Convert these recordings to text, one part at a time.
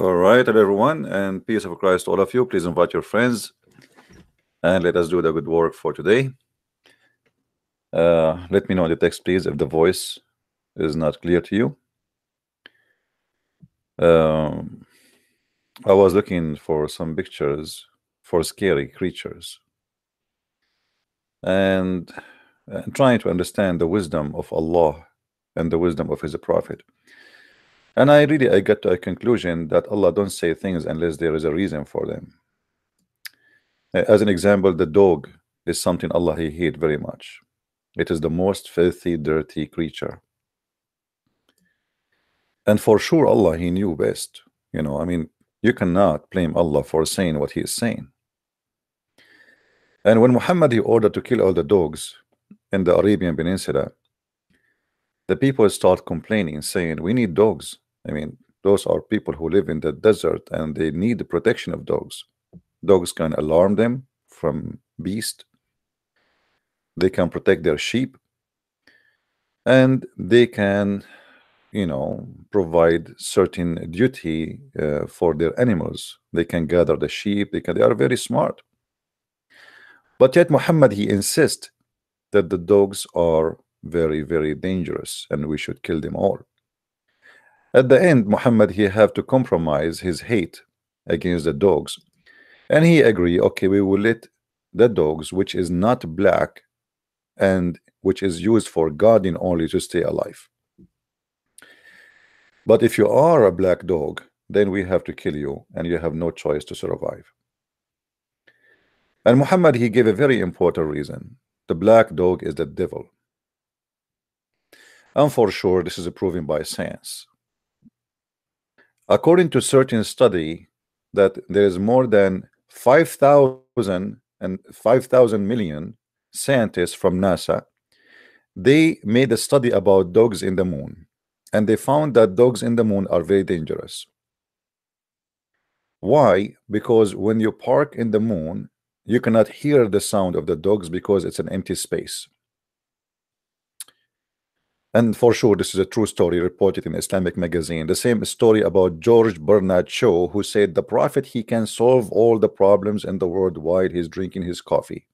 All right, hello everyone, and peace of Christ to all of you. Please invite your friends and let us do the good work for today. Let me know in the text, please, if the voice is not clear to you. Um, I was looking for some pictures for scary creatures and trying to understand the wisdom of Allah and the wisdom of His Prophet. And I got to a conclusion that Allah don't say things unless there is a reason for them. As an example, the dog is something Allah He hate very much. It is the most filthy, dirty creature. And for sure, Allah, He knew best. You cannot blame Allah for saying what He is saying. And when Muhammad He ordered to kill all the dogs in the Arabian Peninsula, the people start complaining, saying, "We need dogs." Those are people who live in the desert and they need the protection of dogs. Dogs can alarm them from beast. They can protect their sheep, and they can provide certain duty for their animals. They can gather the sheep. They are very smart. But yet Muhammad he insists that the dogs are very, very dangerous and we should kill them all. At the end, Muhammad he have to compromise his hate against the dogs, and he agree, okay, we will let the dogs which is not black and which is used for guarding only to stay alive. But if you are a black dog, then we have to kill you and you have no choice to survive. And Muhammad he gave a very important reason. The black dog is the devil. And for sure this is proven by science. According to certain study that there is more than 5,000 million scientists from NASA, they made a study about dogs in the moon, and they found that dogs in the moon are very dangerous. Why? Because when you park in the moon, you cannot hear the sound of the dogs because it's an empty space. And for sure, this is a true story reported in Islamic magazine. The same story about George Bernard Shaw, who said the prophet he can solve all the problems in the world while he's drinking his coffee.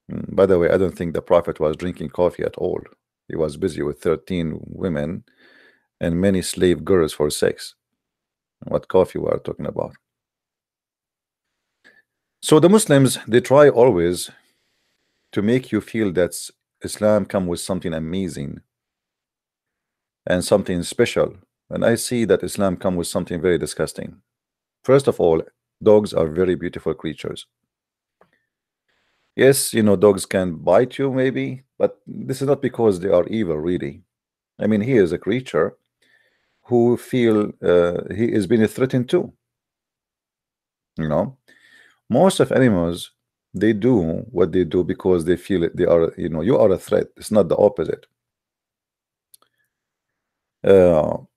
By the way, I don't think the prophet was drinking coffee at all. He was busy with 13 women and many slave girls for sex. What coffee we are talking about? So the Muslims, they try always to make you feel that Islam come with something amazing and something special, and I see that Islam come with something very disgusting. First of all, dogs are very beautiful creatures. Yes, dogs can bite you maybe, but this is not because they are evil, really. He is a creature who feel he is being threatened too. Most of animals, they do what they do because they feel it, they are, you are a threat. It's not the opposite. For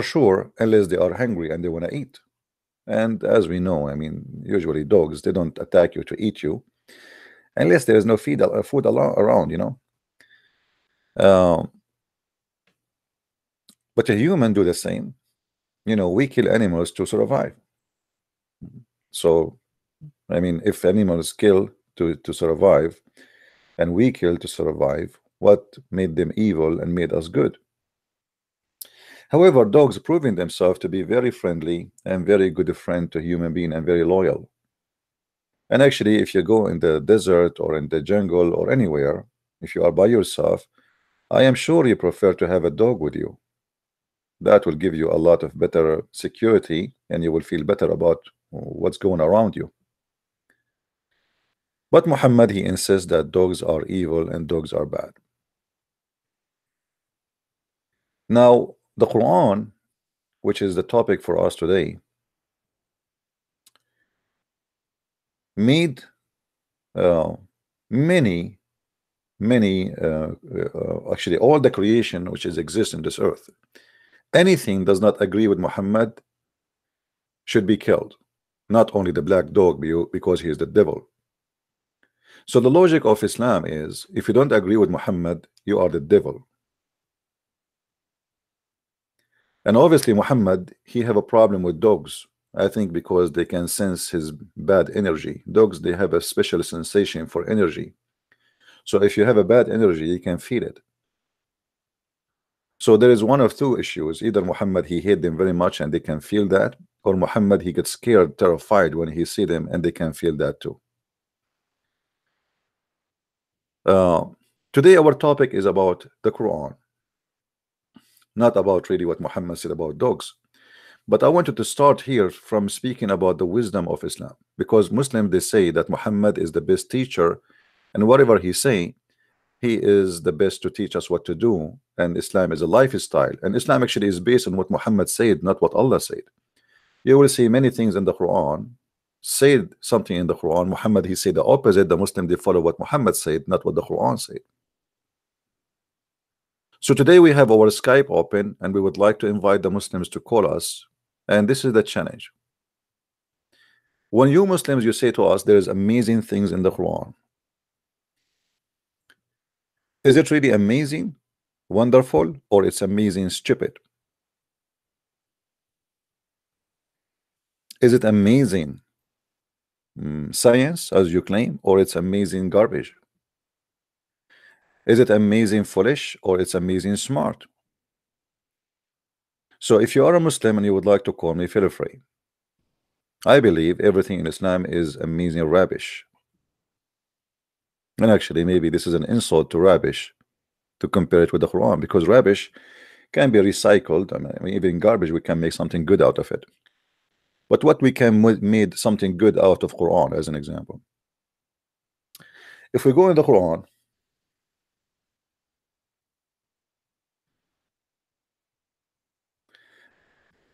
sure, unless they are hungry and they want to eat. And as we know, usually dogs, they don't attack you to eat you unless there is no food around. Uh, but a human do the same. We kill animals to survive. So, if animals kill to survive and we kill to survive, what made them evil and made us good? However, dogs proving themselves to be very friendly and very good friend to human being and very loyal. And actually, if you go in the desert or in the jungle or anywhere, if you are by yourself, I am sure you prefer to have a dog with you. That will give you a lot of better security and you will feel better about what's going around you. But Muhammad, he insists that dogs are evil and dogs are bad. Now, the Quran, which is the topic for us today, made many actually all the creation which is exist in this earth. Anything does not agree with Muhammad should be killed, not only the black dog because he is the devil. So the logic of Islam is, if you don't agree with Muhammad, you are the devil. And obviously Muhammad, he have a problem with dogs. I think because they can sense his bad energy. Dogs, they have a special sensation for energy. So if you have a bad energy, you can feel it. So there is one of two issues. Either Muhammad, he hate them very much and they can feel that, or Muhammad, he gets scared, terrified when he see them and they can feel that too. Uh, Today our topic is about the Quran, not about really what Muhammad said about dogs. But I wanted to start here from speaking about the wisdom of Islam, because Muslims, they say that Muhammad is the best teacher, and whatever he say, he is the best to teach us what to do, and Islam is a lifestyle, and Islam actually is based on what Muhammad said, not what Allah said. You will see many things in the Quran said something in the Quran. Muhammad, he said the opposite. The Muslim, they follow what Muhammad said, not what the Quran said. So today we have our Skype open and we would like to invite the Muslims to call us, and this is the challenge. When you Muslims, you say to us there is amazing things in the Quran, is it really amazing, wonderful, or it's amazing stupid? Is it amazing science as you claim, or it's amazing garbage? Is it amazing foolish, or it's amazing smart? So if you are a Muslim and you would like to call me, feel free. I believe everything in Islam is amazing rubbish. And actually, maybe this is an insult to rubbish to compare it with the Quran, because rubbish can be recycled. I mean, even garbage, we can make something good out of it. But what we can made something good out of Quran, as an example. If we go in the Quran,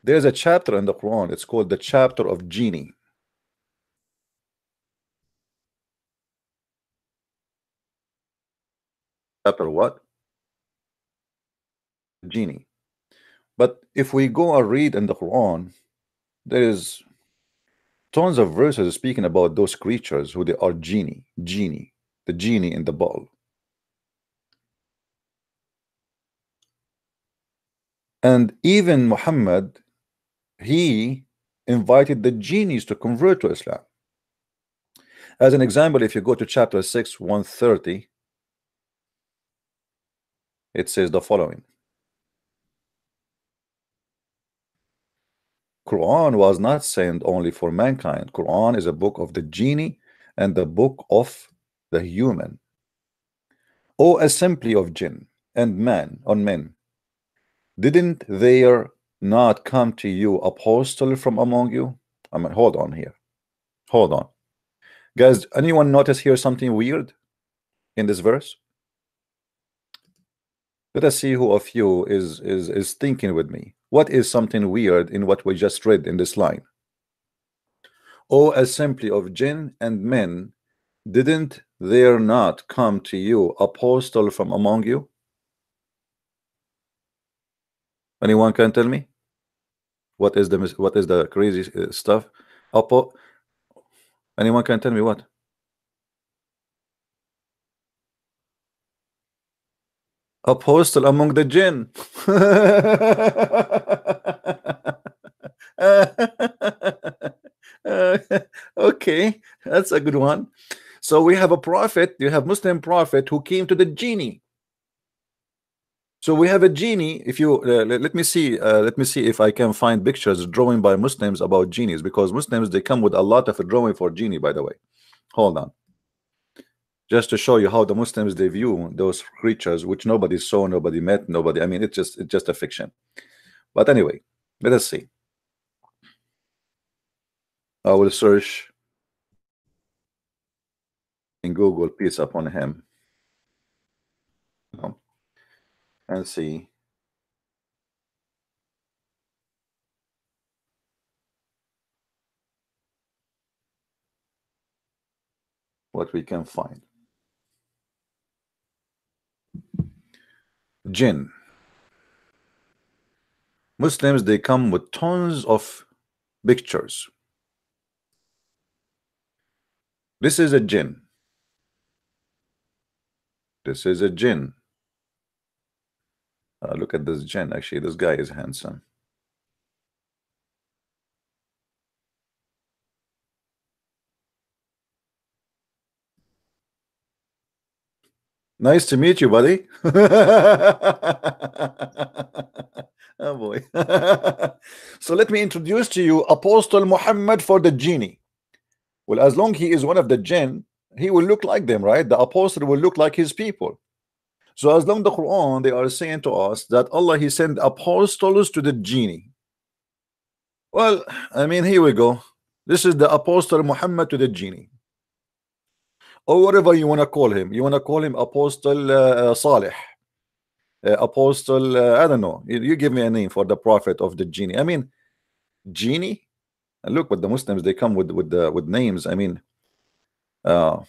there's a chapter in the Quran. It's called the chapter of genie. Chapter what? Genie. But if we go and read in the Quran, there is tons of verses speaking about those creatures who they are genie, the genie in the bottle. And even Muhammad, he invited the genies to convert to Islam. As an example, if you go to chapter 6, 130, it says the following. Quran was not sent only for mankind. Quran is a book of the genie and the book of the human. O assembly of jinn and man on men, didn't there not come to you apostle from among you? I mean, hold on here. Hold on. Guys, anyone notice here something weird in this verse? Let us see who of you is thinking with me. What is something weird in what we just read in this line? O assembly of jinn and men, didn't there not come to you apostle from among you? Anyone can tell me? What is the crazy stuff? Anyone can tell me what? Apostle among the jinn. Okay, that's a good one. So we have a prophet, you have Muslim prophet who came to the genie. So we have a genie. If you let me see if I can find pictures drawing by Muslims about genies, because Muslims, they come with a lot of drawing for genie, by the way. Hold on, just to show you how the Muslims, they view those creatures which nobody saw, nobody met, nobody, I mean, it's just a fiction. But anyway, let us see. I will search in Google peace upon him, and see what we can find. Jinn. Muslims, they come with tons of pictures. This is a jinn. This is a jinn. Look at this jinn. Actually, this guy is handsome. Nice to meet you, buddy. Oh boy. So let me introduce to you Apostle Muhammad for the genie. Well, as long he is one of the jinn, he will look like them, right? The apostle will look like his people. So as long the Quran, they are saying to us that Allah, he sent apostles to the genie. Well, I mean, here we go. This is the apostle Muhammad to the genie, or whatever you want to call him. You want to call him Apostle Salih, Apostle, I don't know. You give me a name for the prophet of the genie. I mean, genie. And look what the Muslims, they come with names. I mean, uh,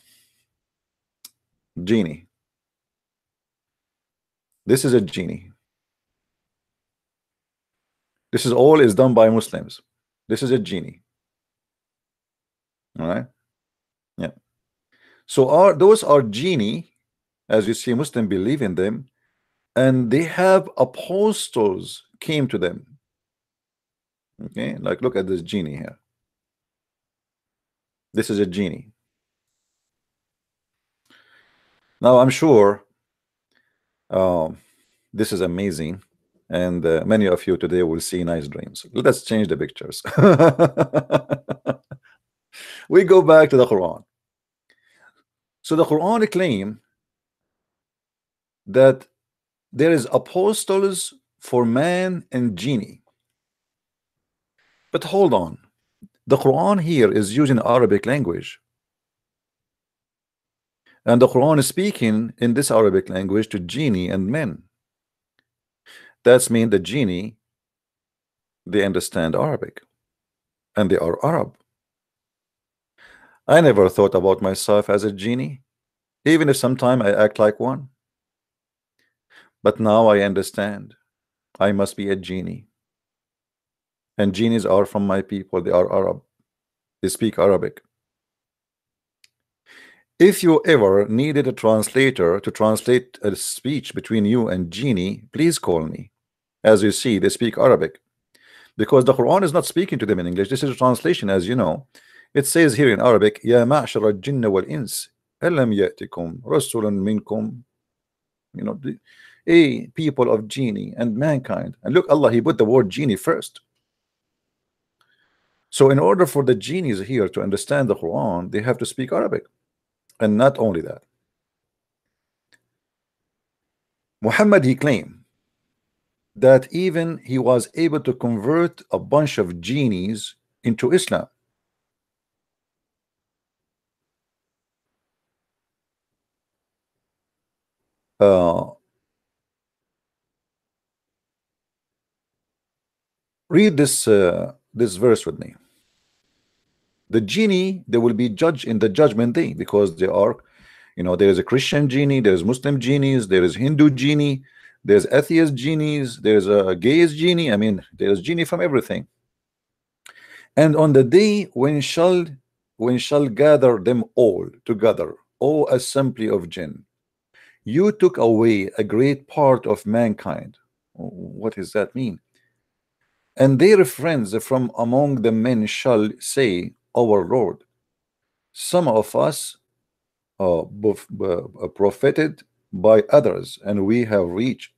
genie. This is a genie. This is all is done by Muslims. This is a genie. All right. Yeah. So those are genie, as you see, Muslim believe in them, and they have apostles came to them. Okay, like look at this genie here. This is a genie. Now I'm sure this is amazing, and many of you today will see nice dreams. Let's change the pictures. We go back to the Quran. So the Quran claim that there is apostles for man and genie. But hold on, the Quran here is using Arabic language, and the Quran is speaking in this Arabic language to genie and men. That's mean the genie, they understand Arabic and they are Arab. I never thought about myself as a genie, even if sometime I act like one. But now I understand I must be a genie, and genies are from my people. They are Arab, they speak Arabic. If you ever needed a translator to translate a speech between you and genie, please call me. As you see, they speak Arabic, because the Quran is not speaking to them in English. This is a translation, as you know. It says here in Arabic, Ya ma'shara al-jinna wal-ins, alam ya'tikum rasulun minkum, you know, a people of genie and mankind. And look, Allah, he put the word genie first. So in order for the genies here to understand the Quran, they have to speak Arabic. And not only that, Muhammad, he claimed that even he was able to convert a bunch of genies into Islam. Read this verse with me. The genie, they will be judged in the judgment day, because they are, you know, there is a Christian genie, there's Muslim genies, there is Hindu genie, there's atheist genies, there's a gayist genie. I mean, there's genie from everything. And on the day when shall gather them all together, O assembly of jinn, you took away a great part of mankind. What does that mean? And their friends from among the men shall say, Our Lord, some of us profited by others, and we have reached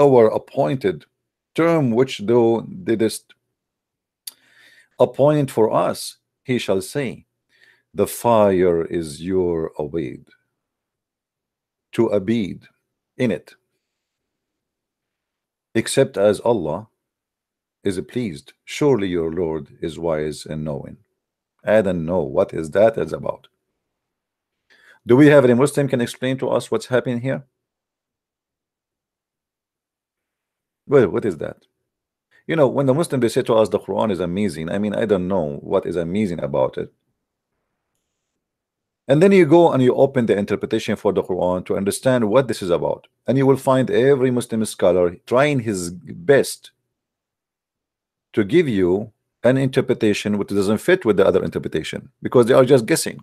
our appointed term which thou didst appoint for us. He shall say, the fire is your abode, to abide in it, except as Allah is pleased. Surely your Lord is wise and knowing. I don't know what is that is about. Do we have any Muslim can explain to us what's happening here? Well, what is that? You know, when the Muslim they say to us the Quran is amazing, I mean, I don't know what is amazing about it. And then you go and you open the interpretation for the Quran to understand what this is about, and you will find every Muslim scholar trying his best to give you an interpretation which doesn't fit with the other interpretation, because they are just guessing.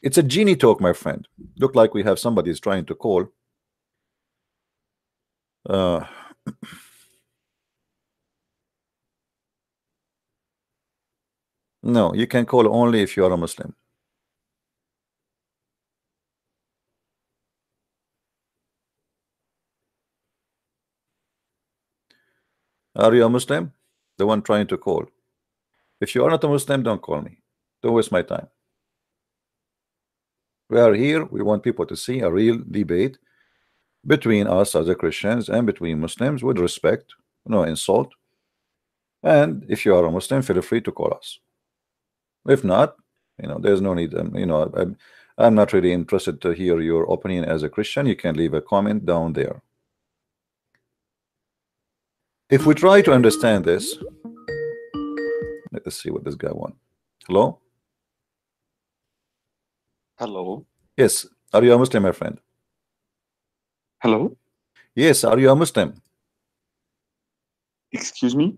It's a genie talk, my friend. Look like we have somebody is trying to call. Uh, no, you can call only if you are a Muslim. Are you a Muslim? The one trying to call. If you are not a Muslim, don't call me. Don't waste my time. We are here. We want people to see a real debate between us as a Christians and between Muslims with respect, no insult. And if you are a Muslim, feel free to call us. If not, there's no need. I'm not really interested to hear your opinion as a Christian. You can leave a comment down there. If we try to understand this, let's see what this guy wants. Hello? Hello. Yes. Are you a Muslim, my friend? Hello. Yes. Are you a Muslim? Excuse me.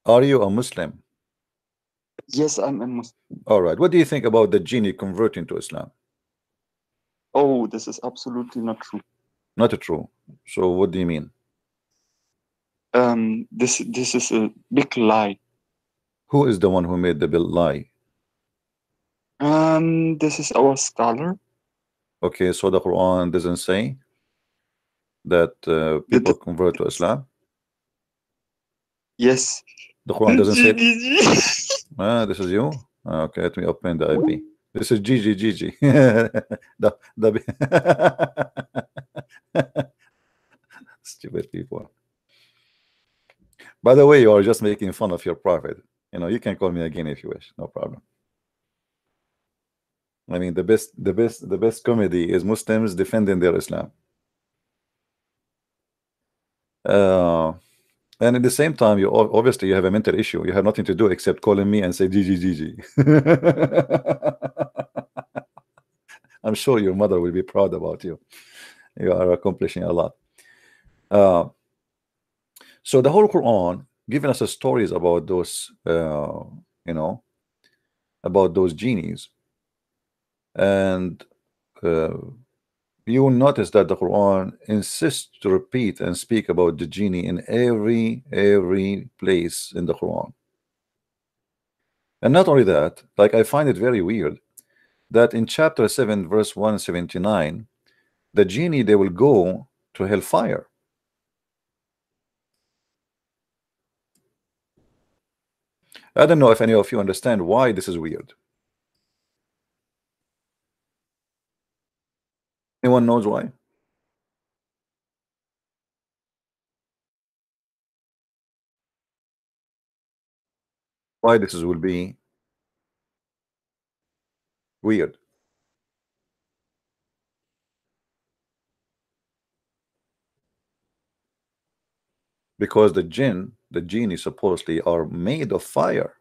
Are you a Muslim? Yes, I'm a Muslim. All right. What do you think about the genie converting to Islam? Oh, this is absolutely not true. Not true. So what do you mean? This is a big lie. Who is the one who made the bill lie? This is our scholar. Okay, so the Quran doesn't say that people convert to Islam. Yes. The Quran doesn't say. This is you. Okay, let me open the IP. This is Gigi. the stupid people. By the way, you are just making fun of your prophet. You can call me again if you wish. No problem. I mean, the best comedy is Muslims defending their Islam. And at the same time, you obviously you have a mental issue. You have nothing to do except calling me and say Gigi. I'm sure your mother will be proud about you. You are accomplishing a lot. So the whole Quran giving us stories about those, about those genies, and you will notice that the Quran insists to repeat and speak about the genie in every place in the Quran. And not only that, like I find it very weird that in chapter 7 verse 179 the genie, they will go to hellfire. I don't know if any of you understand why this is weird. Anyone knows why? Why this will be weird? Because the jinn, the genie supposedly are made of fire.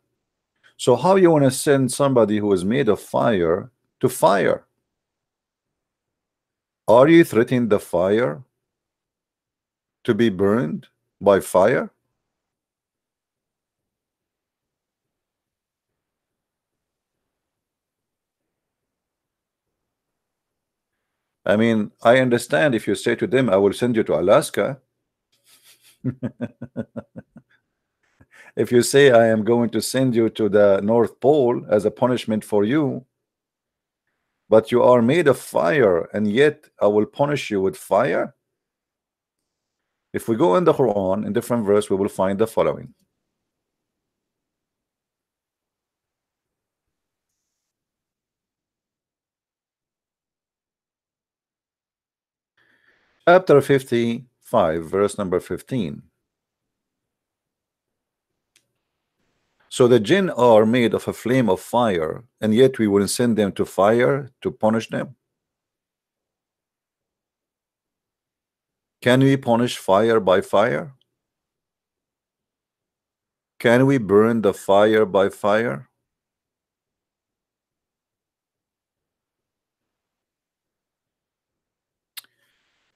So how you want to send somebody who is made of fire to fire? Are you threatening the fire to be burned by fire? I mean, I understand if you say to them, I will send you to Alaska. If you say, I am going to send you to the North Pole as a punishment for you, but you are made of fire, and yet I will punish you with fire. If we go in the Quran, in different verse, we will find the following. Chapter 55, verse number 15. So the jinn are made of a flame of fire, and yet we will send them to fire to punish them. Can we punish fire by fire? Can we burn the fire by fire?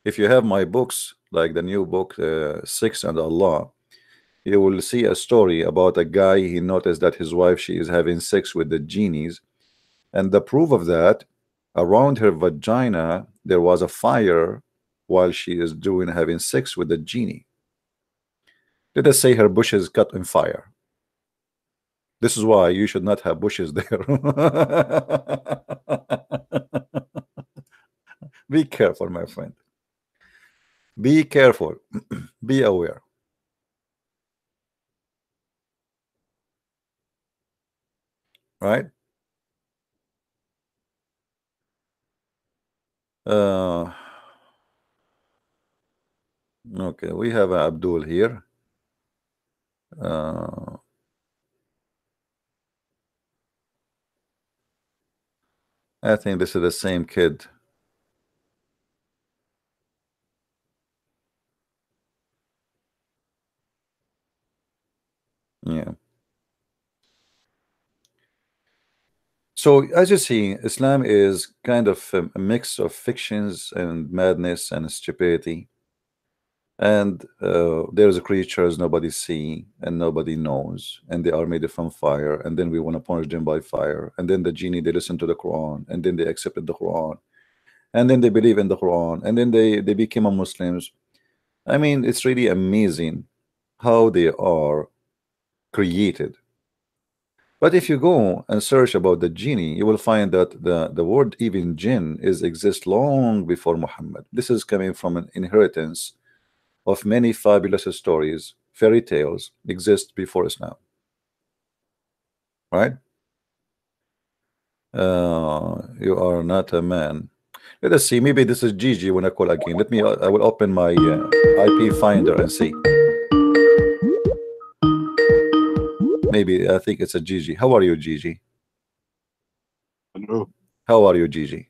If you have my books, like the new book, Six and Allah, you will see a story about a guy. He noticed that his wife, she is having sex with the genies, and the proof of that, around her vagina there was a fire while she is having sex with the genie. Let us say her bushes caught on fire. This is why you should not have bushes there. Be careful, my friend. Be careful. Be aware. Right? Uh, okay, we have Abdul here. Uh, I think this is the same kid. Yeah. So as you see, Islam is kind of a mix of fictions and madness and stupidity. And there's creatures nobody see and nobody knows, and they are made from fire, and then we want to punish them by fire. And then the genie, they listen to the Quran, and then they accepted the Quran, and then they believe in the Quran, and then they became a Muslims. I mean, it's really amazing how they are created. But if you go and search about the genie, you will find that the word even jinn is exist long before Muhammad. This is coming from an inheritance of many fabulous stories, fairy tales exist before Islam, right? You are not a man. Let us see. Maybe this is Gigi when I call again. Let me. I will open my IP finder and see. Maybe I think it's a Gigi. How are you, Gigi? No. How are you, Gigi?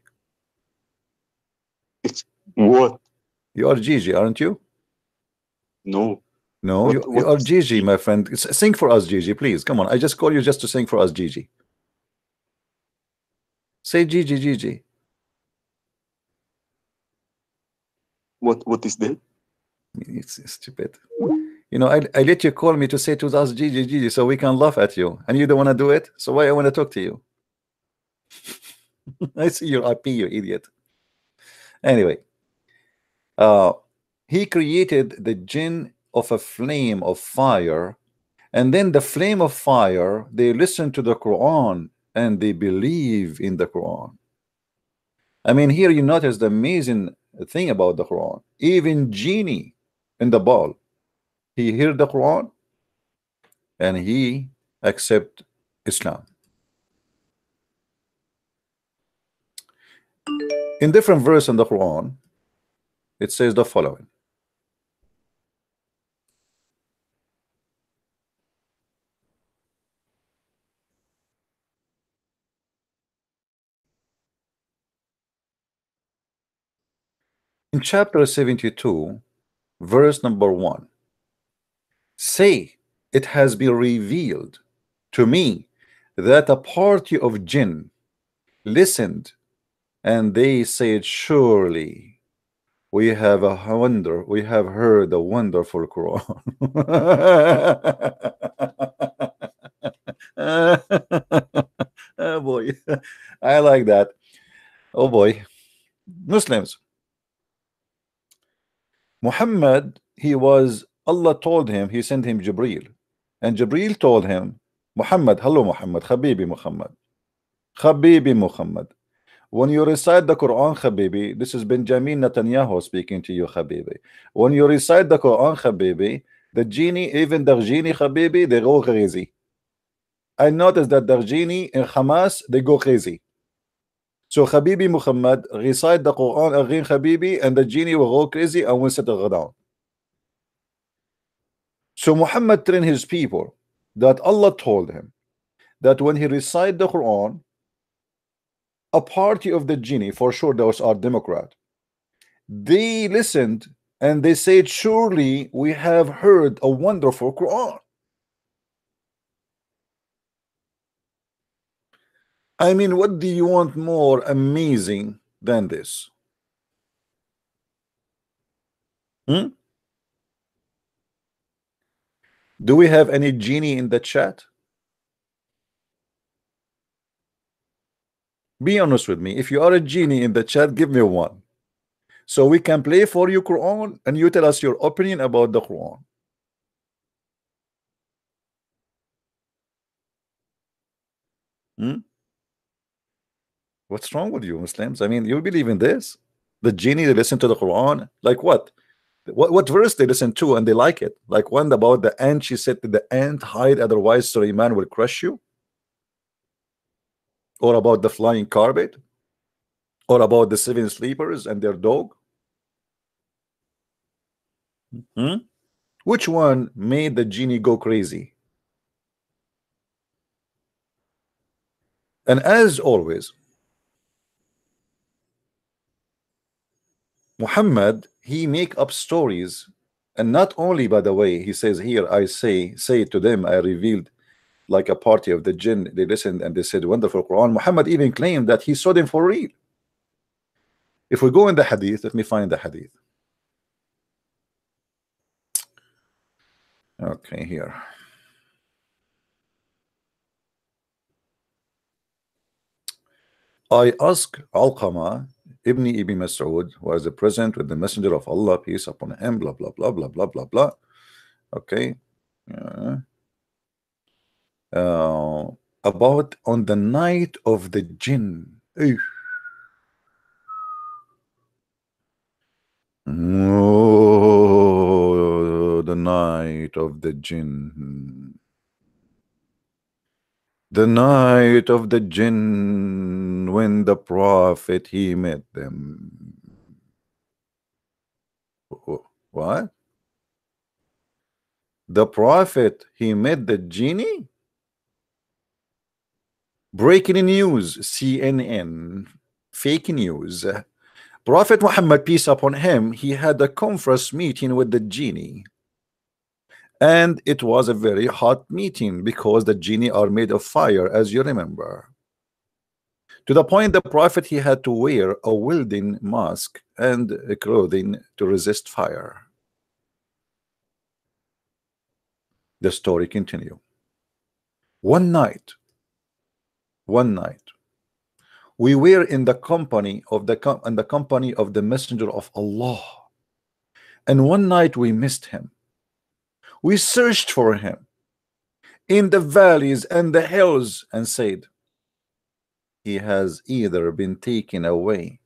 It's what? You are Gigi, aren't you? No. No, What? you What are is Gigi, G? my friend. Sing for us, Gigi, please. Come on. I just call you just to sing for us, Gigi. Say Gigi, Gigi. What is that? It's stupid. You know, I let you call me to say to us, Gigi, Gigi, so we can laugh at you, and you don't want to do it. So why I want to talk to you? I see your IP, you idiot. Anyway, uh, he created the jinn of a flame of fire, and then the flame of fire, they listen to the Quran and they believe in the Quran. I mean, here you notice the amazing thing about the Quran. Even genie in the ball, he heard the Quran and he accept Islam. In different verse in the Quran, it says the following. In chapter 72, verse number 1, say, it has been revealed to me that a party of jinn listened, and they said, surely we have we have heard a wonderful Quran. Oh boy, I like that. Oh boy, Muslims. Muhammad, he was, Allah told him, he sent him Jibreel, and Jibreel told him, Muhammad, hello Muhammad, Habibi Muhammad, Habibi Muhammad. When you recite the Quran, Habibi, this is Benjamin Netanyahu speaking to you, Habibi. When you recite the Quran, Habibi, the genie, even the genie, Habibi, they go crazy. I noticed that the genie in Hamas, they go crazy. So Habibi Muhammad, recite the Quran again, Habibi, and the genie will go crazy and will settle down. So Muhammad trained his people that Allah told him that when he recite the Quran, a party of the genie, for sure those are Democrat, they listened and they said, surely we have heard a wonderful Quran. I mean, what do you want more amazing than this? Hmm? Do we have any genie in the chat? Be honest with me. If you are a genie in the chat, give me one. So we can play for you Quran and you tell us your opinion about the Quran. Hmm? What's wrong with you, Muslims? I mean, you believe in this? The genie, they listen to the Quran? Like what? What verse they listen to and they like it? Like one about the ant. She said to the ant, hide, otherwise Suleiman will crush you. Or about the flying carpet. Or about the seven sleepers and their dog. Hmm? Which one made the genie go crazy? And as always, Muhammad, he make up stories. And not only, by the way, he says here, I say to them, I revealed like a party of the jinn. They listened and they said, wonderful Quran. Muhammad even claimed that he saw them for real. If we go in the hadith, let me find the hadith. Okay, here. I asked Alqama Ibn Mas'ud, who was the present with the messenger of Allah, peace upon him, blah blah blah blah blah blah blah. Okay. About on the night of the jinn. Oh, the night of the jinn. The night of the jinn, when the prophet he met them. What? The prophet he met the genie? Breaking news, CNN, fake news. Prophet Muhammad, peace upon him, he had a conference meeting with the genie. And it was a very hot meeting because the genie are made of fire, as you remember. To the point the prophet he had to wear a welding mask and clothing to resist fire. The story continue. One night, we were in the company of the messenger of Allah, and one night we missed him. We searched for him in the valleys and the hills and said, he has either been taken away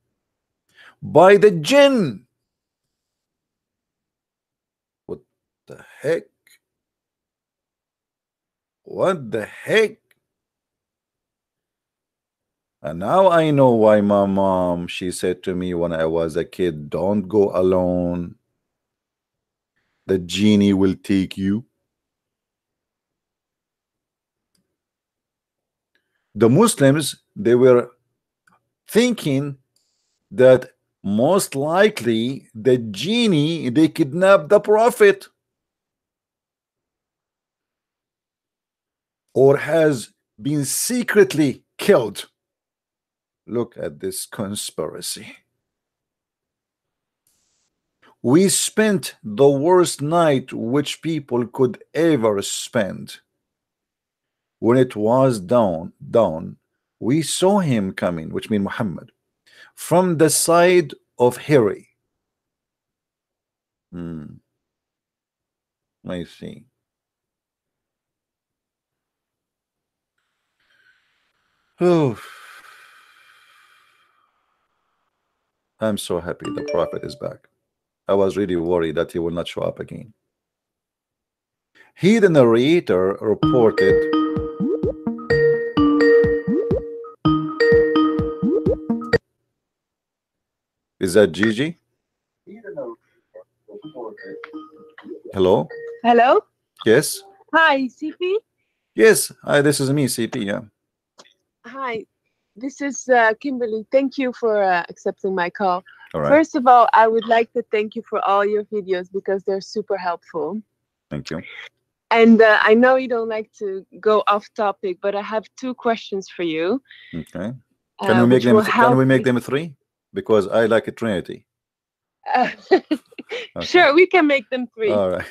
by the jinn. What the heck? What the heck? And now I know why my mom, she said to me when I was a kid, don't go alone. The genie will take you. The Muslims, they were thinking that most likely the genie, they kidnapped the prophet or has been secretly killed. Look at this conspiracy. We spent the worst night which people could ever spend. When it was dawn, we saw him coming, which means Muhammad, from the side of Hira. I see. Oh, I'm so happy the prophet is back. I was really worried that he will not show up again. He, the narrator, reported is that Gigi? Hello? Hello? Yes? Hi, CP? Yes, hi, this is me, CP, yeah. Hi, this is Kimberly. Thank you for accepting my call. All right. First of all, I would like to thank you for all your videos because they're super helpful. Thank you. And I know you don't like to go off topic, but I have two questions for you. Okay. Can we make them? Can we make them three? Because I like a trinity. Okay. Sure, we can make them three. All right.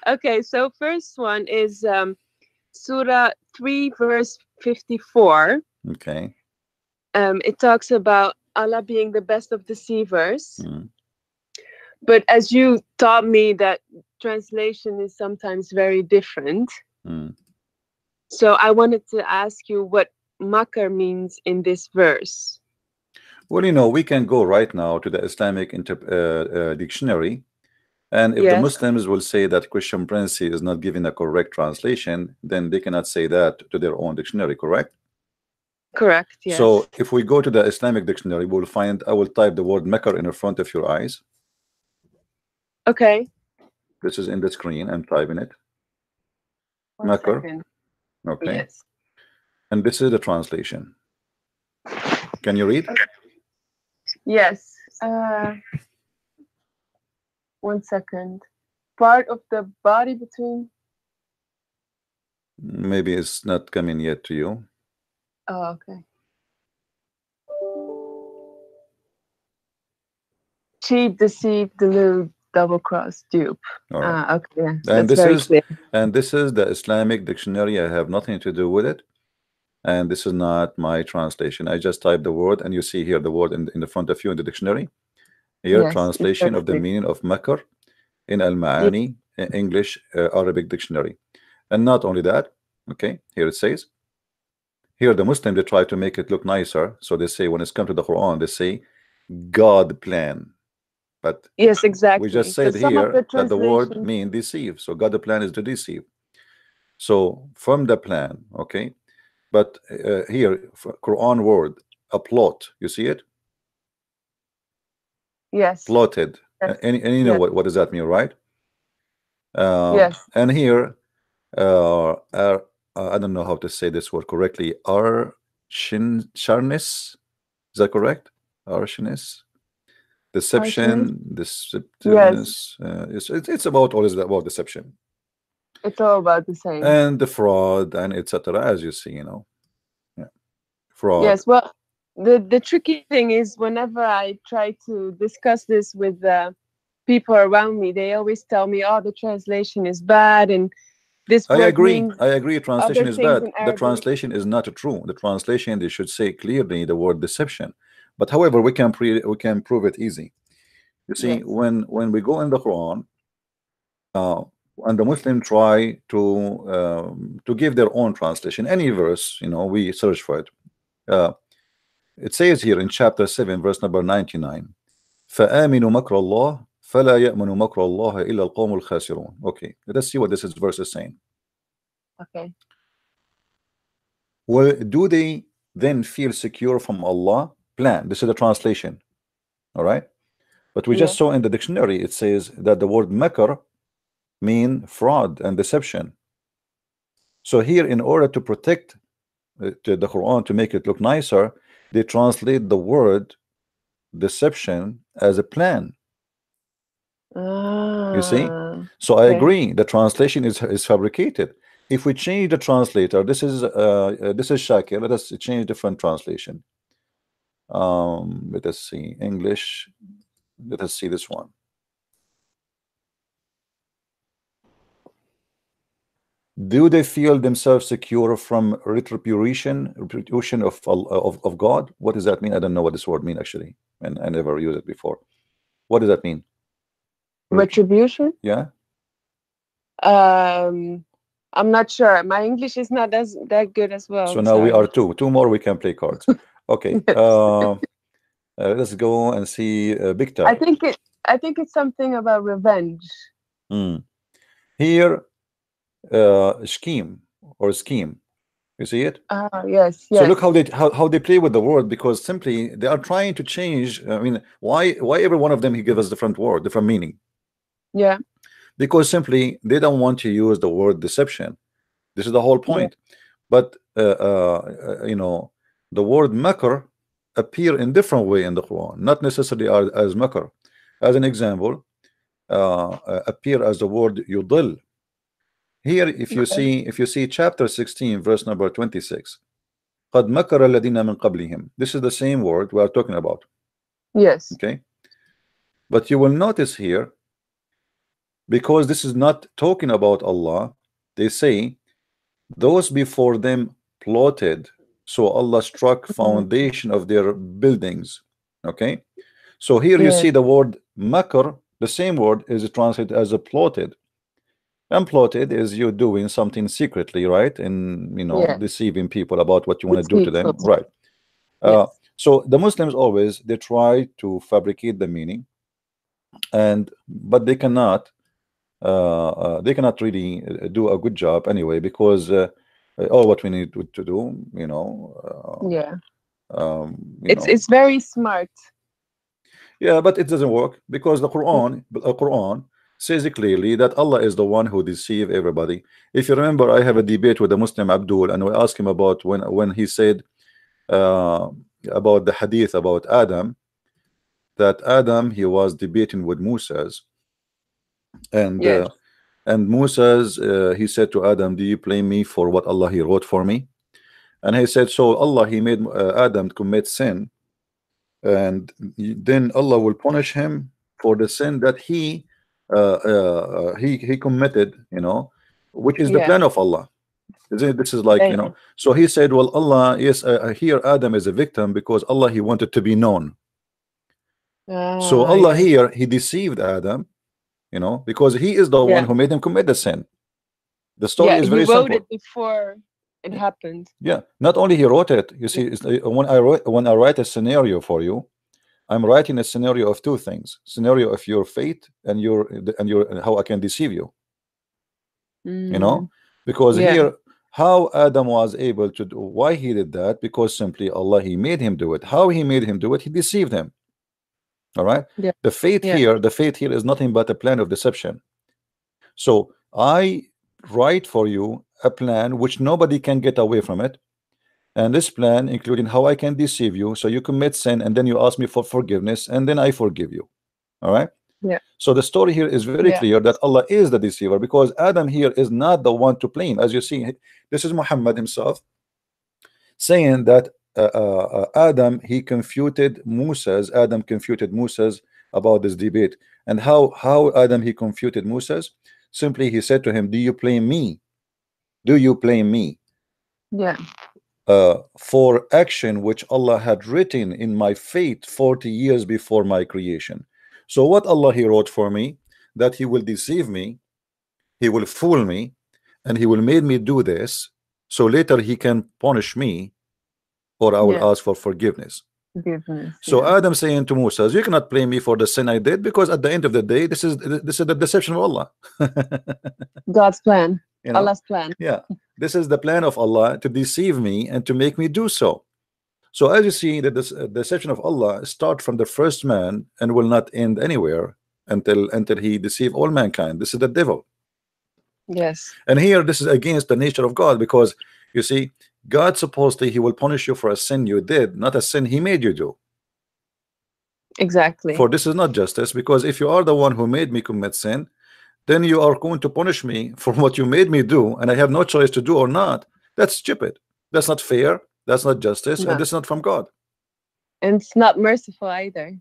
Okay, so first one is Surah 3, verse 54. Okay. It talks about Allah being the best of deceivers. But as you taught me that translation is sometimes very different. So I wanted to ask you what makar means in this verse. Well, you know, we can go right now to the Islamic dictionary And if the Yes. Muslims will say that Christian Prince is not giving a correct translation, then they cannot say that to their own dictionary, correct? Correct. Yes. So if we go to the Islamic dictionary, we'll find, I will type the word Makr in the front of your eyes. Okay. This is in the screen. I'm typing it. One Makr. second. Okay. Yes. And this is the translation. Can you read? Yes. 1 second. Part of the body between. Maybe it's not coming yet to you. Oh, okay. Cheat, deceive, delude, double cross, dupe. All right. Okay. And That's this very is clear. and this is the Islamic dictionary. I have nothing to do with it. And this is not my translation. I just typed the word, and you see here the word in the front of you in the dictionary. Here, Yes, translation of the exactly. meaning of Makr in Al-Ma'ani English Arabic dictionary. And not only that, okay, here it says, here the Muslim, they try to make it look nicer. So they say when it's come to the Quran, they say God plan. But Yes, exactly. we just But said some of here the that the word translations. mean deceive. So God the plan is to deceive. So from the plan, okay. But here, Quran word, a plot, you see it? Yes. Plotted. Yes. And you know Yes. what does that mean, right? Yes. And here, I don't know how to say this word correctly. Sharnis, is that correct? Arshinis, deception, Yes. deceptiveness. It's about always about deception It's all about the same. and the fraud and etc. As you see, you know, yeah, fraud. Yes. Well, the tricky thing is whenever I try to discuss this with people around me, they always tell me, "Oh, the translation is bad," and this I word agree. means I agree. Translation other is things bad. in The Arabic. translation is not true. The translation, they should say clearly the word deception. But however, we can prove it easy. You see, Yes. when we go in the Quran, and the Muslim try to give their own translation, any verse, you know, we search for it. It says here in chapter 7, verse number 99, فآمنوا مكر الله فلا يأمن مكر الله إلا القوم الخاسرون. Okay, let us see what this verse is saying. Okay. Well, do they then feel secure from Allah? Plan. This is the translation. All right. But we just Yes. saw in the dictionary, it says that the word makr mean fraud and deception. So here, in order to protect to the Quran, to make it look nicer, they translate the word deception as a plan. You see? So I Okay. agree, the translation is fabricated. If we change the translator, this is Shakir. Let us change different translation. Let us see English. Let us see this one. Do they feel themselves secure from retribution of God? What does that mean? I don't know what this word means actually, and I never used it before. What does that mean? Retribution? Yeah. I'm not sure. My English is not that good as well. So now we are two more. We can play cards. Okay. Yes. Let's go and see Victor. I think it's something about revenge. Here, scheme or scheme. You see it? Yes. So look how they play with the word, because simply they are trying to change. I mean, why every one of them he give us different word, different meaning? Yeah. Because simply they don't want to use the word deception. This is the whole point. Yeah. But you know, the word makr appear in different way in the Quran, not necessarily as makr. As an example, appear as the word yudil. Here, if you see chapter 16, verse number 26, قد مكر الذين من قبلهم. This is the same word we are talking about. Yes. Okay. But you will notice here, because this is not talking about Allah, they say those before them plotted, so Allah struck foundation of their buildings. Okay. So here you see the word makr, the same word is translated as a plotted. And plotted is you doing something secretly, right? And you know, deceiving people about what you want to do to them, right? So the Muslims always, they try to fabricate the meaning, but they cannot really do a good job anyway, because all what we need to do, Yeah. you know, It's very smart. yeah, but it doesn't work because the Quran says clearly that Allah is the one who deceive everybody. If you remember, I have a debate with the Muslim Abdul, and we asked him about when he said about the hadith about Adam, that Adam, he was debating with Moses, and Yes. Moses, he said to Adam, do you blame me for what Allah he wrote for me? And he said, so Allah he made Adam commit sin, and then Allah will punish him for the sin that he committed, which is the Yeah. plan of Allah. This is like, Amen. so he said, well, Allah, yes, here Adam is a victim because Allah he wanted to be known. So Allah Yes. here he deceived Adam, because he is the one Yeah. who made him commit the sin. The story Yeah, is he very wrote simple. it before it happened. Yeah, not only he wrote it. You see, when I write a scenario for you, I'm writing a scenario of two things: scenario of your fate and your how I can deceive you. Because Yeah. here, how Adam was able to do, why he did that? Because simply Allah he made him do it. How he made him do it? He deceived him. All right. Yeah. The fate here is nothing but a plan of deception. So I write for you a plan which nobody can get away from it. And this plan, including how I can deceive you, so you commit sin, and then you ask me for forgiveness, and then I forgive you. All right. Yeah. So the story here is very clear that Allah is the deceiver, because Adam here is not the one to blame. As you see, this is Muhammad himself saying that Adam confuted Moses. Adam confuted Moses about this debate, and how Adam he confuted Moses. Simply, he said to him, "Do you blame me? Do you blame me?" Yeah. For action which Allah had written in my fate 40 years before my creation. So what Allah he wrote for me, that he will deceive me, he will fool me, and he will make me do this, so later he can punish me, or I will ask for forgiveness. So Adam saying to Moses, you cannot blame me for the sin I did, because at the end of the day, this is the deception of Allah. God's plan. Allah's plan. Yeah, this is the plan of Allah to deceive me and to make me do so. So as you see, that this deception of Allah start from the first man and will not end anywhere until he deceive all mankind. This is the devil. Yes. And here this is against the nature of God, because you see, God supposedly he will punish you for a sin you did, not a sin he made you do. Exactly. For this is not justice, because if you are the one who made me commit sin, then you are going to punish me for what you made me do, and I have no choice to do or not. That's stupid. That's not fair. That's not justice, and this is not from God. And it's not merciful either.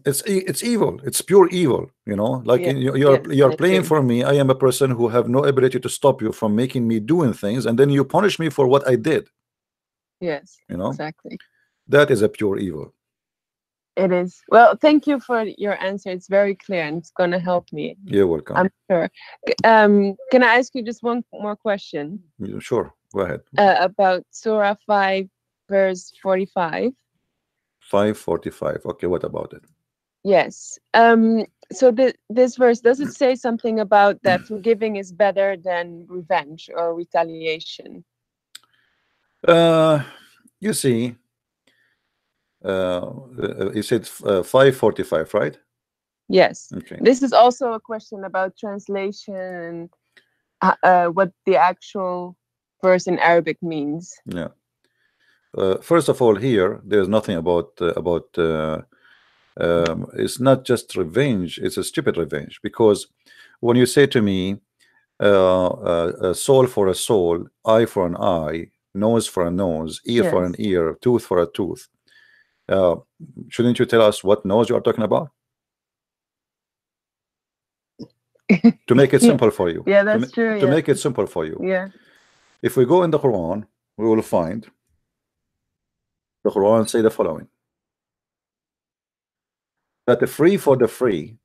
It's evil. It's pure evil. Like you're playing for me. I am a person who have no ability to stop you from making me doing things, and then you punish me for what I did. Yes. Exactly. That is a pure evil. It is. Well, thank you for your answer. It's very clear, and it's going to help me. You're welcome. I'm sure. Can I ask you just one more question? Sure. Go ahead. About Surah 5, verse 45. 5:45. Okay, what about it? Yes. So this verse, does it say something about that forgiving is better than revenge or retaliation? You see, you said 5:45, right? Yes. Okay. This is also a question about translation and what the actual verse in Arabic means. Yeah. First of all, here there's nothing about it's not just revenge. It's a stupid revenge, because when you say to me, a soul for a soul, eye for an eye, nose for a nose, ear for an ear, tooth for a tooth, shouldn't you tell us what nose you are talking about? To make it simple for you. Yeah, that's true. To make it simple for you. Yeah. If we go in the Quran, we will find the Quran say the following: that the free for the free,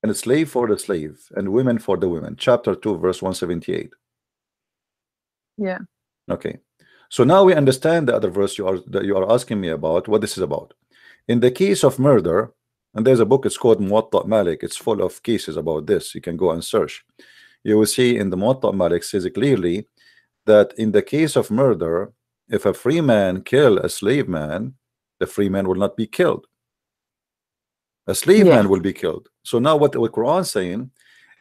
and a slave for the slave, and women for the women. Chapter 2, verse 178. Yeah. Okay. So now we understand the other verse you are asking me about, what this is about. In the case of murder, And there's a book, it's called Muwatta Malik. It's full of cases about this. You can go and search. You will see in the Muwatta Malik says clearly that in the case of murder, if a free man kill a slave man, the free man will not be killed. A slave man will be killed. So now what the Quran is saying,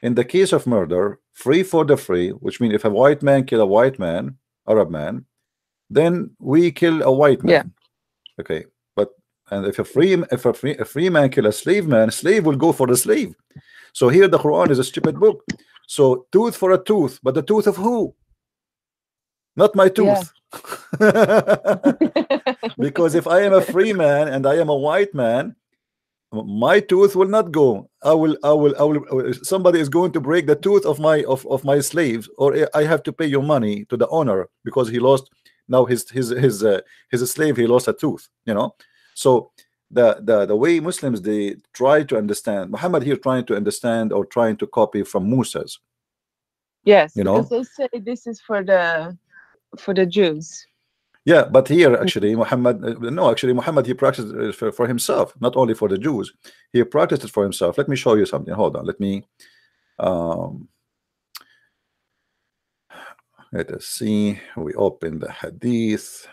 in the case of murder, free for the free, which means if a white man kill a white man, Arab man, then we kill a white man. Okay, but and if a free man kill a slave man, slave will go for the slave. So here the Quran is a stupid book. So tooth for a tooth, but the tooth of who? Not my tooth. Because if I am a free man and I am a white man, my tooth will not go. I will somebody is going to break the tooth of my slaves, or I have to pay your money to the owner because he lost now his slave, he lost a tooth, you know. So the way Muslims, they try to understand, Muhammad here trying to understand or trying to copy from Musa's. Yes, you know, because they say this is for the Jews. Yeah, but here actually Muhammad, no, actually Muhammad, he practiced it for himself, not only for the Jews. He practiced it for himself. Let me show you something. Hold on. Let me let us see. We open the hadith.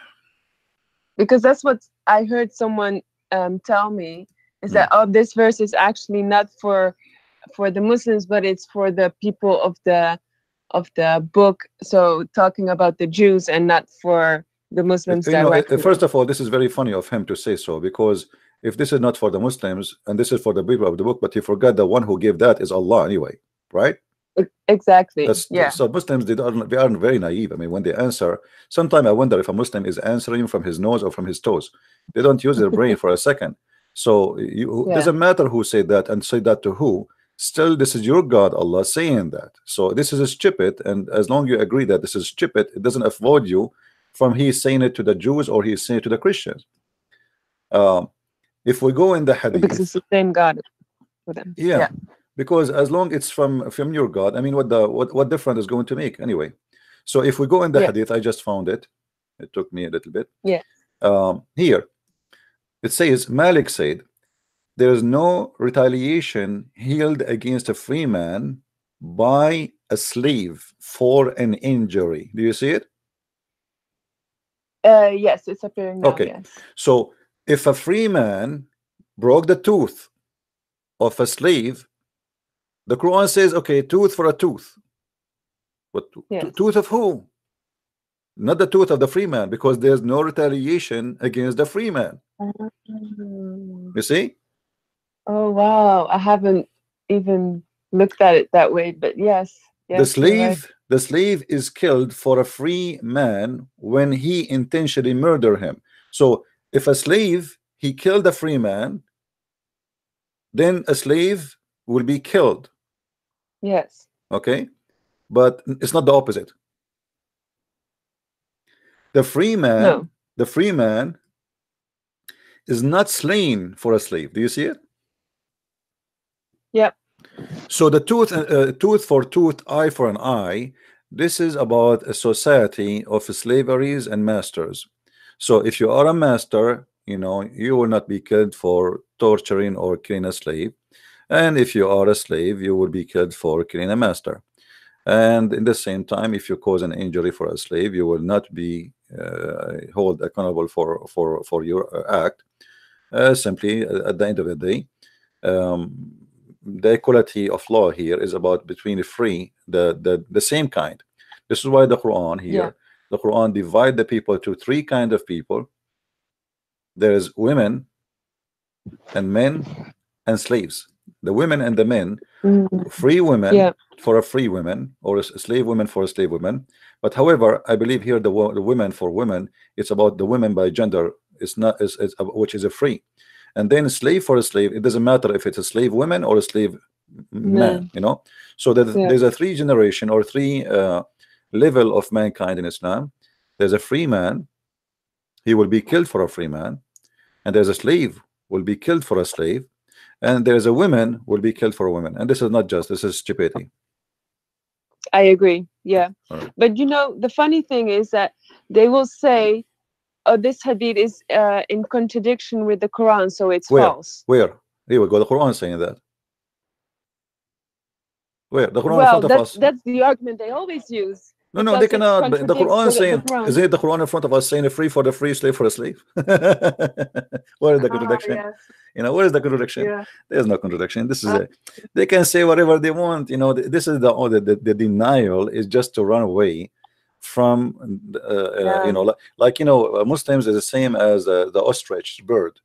Because that's what I heard someone tell me, is that this verse is actually not for the Muslims, but it's for the people of the book. So talking about the Jews and not for the Muslims directly. First of all, this is very funny of him to say so, because if this is not for the Muslims and this is for the people of the book, but he forgot the one who gave that is Allah anyway, right? Exactly. So Muslims, they aren't very naive. I mean, when they answer, sometimes I wonder if a Muslim is answering from his nose or from his toes. They don't use their brain for a second. So it doesn't matter who said that and say that to who. Still, this is your God, Allah, saying that. So this is stupid, and as long as you agree that this is stupid, it doesn't avoid you from he's saying it to the Jews or he's saying it to the Christians. If we go in the hadith, because it's the same God for them. Yeah, because as long it's from your God, I mean, what difference is going to make anyway? So if we go in the hadith, I just found it. It took me a little bit. Here it says, Malik said, there is no retaliation held against a free man by a slave for an injury. Do you see it? Yes, it's appearing now. Okay. Yes. So if a free man broke the tooth of a slave, the Quran says, okay, tooth for a tooth. But tooth of who? Not the tooth of the free man, because there's no retaliation against the free man. You see? Oh wow, I haven't even looked at it that way, but yes. The slave is killed for a free man when he intentionally murder him. So if a slave, he killed a free man, then a slave will be killed. Yes. Okay, but it's not the opposite. The free man, the free man is not slain for a slave. Do you see it? Yep. So the tooth for tooth, eye for an eye, this is about a society of slaveries and masters. So if you are a master, you know, you will not be killed for torturing or killing a slave. And if you are a slave, you will be killed for killing a master. And in the same time, if you cause an injury for a slave, you will not be held accountable for your act. Simply, at the end of the day, the equality of law here is about between the free, the same kind. This is why the Quran here, the Quran divide the people to three kind of people. There's women and men and slaves. The women and the men, free women for a free woman, or a slave women for a slave woman. But however, I believe here the women for women, it's about the women by gender. It's not which is a free. And then slave for a slave, it doesn't matter if it's a slave woman or a slave man, you know. So there's a three generation or three level of mankind in Islam. There's a free man, he will be killed for a free man, and there's a slave will be killed for a slave, and there's a woman will be killed for a woman. And this is not just, this is stupidity. I agree. Yeah. But you know, the funny thing is that they will say, oh, this hadith is in contradiction with the Quran, so it's false. Where? Here we go. The Quran is saying that. Where? The Quran in Well, front of us. that's the argument they always use. No, they Because it cannot. But the contradicts Quran saying, Quran. is it the Quran in front of us saying free for the free, slave for the slave? Where is the contradiction? Yes. You know, where is the contradiction? Yeah. There's no contradiction. This is a, they can say whatever they want. You know, this is the denial is just to run away from, you know, like you know, Muslims is the same as the ostrich bird.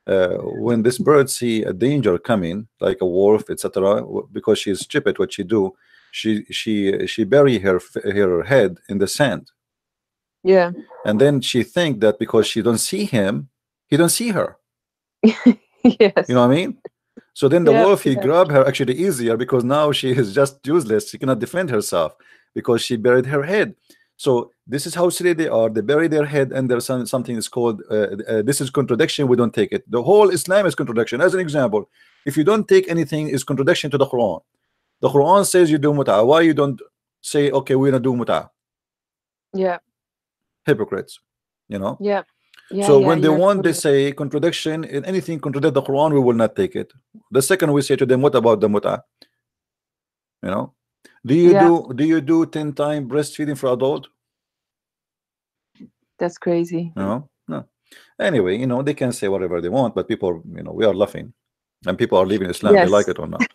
When this bird see a danger coming, like a wolf, etc., because she's stupid, what she do? She bury her head in the sand. Yeah. And then she think that because she don't see him, he don't see her. Yes. You know what I mean? So then the wolf, he grab her actually easier because now she is just useless. She cannot defend herself because she buried her head. So this is how silly they are. They bury their head, and there's something is called this is contradiction. We don't take it. The whole Islam is contradiction. As an example, if you don't take anything, is contradiction to the Quran. The Quran says you do mut'ah. Why you don't say, okay, we're gonna do mut'ah? Yeah. Hypocrites, you know. Yeah. So when they want, they say contradiction in anything contradict the Quran, we will not take it. The second we say to them, what about the mut'ah? You know, do you do 10 times breastfeeding for adult? That's crazy. No. Anyway, you know, they can say whatever they want, but people, you know, we are laughing, and people are leaving Islam. They like it or not.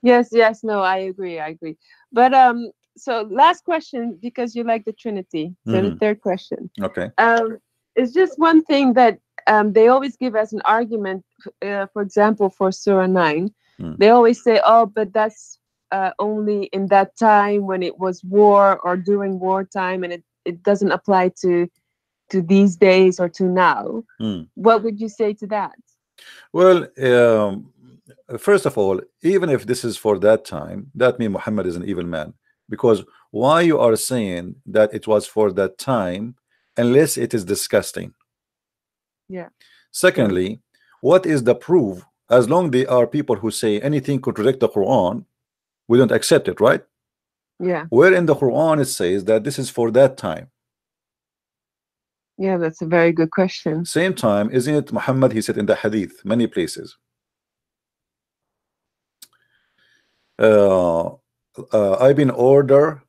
Yes. No, I agree. But so last question, because you like the Trinity. So the third question. Okay. It's just one thing that they always give as an argument. For example, for Surah 9, they always say, "Oh, but that's only in that time when it was war or during wartime, and it doesn't apply to these days or to now." What would you say to that? Well, first of all, even if this is for that time, that means Muhammad is an evil man. Because why you are saying that it was for that time, unless it is disgusting? Yeah. Secondly, what is the proof? As long they are people who say anything contradict the Quran, we don't accept it, right? Yeah. Where in the Quran it says that this is for that time? Yeah, that's a very good question. Same time, isn't it Muhammad? He said in the Hadith, many places. I've been ordered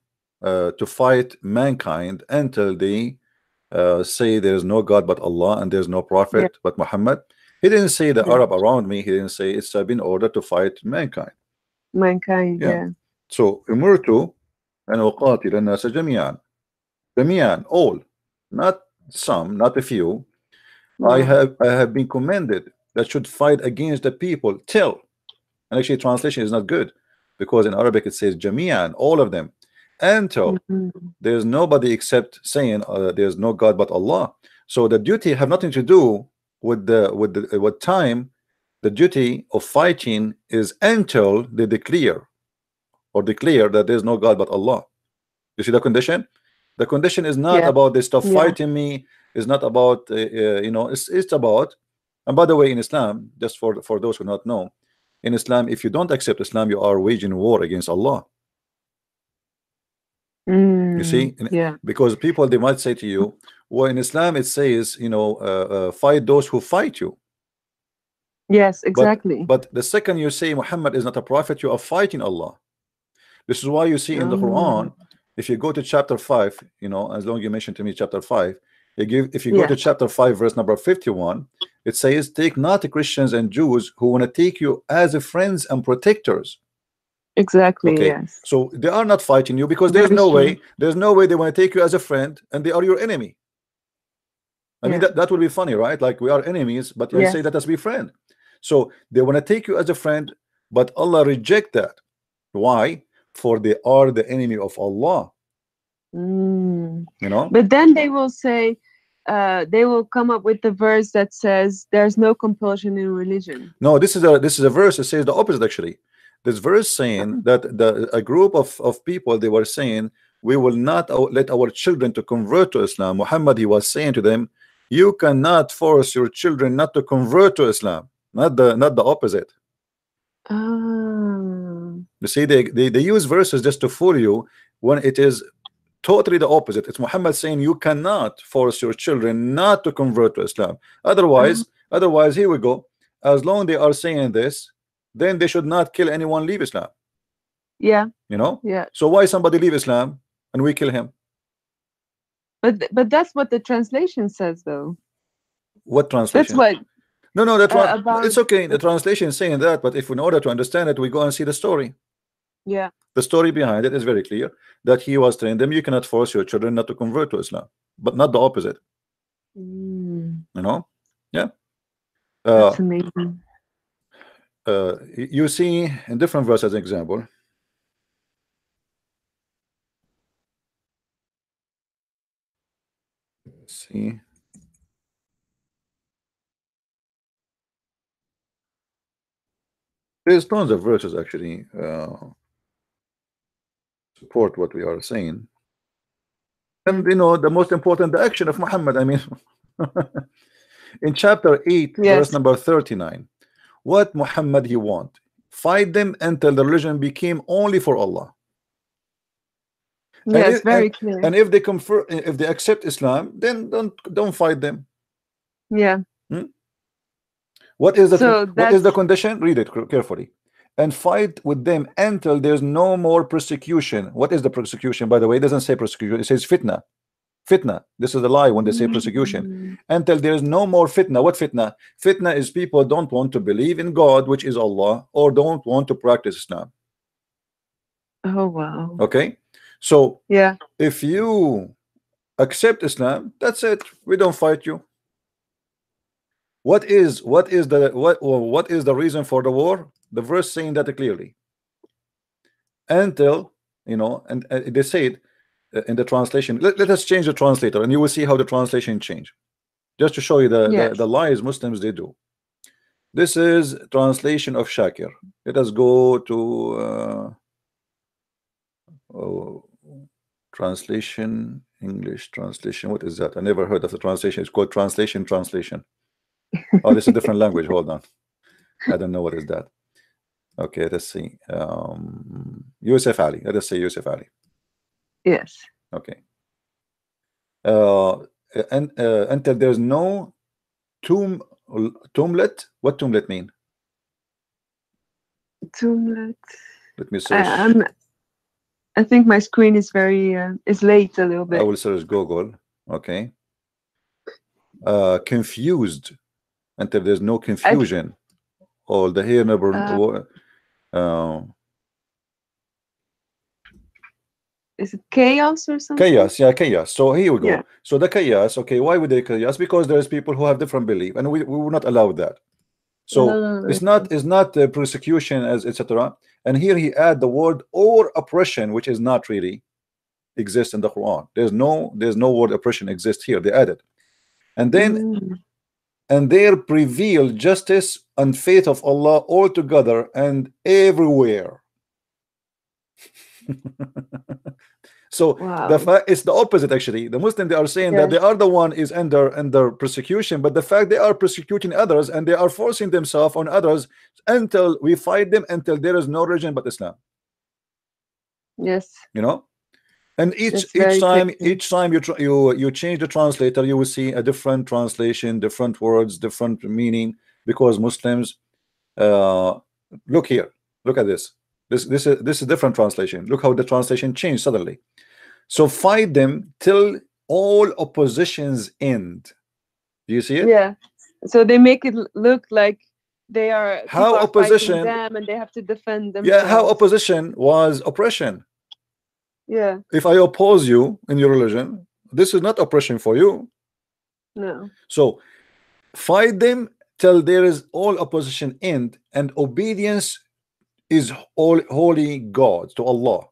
to fight mankind until they say there is no God but Allah and there's no prophet but Muhammad. He didn't say the Arab around me. He didn't say it's been ordered to fight mankind. Yeah. So أمرت أن أقاتل الناس جميعا. جميعا, all, not some, not a few. I have been commanded that should fight against the people till. And actually translation is not good, because in Arabic it says jami'an, all of them, until there's nobody except saying there's no God but Allah. So the duty have nothing to do with what time. The duty of fighting is until they declare that there's no God but Allah. You see the condition? The condition is not about this stuff fighting me. It's not about you know, it's about. And by the way, in Islam, just for those who not know, in Islam, if you don't accept Islam, you are waging war against Allah. You see, because people, they might say to you, well, in Islam it says, you know, fight those who fight you. Yes, exactly. But the second you say Muhammad is not a prophet, you are fighting Allah. This is why you see in the Quran, if you go to chapter 5, you know, as long as you mentioned to me chapter 5, if you go to chapter 5 verse number 51, it says, take not the Christians and Jews who want to take you as friends and protectors. Exactly. Okay. Yes. So they are not fighting you because there's no way they want to take you as a friend and they are your enemy. I mean, that would be funny, right? Like, we are enemies, but you say let us be friend. So they want to take you as a friend, but Allah reject that. Why? For they are the enemy of Allah. You know. But then they will say, they will come up with the verse that says there's no compulsion in religion. No, this is a verse that says the opposite. Actually, this verse saying that a group of people, they were saying, we will not let our children to convert to Islam. Muhammad, he was saying to them, you cannot force your children not to convert to Islam, not the opposite. You see, they use verses just to fool you when it is totally the opposite. It's Muhammad saying you cannot force your children not to convert to Islam. Otherwise, here we go. as long they are saying this, then they should not kill anyone leave Islam. Yeah. You know? Yeah. So why somebody leave Islam and we kill him? But that's what the translation says, though. What translation? That's what. No, About it's okay. The translation is saying that, but if in order to understand it, we go and see the story. Yeah. The story behind it is very clear that he was telling them, you cannot force your children not to convert to Islam, but not the opposite. You know? Yeah. That's amazing. You see in different verses, as an example. Let's see. There's tons of verses actually support what we are saying. And you know, the most important, the action of Muhammad. I mean, in chapter 8, verse number 39, what Muhammad he want? Fight them until the religion became only for Allah. Yes, very clear. And if they convert, if they accept Islam, then don't fight them. Yeah. What is the condition? Read it carefully. And fight with them until there's no more persecution. What is the persecution, by the way? It doesn't say persecution, it says fitna. Fitna. This is a lie when they say persecution. Until there's no more fitna. What fitna? Fitna is people don't want to believe in God, which is Allah, or don't want to practice Islam. Oh wow. Okay. So yeah, if you accept Islam, that's it. We don't fight you. What is the reason for the war? The verse saying that clearly. Until, you know, and they say it in the translation. Let us change the translator, and you will see how the translation change. Just to show you the lies Muslims they do. This is translation of Shakir. Let us go to translation, English translation. What is that? I never heard of the translation. It's called translation. Oh, this is a different language. Hold on. I don't know what is that. Okay, let's see. Yusuf Ali. Let us say Yusuf Ali. Yes. Okay. And until there's no tomblet. What tomblet mean? Tomblet. Let me search. I think my screen is very is late a little bit. I will search Google. Okay. Confused. Until there's no confusion. All the hair never. Is it chaos or something? Chaos, yeah, chaos. So here we go. Yeah. So the chaos. Okay, why would they chaos? Because there's people who have different belief, and we will not allow that. So it's not persecution as etc. And here he add the word or oppression, which is not really exist in the Quran. There's no word oppression exists here. They added, and then and there prevail justice and faith of Allah altogether and everywhere. So the fact it's the opposite actually. The Muslim, they are saying that they are the one is under persecution, but the fact they are persecuting others and they are forcing themselves on others until we fight them until there is no religion but Islam. Yes. You know, and each time you change the translator, you will see a different translation, different words, different meaning, because Muslims look here, look at this. This is different translation. Look how the translation changed suddenly. So fight them till all oppositions end. Do you see it? Yeah. So they make it look like they are how opposition them and they have to defend themselves. Yeah, how opposition was oppression. Yeah. If I oppose you in your religion, this is not oppression for you. No. So fight them till there is all opposition end and obedience is all holy God to Allah.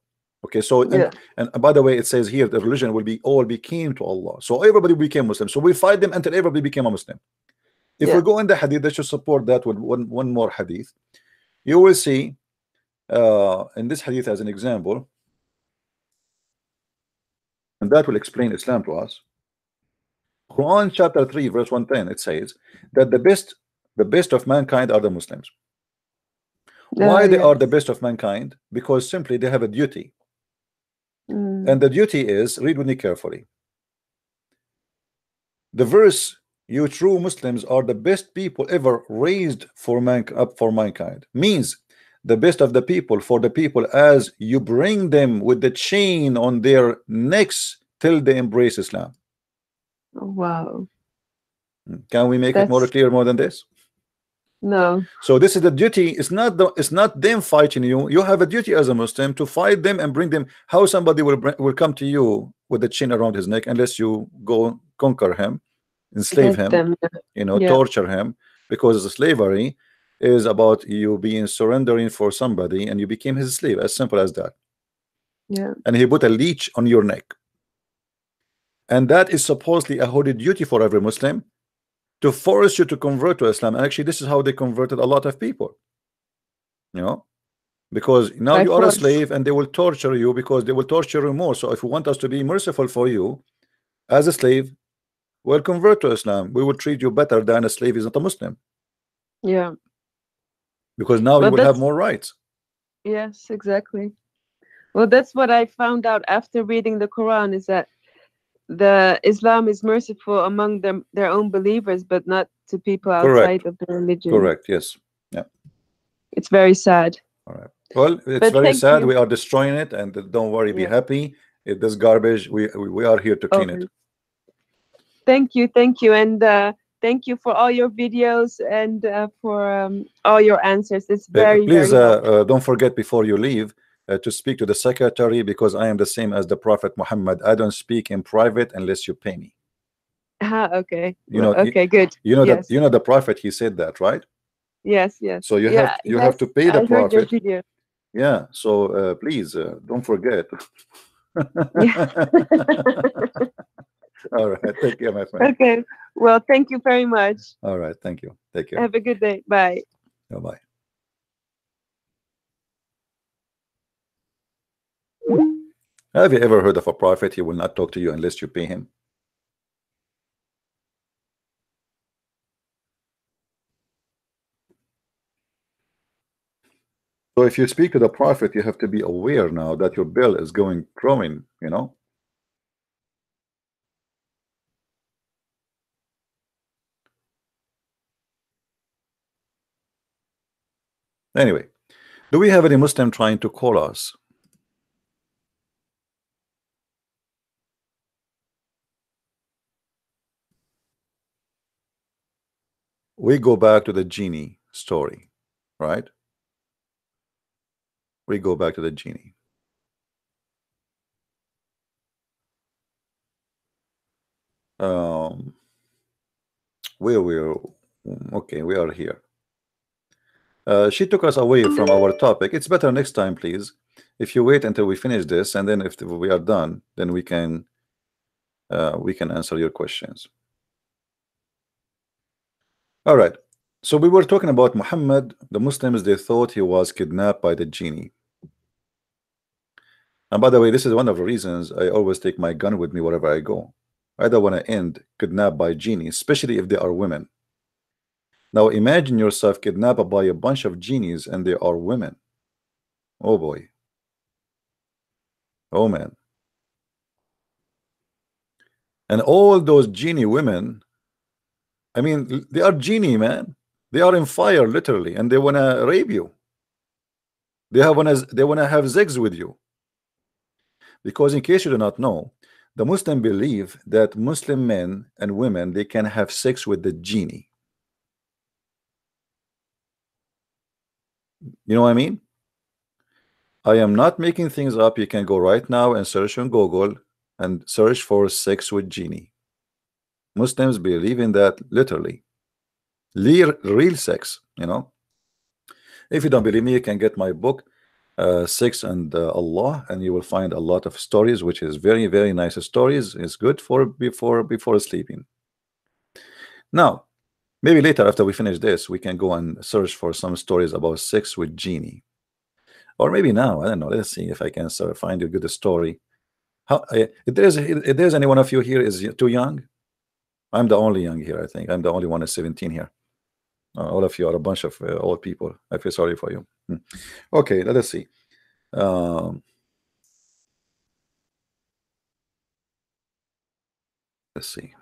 Okay, so and by the way, it says here the religion will be all became to Allah. So everybody became Muslim. So we fight them until everybody became a Muslim. If we go in the hadith, that should support that with one more hadith. You will see in this hadith as an example, and that will explain Islam to us. Quran chapter 3 verse 110, it says that the best of mankind are the Muslims. Why they are the best of mankind? Because simply they have a duty. And the duty is, read with me carefully. The verse You true Muslims are the best people ever raised for up for mankind. Means the best of the people for the people as you bring them with the chain on their necks till they embrace Islam. Wow. Can we make it more clear more than this? No. So this is the duty. It's not them fighting you. You have a duty as a Muslim to fight them and bring them. How somebody will come to you with the chain around his neck unless you go conquer him, enslave him, you know, torture him, because the slavery is about you being surrendering for somebody and you became his slave, as simple as that. Yeah. And he put a leech on your neck, and that is supposedly a holy duty for every Muslim to force you to convert to Islam. And actually this is how they converted a lot of people, you know, because now you are a slave and they will torture you, because they will torture you more. So if you want us to be merciful for you as a slave, well, convert to Islam. We will treat you better than a slave is not a Muslim. Yeah. Because now you will have more rights. Yes, exactly. Well, that's what I found out after reading the Quran, is that the Islam is merciful among them, their own believers, but not to people outside of the religion. Correct. Yes. Yeah. It's very sad. All right. Well, it's very sad. We are destroying it, and don't worry, be happy. This garbage, we are here to clean it. Thank you, and thank you for all your videos and for all your answers. It's very please very don't forget before you leave to speak to the secretary, because I am the same as the Prophet Muhammad. I don't speak in private unless you pay me. Okay. You know. Okay. Good. You know that. You know the Prophet. He said that, right? Yes. Yes. So you have to pay the I Prophet. heard your video. Yeah. So please don't forget. All right. Take care, my friend. Okay. Well, thank you very much. All right. Thank you. Take care. Have a good day. Bye. Bye-bye. Have you ever heard of a prophet? He will not talk to you unless you pay him. So if you speak to the prophet, you have to be aware now that your bill is growing, you know. Anyway, do we have any Muslim trying to call us? We go back to the genie story, right? We go back to the genie. Where we're okay, we are here. She took us away from our topic. It's better next time, please. If you wait until we finish this, and then if we are done, then we can answer your questions. All right. So we were talking about Muhammad. The Muslims, they thought he was kidnapped by the genie. And by the way, this is one of the reasons I always take my gun with me wherever I go. I don't want to end kidnapped by genie, especially if they are women. Now imagine yourself kidnapped by a bunch of genies and they are women. Oh boy. Oh man. And all those genie women, I mean, they are genie, man. They are in fire literally, and they want to rape you. They want to have sex with you. Because in case you do not know, the Muslim believe that Muslim men and women, they can have sex with the genie. You know what I mean? I am not making things up. You can go right now and search on Google and search for sex with genie. Muslims believe in that literally. Real sex, you know. If you don't believe me, you can get my book, Sex and Allah, and you will find a lot of stories, which is very, very nice stories. It's good for before sleeping. Now, maybe later after we finish this, we can go and search for some stories about sex with genie. Or maybe now, I don't know. Let's see if I can find a good story. If there's any one of you here is too young, I'm the only young here. I think I'm the only one at 17 here. All of you are a bunch of old people. I feel sorry for you. Okay, let us see. Let's see.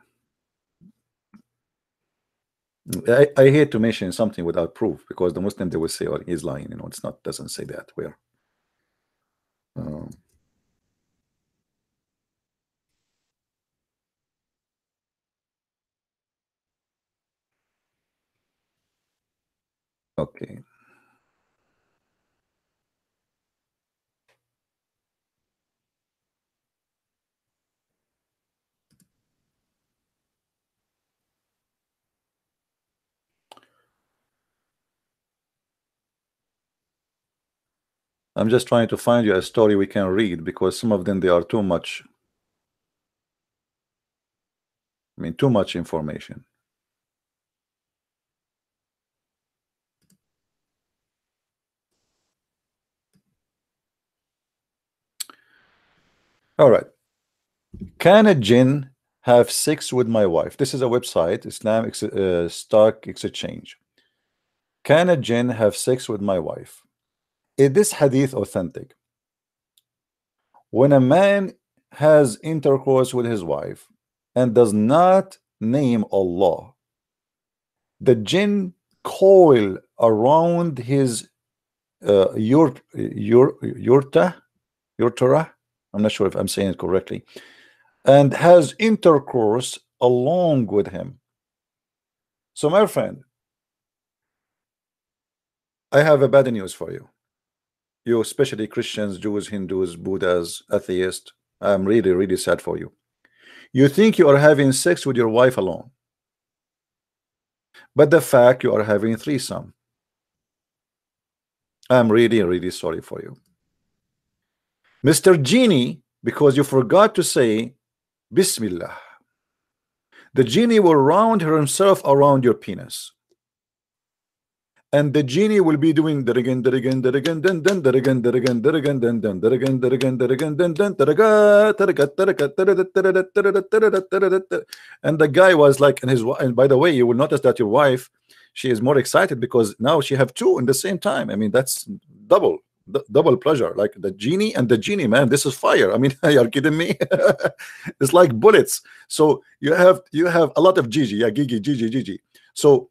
I hate to mention something without proof, because the Muslim, they will say, oh, he's lying, it's not, doesn't say that. Where okay. I'm just trying to find you a story we can read, because some of them, they are too much. I mean, too much information. All right. Can a jinn have sex with my wife? This is a website, Islamic Stock Exchange. Can a jinn have sex with my wife? Is this hadith authentic? When a man has intercourse with his wife and does not name Allah, the jinn coil around his urta, I'm not sure if I'm saying it correctly, and has intercourse along with him. So my friend, I have a bad news for you. You, especially Christians, Jews, Hindus, Buddhas, atheists, I'm really, really sad for you. You think you are having sex with your wife alone, but the fact you are having threesome. I'm really, really sorry for you, Mr. Genie, because you forgot to say Bismillah. The genie will round himself around your penis, and the genie will be doing that again, that again, that again, then that again, that again, that again, then that again, that again, that again, then and the guy was like, and by the way, you will notice that your wife, she is more excited because now she have two in the same time. I mean, that's double pleasure. Like the genie and the genie, man, this is fire. I mean, you're kidding me. It's like bullets. So you have a lot of Gigi, yeah, Gigi. So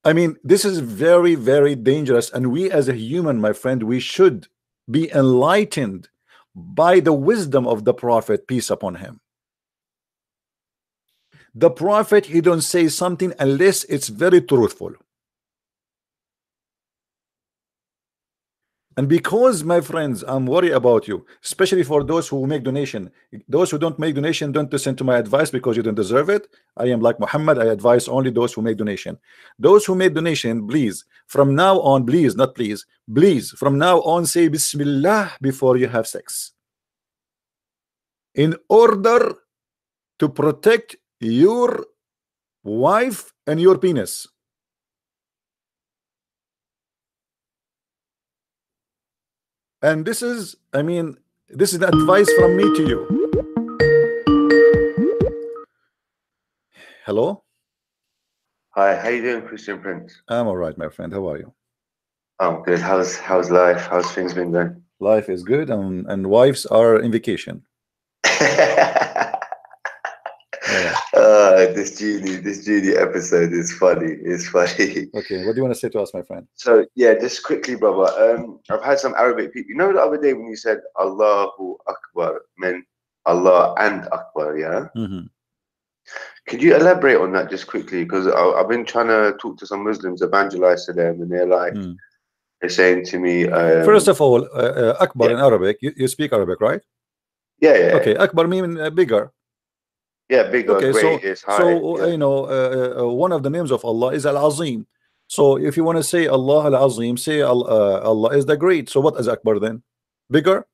I mean, this is very, very dangerous, and we as a human, my friend, we should be enlightened by the wisdom of the Prophet, peace upon him. The Prophet, he don't say something unless it's very truthful. And because, my friends, I'm worried about you, especially for those who make donation. Those who don't make donation, don't listen to my advice because you don't deserve it. I am like Muhammad. I advise only those who make donation. Those who make donation, please, from now on, please, not please, please, from now on, say Bismillah before you have sex, in order to protect your wife and your penis. And this is, I mean, this is advice from me to you. Hello. Hi, how you doing, Christian Prince? I'm all right, my friend. How are you? I'm good. How's life? How's things been going? Life is good, and wives are in vacation. This Genie episode is funny. It's funny. Okay, what do you want to say to us, my friend? So yeah, just quickly, brother. I've had some Arabic people. You know, the other day when you said Allahu Akbar meant Allah and Akbar, yeah. Could you elaborate on that just quickly? Because I've been trying to talk to some Muslims, evangelize to them, and they're like, they're saying to me. First of all, Akbar in Arabic. You speak Arabic, right? Yeah, yeah. Okay, Akbar means bigger. Yeah, bigger. Okay, great, is high, so you know, one of the names of Allah is Al-Azim. So if you want to say Allah Al-Azim, say Allah is the great. So what is Akbar then? Bigger.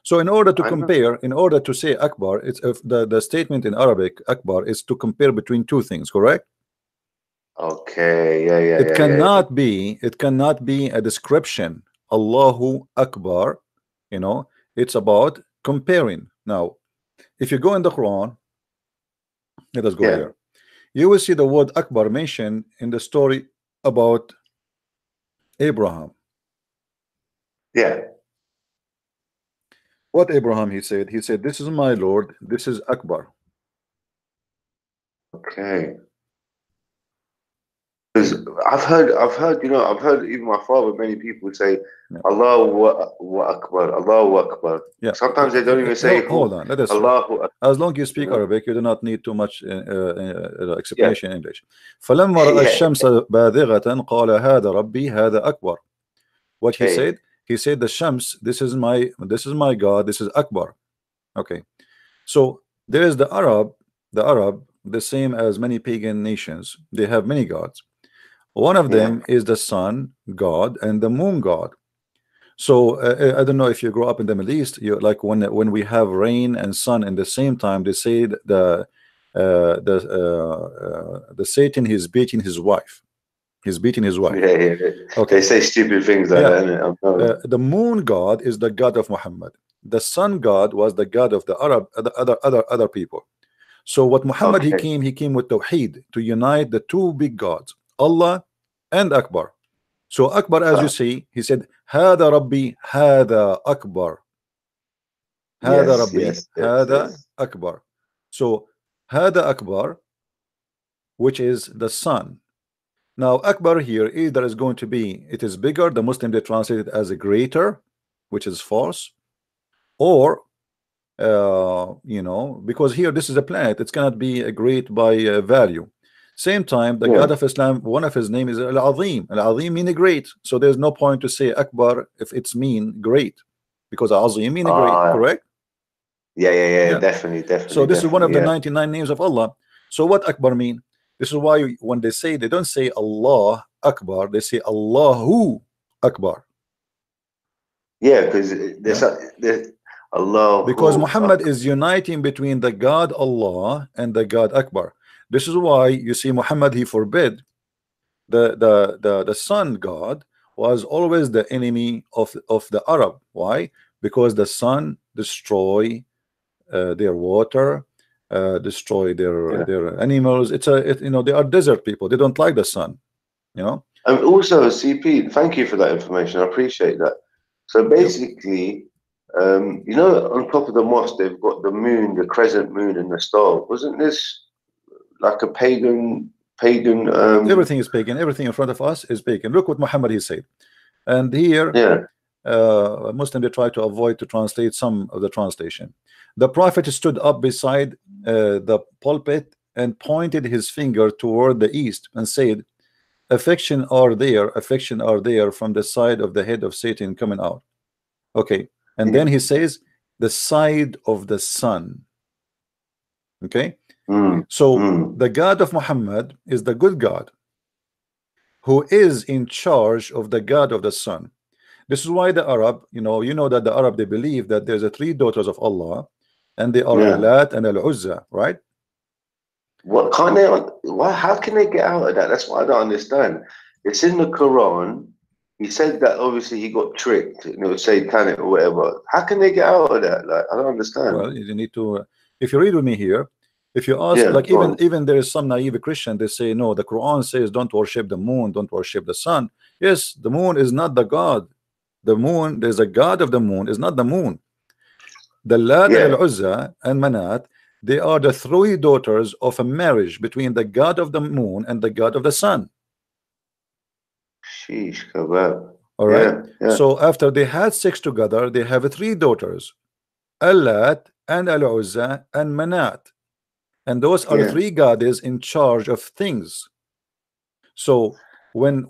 So in order to compare, in order to say Akbar, it's the statement in Arabic Akbar is to compare between two things, correct? Okay, yeah. It cannot be a description. Allahu Akbar, you know, it's about comparing. Now, if you go in the Quran, let us go here. You will see the word Akbar mentioned in the story about Abraham. Yeah. What Abraham he said? He said, "This is my Lord. This is Akbar." Okay. Because I've heard, you know, I've heard even my father, many people say, Yeah. Allahu Akbar, Allahu Akbar. Yeah. Sometimes they don't even say Hold on. Let us. Allahu Akbar. As long as you speak Yeah. Arabic, you do not need too much Yeah. explanation in English. فلما رأى الشمس باذغة قال هذا ربي هذا أكبر. What he Hey. said? He said the Shams, this is my God, this is Akbar. Okay. So there is the Arab, the same as many pagan nations. They have many gods. One of them is the sun god and the moon god. So I don't know if you grow up in the Middle East. You like when we have rain and sun in the same time. They say the Satan is beating his wife. He's beating his wife. Yeah. Okay. They say stupid things like that. Innit? The moon god is the god of Muhammad. The sun god was the god of the Arab, other people. So what Muhammad he came with Tawheed to unite the two big gods, Allah and Akbar. So Akbar, as you see, he said, "Hada Rabbi, Hada Akbar, Hada Rabbi, Hada Akbar." So Hada Akbar, which is the sun. Now Akbar here either is going to be it is bigger. The Muslim they translate it as a greater, which is false, or you know, because here this is a planet, it's cannot be a great by value. Same time, the God of Islam, one of his name is Al-Azim. Al-Azim mean great, so there's no point to say Akbar if it's mean great, because Azim mean great, correct? Yeah, definitely. So this is one of the 99 names of Allah. So what Akbar mean? This is why when they say, they don't say Allah Akbar, they say Allahu Akbar. Yeah, because there's Allah. Because Muhammad is uniting between the God Allah and the God Akbar. This is why you see Muhammad he forbid the sun God was always the enemy of the Arab. Why? Because the sun destroy their water, destroy their animals. You know, they are desert people. They don't like the sun. You know. And also, CP, thank you for that information. I appreciate that. So basically, you know, on top of the mosque, they've got the moon, the crescent moon, and the star. Wasn't this like a pagan? Everything is pagan. Everything in front of us is pagan. Look what Muhammad he said. And here, Muslim they try to avoid to translate some of the translation. The Prophet stood up beside the pulpit and pointed his finger toward the east and said, affection are there from the side of the head of Satan coming out. Okay. And then he says the side of the sun. Okay. So the God of Muhammad is the good God who is in charge of the God of the sun. This is why the Arab, you know that the Arab they believe that there's a three daughters of Allah, and they are Lat and Al-Uzza, right? What can't they? How can they get out of that? That's what I don't understand. It's in the Quran. He said that obviously he got tricked, and it was satanic or whatever. How can they get out of that? Like, I don't understand. Well, you need to. If you read with me here, if you ask, like even there is some naive Christian, they say no. The Quran says don't worship the moon, don't worship the sun. Yes, the moon is not the God. The moon, there's a God of the moon, is not the moon. The Lat and Al-Uzza and Manat, they are the three daughters of a marriage between the God of the moon and the God of the sun. Sheesh, kebab. All right. So after they had sex together, they have three daughters, Al-Lat and Al-Uzza and Manat, and those are the three goddesses in charge of things. So when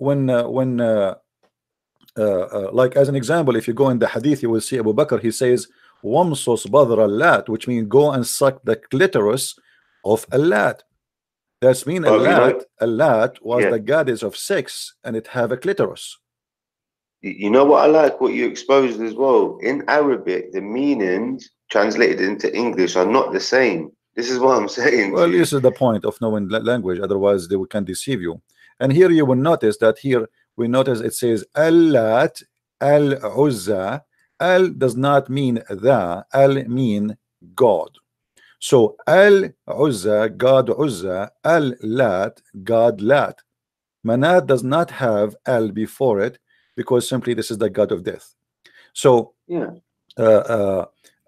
like as an example, if you go in the hadith, you will see Abu Bakr, he says wamsus badr al-Lat, which means go and suck the clitoris of al-Lat. That's mean al-Lat was the goddess of sex, and it have a clitoris. You know what I like, what you exposed as well? In Arabic, the meanings translated into English are not the same. This is what I'm saying. Well, this is the point of knowing language, otherwise they can deceive you. And here you will notice that here we notice it says Al-Lat, Al-Uzza. Al does not mean the, Al mean God. So Al-Uzza, God Uzza, Al-Lat, God Lat. Manat does not have Al before it because simply this is the God of death. So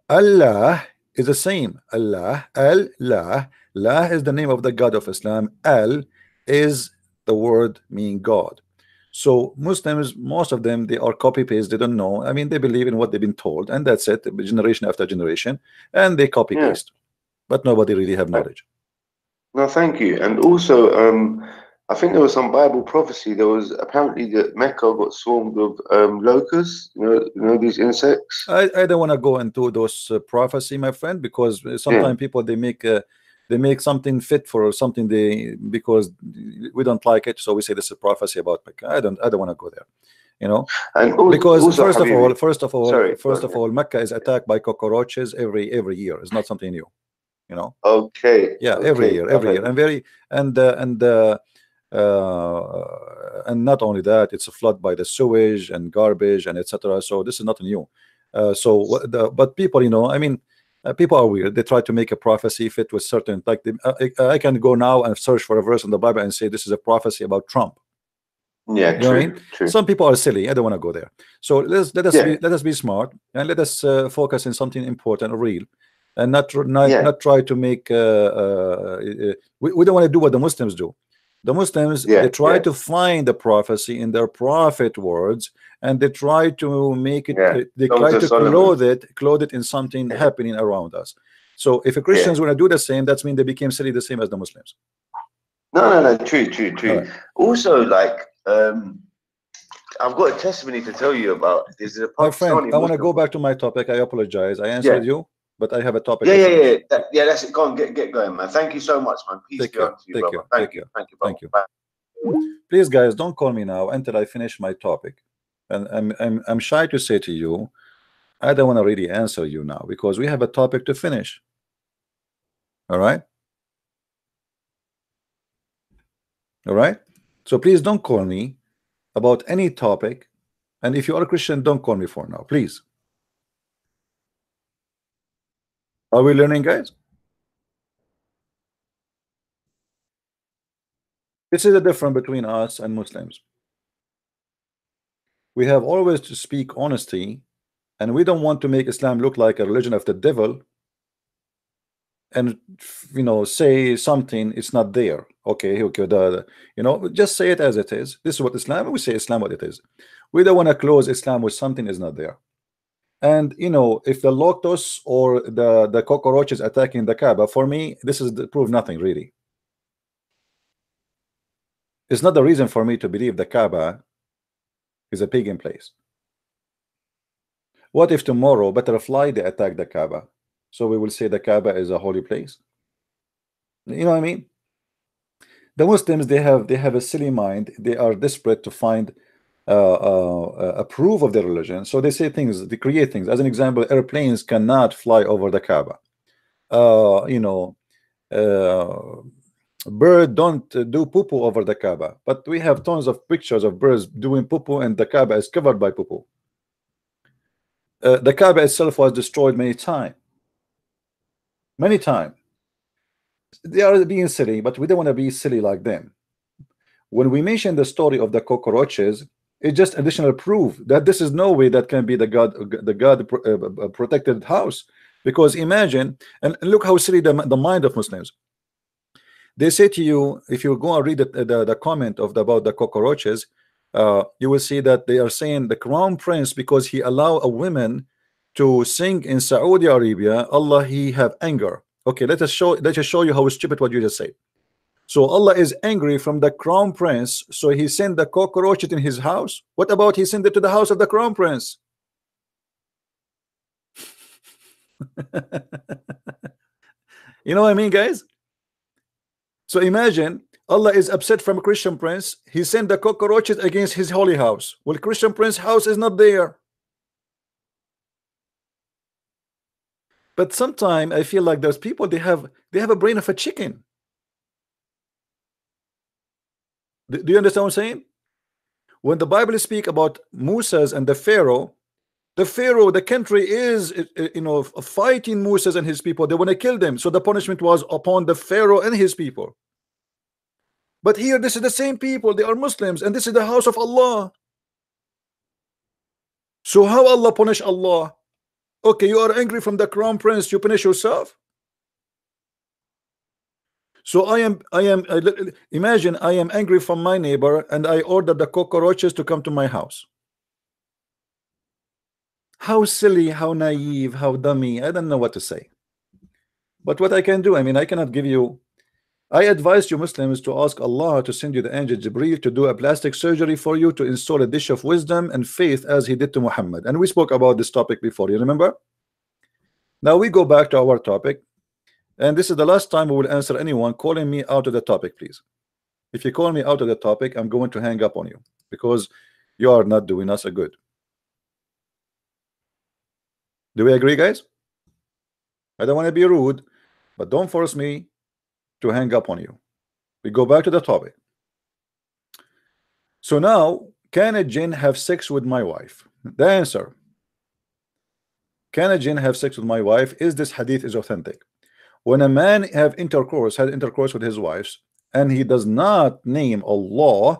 Allah is the same. Allah, Al-La, La is the name of the God of Islam. Al is the word mean God. So Muslims, most of them, they are copy paste. They don't know. I mean, they believe in what they've been told, and that's it, generation after generation, and they copy paste. But nobody really have knowledge. No, thank you. And also, I think there was some Bible prophecy. There was apparently that Mecca got swarmed with locusts. You know these insects. I don't want to go into those prophecy, my friend, because sometimes people they make something fit for something because we don't like it, so we say this is a prophecy about Mecca. I don't want to go there, you know. And because also, first of all, Mecca is attacked by cockroaches every year. It's not something new, you know. Okay. Yeah, okay, every year, and not only that, it's a flood by the sewage and garbage and etc. So this is not new. But people, you know, I mean, people are weird. They try to make a prophecy fit with certain, like I can go now and search for a verse in the Bible and say this is a prophecy about Trump. Yeah, you know what I mean? True. Some people are silly. I don't want to go there. So let us be smart, and let us focus on something important or real, and not try to make we don't want to do what the Muslims do. The Muslims, they try to find the prophecy in their prophet words, and they try to make it they try to clothe it in something happening around us. So if a Christians want to do the same, that means they became silly the same as the Muslims. No, true. Right. Also, like I've got a testimony to tell you about. There's a my friend, I want to go back to my topic. I apologize. I answered you, but I have a topic. Yeah. That's it. Go on, get going, man. Thank you so much, man. Peace be unto you, brother. Thank you, brother. Bye. Please, guys, don't call me now until I finish my topic. And I'm shy to say to you, I don't want to really answer you now because we have a topic to finish. All right. All right. So please don't call me about any topic. And if you are a Christian, don't call me for now, please. Are we learning, guys? This is the difference between us and Muslims. We have always to speak honesty, and we don't want to make Islam look like a religion of the devil and, you know, say something it's not there. Okay, you know, just say it as it is. This is what Islam, we say Islam what it is. We don't want to close Islam with something is not there. And you know, if the locusts or the cockroaches attacking the Kaaba, for me, this is the proof nothing really. It's not the reason for me to believe the Kaaba is a pagan place. What if tomorrow butterfly they attack the Kaaba? So we will say the Kaaba is a holy place. You know what I mean? The Muslims, they have a silly mind. They are desperate to find a proof of their religion. So they say things, they create things. As an example, airplanes cannot fly over the Kaaba. You know, bird don't do poo-poo over the Kaaba, but we have tons of pictures of birds doing poo-poo and the Kaaba is covered by poo-poo. The Kaaba itself was destroyed many times. They are being silly, but we don't want to be silly like them. When we mention the story of the cockroaches, it's just additional proof that this is no way that can be the God protected house. Because imagine, and look how silly the mind of Muslims. They say to you, if you go and read the comment about the cockroaches, you will see that they are saying the crown prince, because he allow a woman to sing in Saudi Arabia, Allah he have anger. Okay, let us show you how stupid what you just said. So Allah is angry from the crown prince, so he sent the cockroach in his house. What about he sent it to the house of the crown prince? You know what I mean, guys? So imagine Allah is upset from a Christian prince. He sent the cockroaches against his holy house. Well, Christian prince house is not there. But sometimes I feel like those people, they have a brain of a chicken. Do you understand what I'm saying? When the Bible speak about Moses and the Pharaoh, the country is, you know, fighting Moses and his people. They want to kill them. So the punishment was upon the Pharaoh and his people. But here, this is the same people. They are Muslims, and this is the house of Allah. So how Allah punish Allah? Okay, you are angry from the crown prince. You punish yourself. So imagine I am angry from my neighbor and I order the cockroaches to come to my house. How silly, how naive, how dummy. I don't know what to say. But what I can do, I mean, I cannot give you. I advise you Muslims to ask Allah to send you the angel Jibreel to do a plastic surgery for you, to install a dish of wisdom and faith as he did to Muhammad. And we spoke about this topic before, you remember? Now we go back to our topic, and this is the last time we will answer anyone calling me out of the topic, please. If you call me out of the topic, I'm going to hang up on you because you are not doing us a good. Do we agree, guys? I don't want to be rude, but don't force me to hang up on you. We go back to the topic. So now, can a jinn have sex with my wife? The answer: can a jinn have sex with my wife? Is this hadith is authentic? When a man had intercourse with his wife, and he does not name Allah,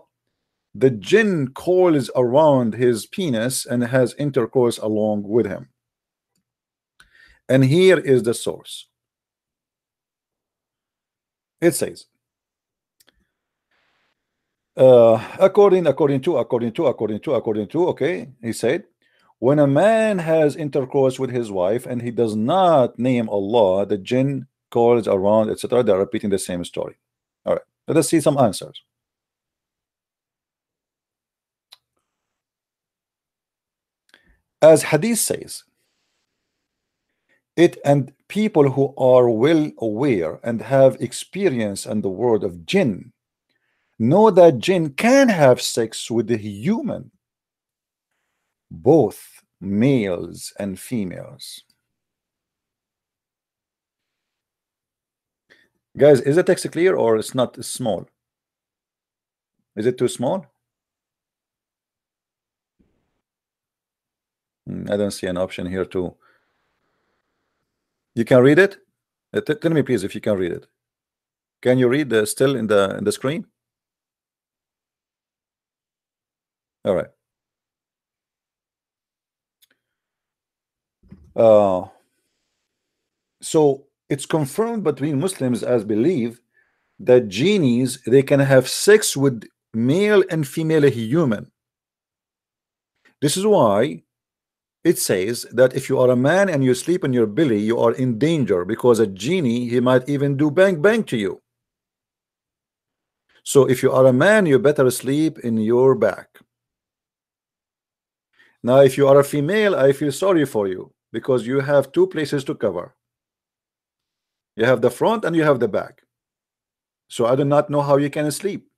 the jinn coils around his penis and has intercourse along with him. And here is the source. It says, according to, okay, he said, when a man has intercourse with his wife and he does not name Allah, the jinn calls around, etc. They're repeating the same story. All right, let us see some answers. As hadith says, it and people who are well aware and have experience in the world of jinn know that jinn can have sex with the human, both males and females. Guys, is the text clear or it's not small? Is it too small? I don't see an option here to. You can read it? Tell me please if you can read it. Can you read still in the screen? All right. So it's confirmed between Muslims as believe that genies, they can have sex with male and female human. This is why it says that if you are a man and you sleep in your belly, you are in danger, because a genie, he might even do bang bang to you. So if you are a man, you better sleep in your back. Now if you are a female, I feel sorry for you, because you have two places to cover. You have the front and you have the back. So I do not know how you can sleep.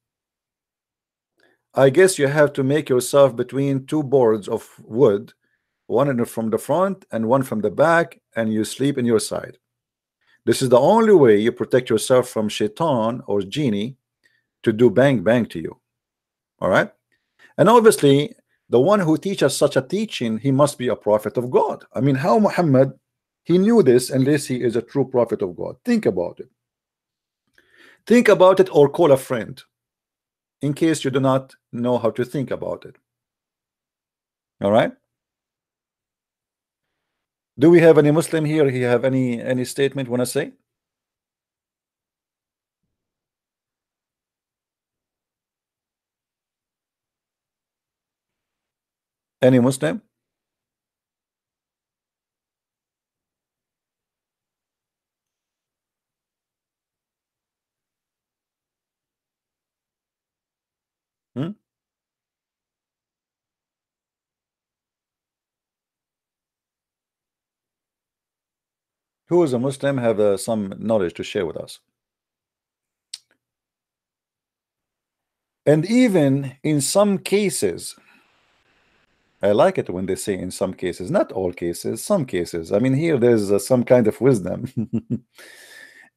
I guess you have to make yourself between two boards of wood, one from the front and one from the back, and you sleep in your side. This is the only way you protect yourself from shaitan or genie to do bang bang to you. All right. And obviously the one who teaches such a teaching, he must be a prophet of God. I mean, how Muhammad, he knew this unless he is a true prophet of God? Think about it. Think about it, or call a friend in case you do not know how to think about it. All right. Do we have any Muslim here? He have any statement want to say? Any Muslim? Who is a Muslim have some knowledge to share with us? And even in some cases, I like it when they say in some cases, not all cases, some cases. I mean, here there's some kind of wisdom.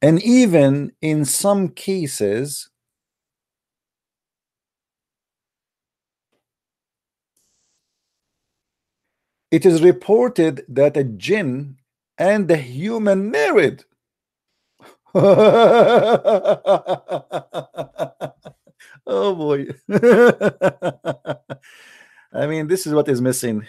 And even in some cases, it is reported that a jinn and the human married. Oh boy. I mean, this is what is missing.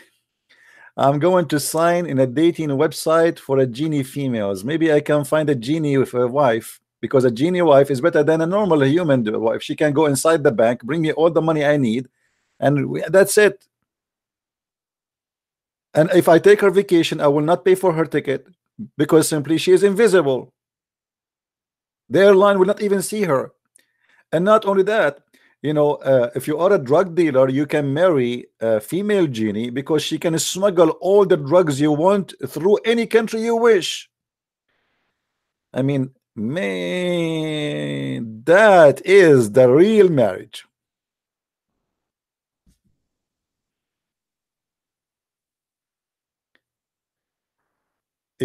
I'm going to sign in a dating website for a genie females. Maybe I can find a genie with a wife. because a genie wife is better than a normal human wife. She can go inside the bank, bring me all the money I need, and that's it. And if I take her vacation, I will not pay for her ticket because simply she is invisible. The airline will not even see her. And not only that, you know, if you are a drug dealer, you can marry a female genie because she can smuggle all the drugs you want through any country you wish. I mean, man, that is the real marriage.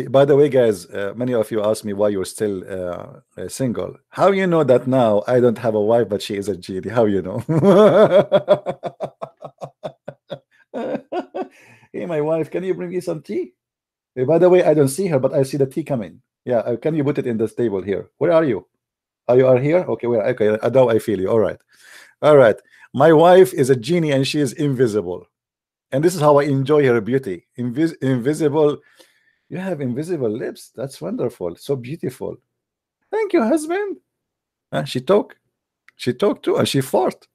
By the way, guys, many of you ask me why you're still single. How you know that now I don't have a wife, but she is a genie? How you know? Hey, my wife, can you bring me some tea? By the way, I don't see her, but I see the tea coming. Yeah, can you put it in this table here? Where are you? Are you here? Okay, where? Okay, now I feel you. All right, all right. My wife is a genie, and she is invisible, and this is how I enjoy her beauty. Invisible. You have invisible lips. That's wonderful. So beautiful. Thank you, husband. She talked too, and she fart.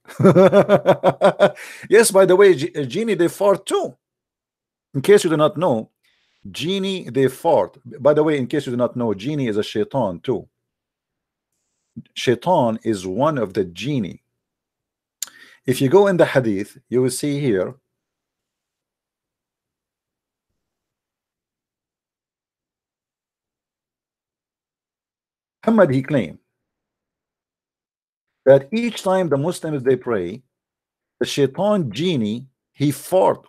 Yes, by the way, genie, they fart too. In case you do not know, genie, they fart. By the way, in case you do not know, genie is a shaitan too. Shaitan is one of the genie. If you go in the hadith, you will see here Muhammad, he claimed that each time the Muslims they pray, the shaitan genie, he fart.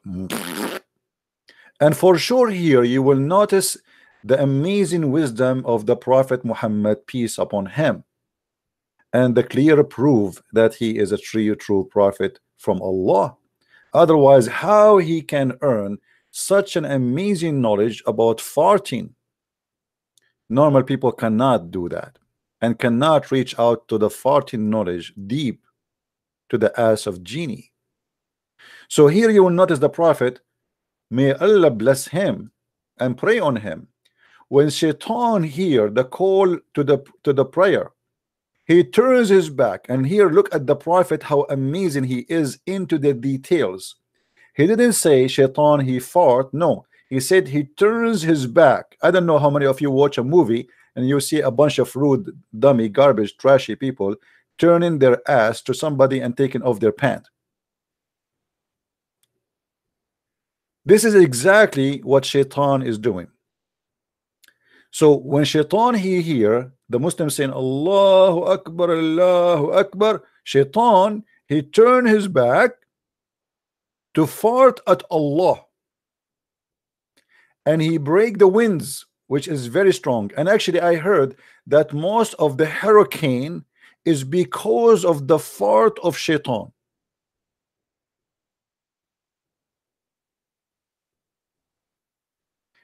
And for sure here you will notice the amazing wisdom of the Prophet Muhammad, peace upon him, and the clear proof that he is a true prophet from Allah. Otherwise, how he can earn such an amazing knowledge about farting? Normal people cannot do that and cannot reach out to the farting knowledge deep to the ass of genie. So here you will notice the Prophet, may Allah bless him and pray on him. When shaitan hear the call to the prayer, he turns his back. And here look at the Prophet, how amazing he is into the details. He didn't say shaitan he fart. No, he said he turns his back. I don't know how many of you watch a movie and you see a bunch of rude, dummy, garbage, trashy people turning their ass to somebody and taking off their pant. This is exactly what shaitan is doing. So when shaitan he hear the Muslims saying Allahu Akbar, Allahu Akbar, shaitan he turn his back to fart at Allah, and he break the winds, which is very strong. And actually I heard that most of the hurricane is because of the fart of shaitan.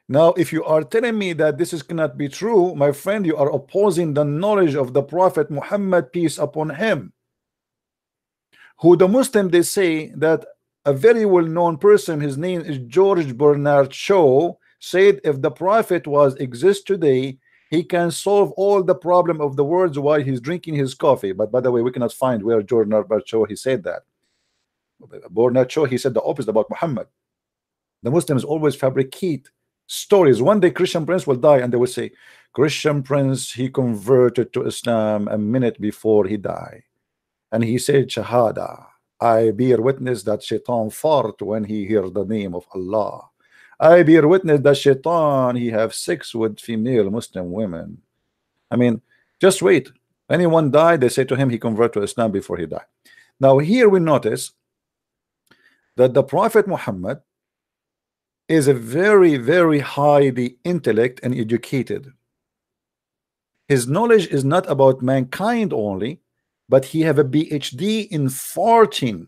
Now, if you are telling me that this cannot be true, my friend, you are opposing the knowledge of the Prophet Muhammad, peace upon him, who the Muslim they say that a very well-known person, his name is George Bernard Shaw, said if the Prophet was exist today, he can solve all the problem of the world while he's drinking his coffee. But by the way, we cannot find where George Bernard Shaw he said that. Bernard Shaw he said the opposite about Muhammad. The Muslims always fabricate stories. One day Christian Prince will die and they will say Christian Prince he converted to Islam a minute before he died, and he said Shahada, I bear witness that shaitan fart when he hears the name of Allah. I bear witness that shaitan he have sex with female Muslim women. I mean, just wait. Anyone died, they say to him he converted to Islam before he died. Now here we notice that the Prophet Muhammad is a very highly intellect and educated. His knowledge is not about mankind only, but he have a PhD in farting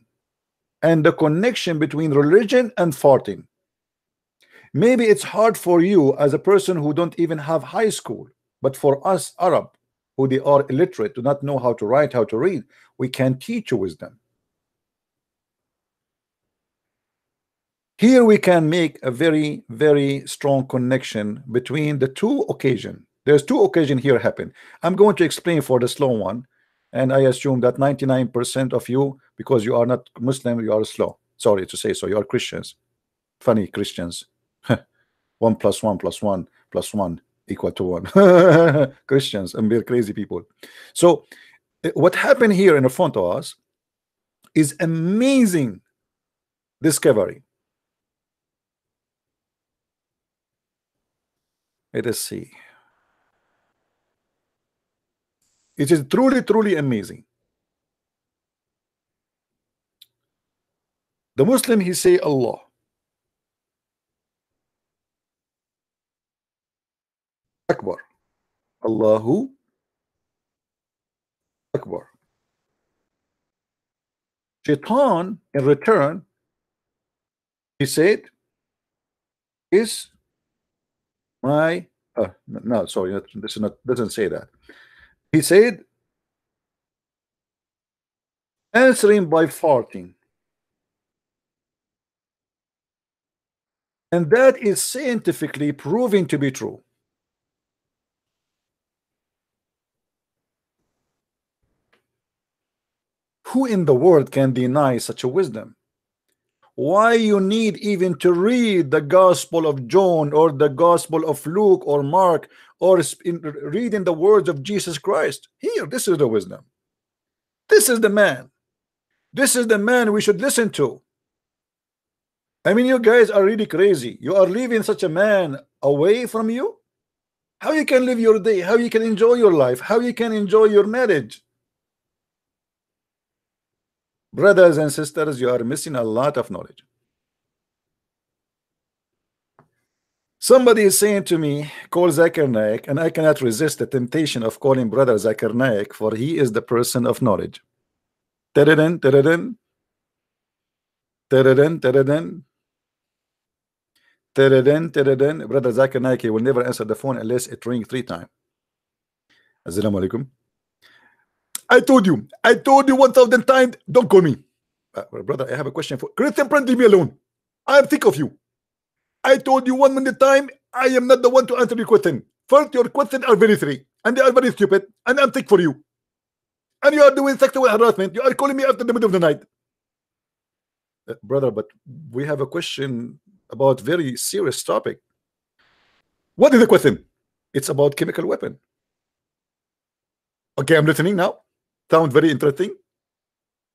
and the connection between religion and farting. Maybe it's hard for you as a person who don't even have high school, but for us Arab who they are illiterate, do not know how to write, how to read, we can teach you wisdom. Here we can make a very strong connection between the two occasions, There's two occasions here happen. I'm going to explain for the slow one, and I assume that 99% of you, because you are not Muslim, you are slow. Sorry to say so. You are Christians. Funny Christians. 1 + 1 + 1 + 1 equal to 1. Christians and we're crazy people. So what happened here in front of us is amazing discovery. Let us see. It is truly amazing. The Muslim, he say Allah. Akbar. Allahu Akbar. Shaitan in return, he said, is my no, sorry, this is not, doesn't say that. He said, answering by farting. And that is scientifically proven to be true. Who in the world can deny such a wisdom? Why you need even to read the Gospel of John or the Gospel of Luke or Mark or reading the words of Jesus Christ? Here, this is the wisdom. This is the man. This is the man we should listen to. I mean, you guys are really crazy. You are leaving such a man away from you. How you can live your day? How you can enjoy your life? How you can enjoy your marriage? Brothers and sisters, you are missing a lot of knowledge. Somebody is saying to me, call Zakir Naik, and I cannot resist the temptation of calling brother Zakir Naik, for he is the person of knowledge. Tadadin, tadadin, tadadin, tadadin, tadadin, tadadin. Brother Zakir Naik, he will never answer the phone unless it rings 3 times. Assalamu alaikum. I told you 1,000 times, don't call me. Brother, I have a question for Christian friend, leave me alone. I am sick of you. I told you 1 minute time, I am not the one to answer your question. First, your questions are very silly, and they are very stupid, and I'm sick for you. And you are doing sexual harassment. You are calling me after the middle of the night. Brother, but we have a question about very serious topic. What is the question? It's about chemical weapon. Okay, I'm listening now. Sounds very interesting.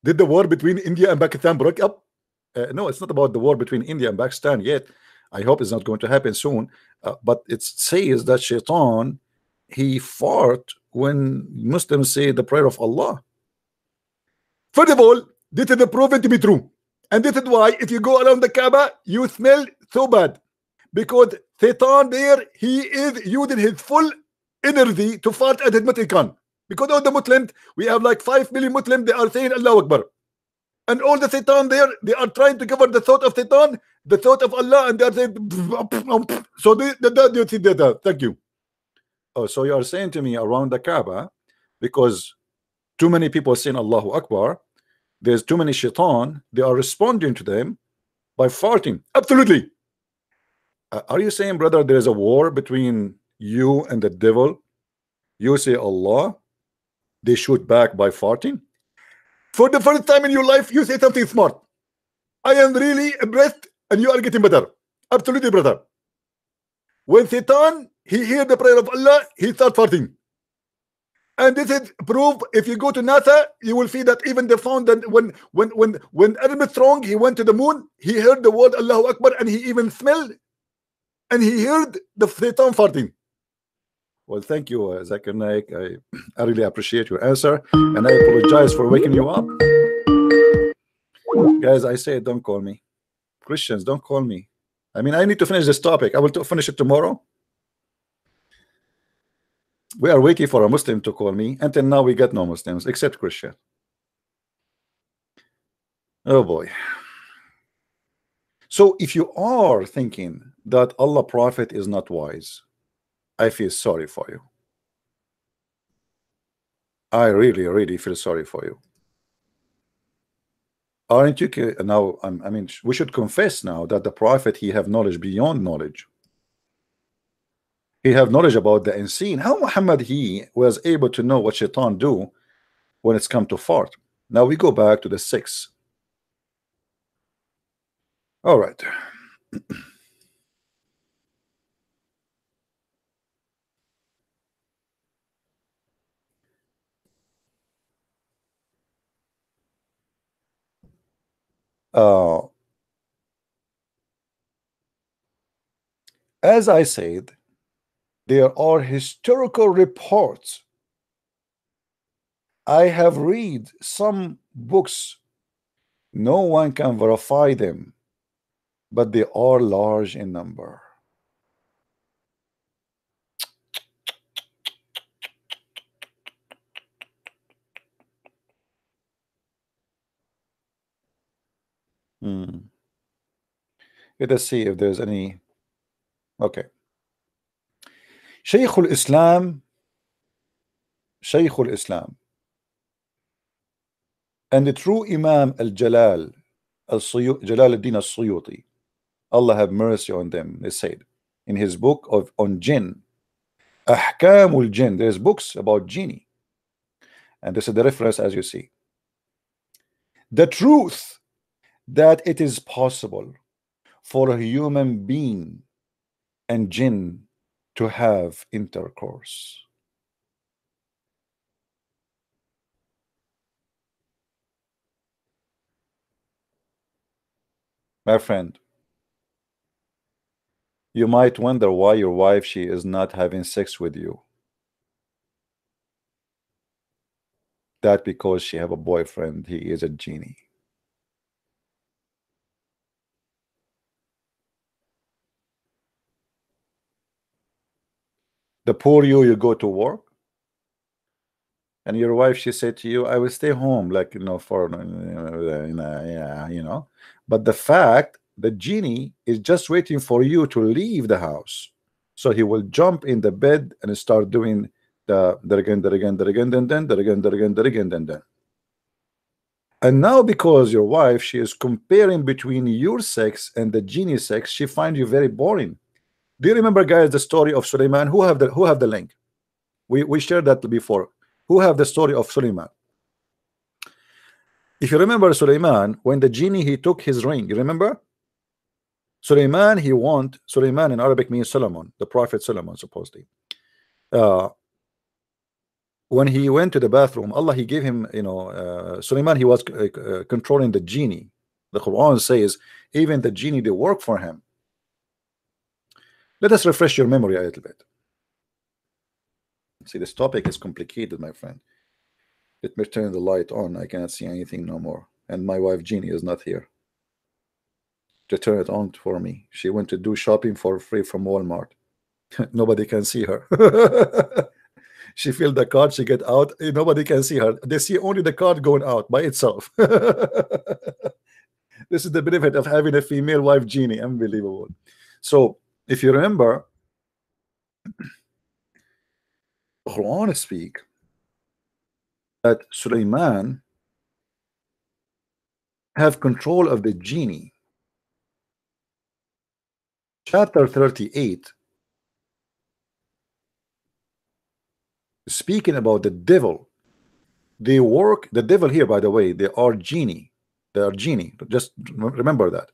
Did the war between India and Pakistan break up? No, it's not about the war between India and Pakistan yet. I hope it's not going to happen soon. But it says that Shaitan, he fart when Muslims say the prayer of Allah. First of all, this is proven to be true. And this is why if you go around the Kaaba, you smell so bad. Because Satan there, he is using his full energy to fart at his Muslim. Because all the Muslims, we have like 5 million Muslims, they are saying Allahu Akbar. And all the Satan there, they are trying to cover the thought of Satan, the thought of Allah, and they are saying, so you see that. Thank you. Oh, so you are saying to me around the Kaaba, because too many people are saying Allahu Akbar, there's too many Shaitan, they are responding to them by farting. Absolutely. Are you saying, brother, there is a war between you and the devil? You say Allah, they shoot back by farting. For the first time in your life, you say something smart. I am really impressed, and you are getting better. Absolutely, brother. When Satan, he hear the prayer of Allah, he start farting. And this is proof. If you go to NASA, you will see that even they found that when Armstrong, he went to the moon, he heard the word Allahu Akbar, and he even smelled, and he heard the Satan farting. Well, thank you, Zakir Naik. I really appreciate your answer, and I apologize for waking you up. Guys, I say don't call me. Christians, don't call me. I mean, I need to finish this topic. I will finish it tomorrow. We are waiting for a Muslim to call me. Until now, we got no Muslims, except Christian. Oh, boy. So if you are thinking that Allah Prophet is not wise, I feel sorry for you. I really feel sorry for you. Aren't you now? I mean, we should confess now that the Prophet, he have knowledge beyond knowledge. He have knowledge about the unseen. How Muhammad he was able to know what shaitan do when it's come to fart? Now we go back to the 6. All right. As I said, there are historical reports. I have read some books. No one can verify them, but they are large in number. Let us see if there's any. Okay. Shaykh al-Islam and the true Imam al-Jalal Jalaluddin al-Suyuti, Allah have mercy on them, they said in his book on jinn, Ahkamul Jinn, there's books about genie, and this is the reference as you see. The truth that it is possible for a human being and jinn to have intercourse. My friend, you might wonder why your wife, she is not having sex with you. That because she have a boyfriend, he is a genie. The poor you go to work, and your wife, she said to you, I will stay home, like, for, yeah, but the fact the genie is just waiting for you to leave the house, so he will jump in the bed and start doing the again. And now because your wife, she is comparing between your sex and the genie sex, she finds you very boring. Do you remember, guys, the story of Suleiman? Who have the link? We shared that before. Who have the story of Suleiman? If you remember Suleiman, when the genie, he took his ring, you remember? Suleiman in Arabic means Solomon, the prophet Solomon, supposedly. When he went to the bathroom, Allah, he gave him, Suleiman, he was controlling the genie. The Quran says even the genie, they work for him. Let us refresh your memory a little bit. See, this topic is complicated, my friend. Let me turn the light on. I cannot see anything no more. And my wife, Jeannie, is not here to turn it on for me. She went to do shopping for free from Walmart. Nobody can see her. She filled the card, she get out. Nobody can see her. They see only the card going out by itself. This is the benefit of having a female wife, Jeannie. Unbelievable. So, if you remember, Quran speak that Suleiman have control of the genie. Chapter 38, speaking about the devil. They work, the devil here, by the way, they are genie. They are genie. Just remember that.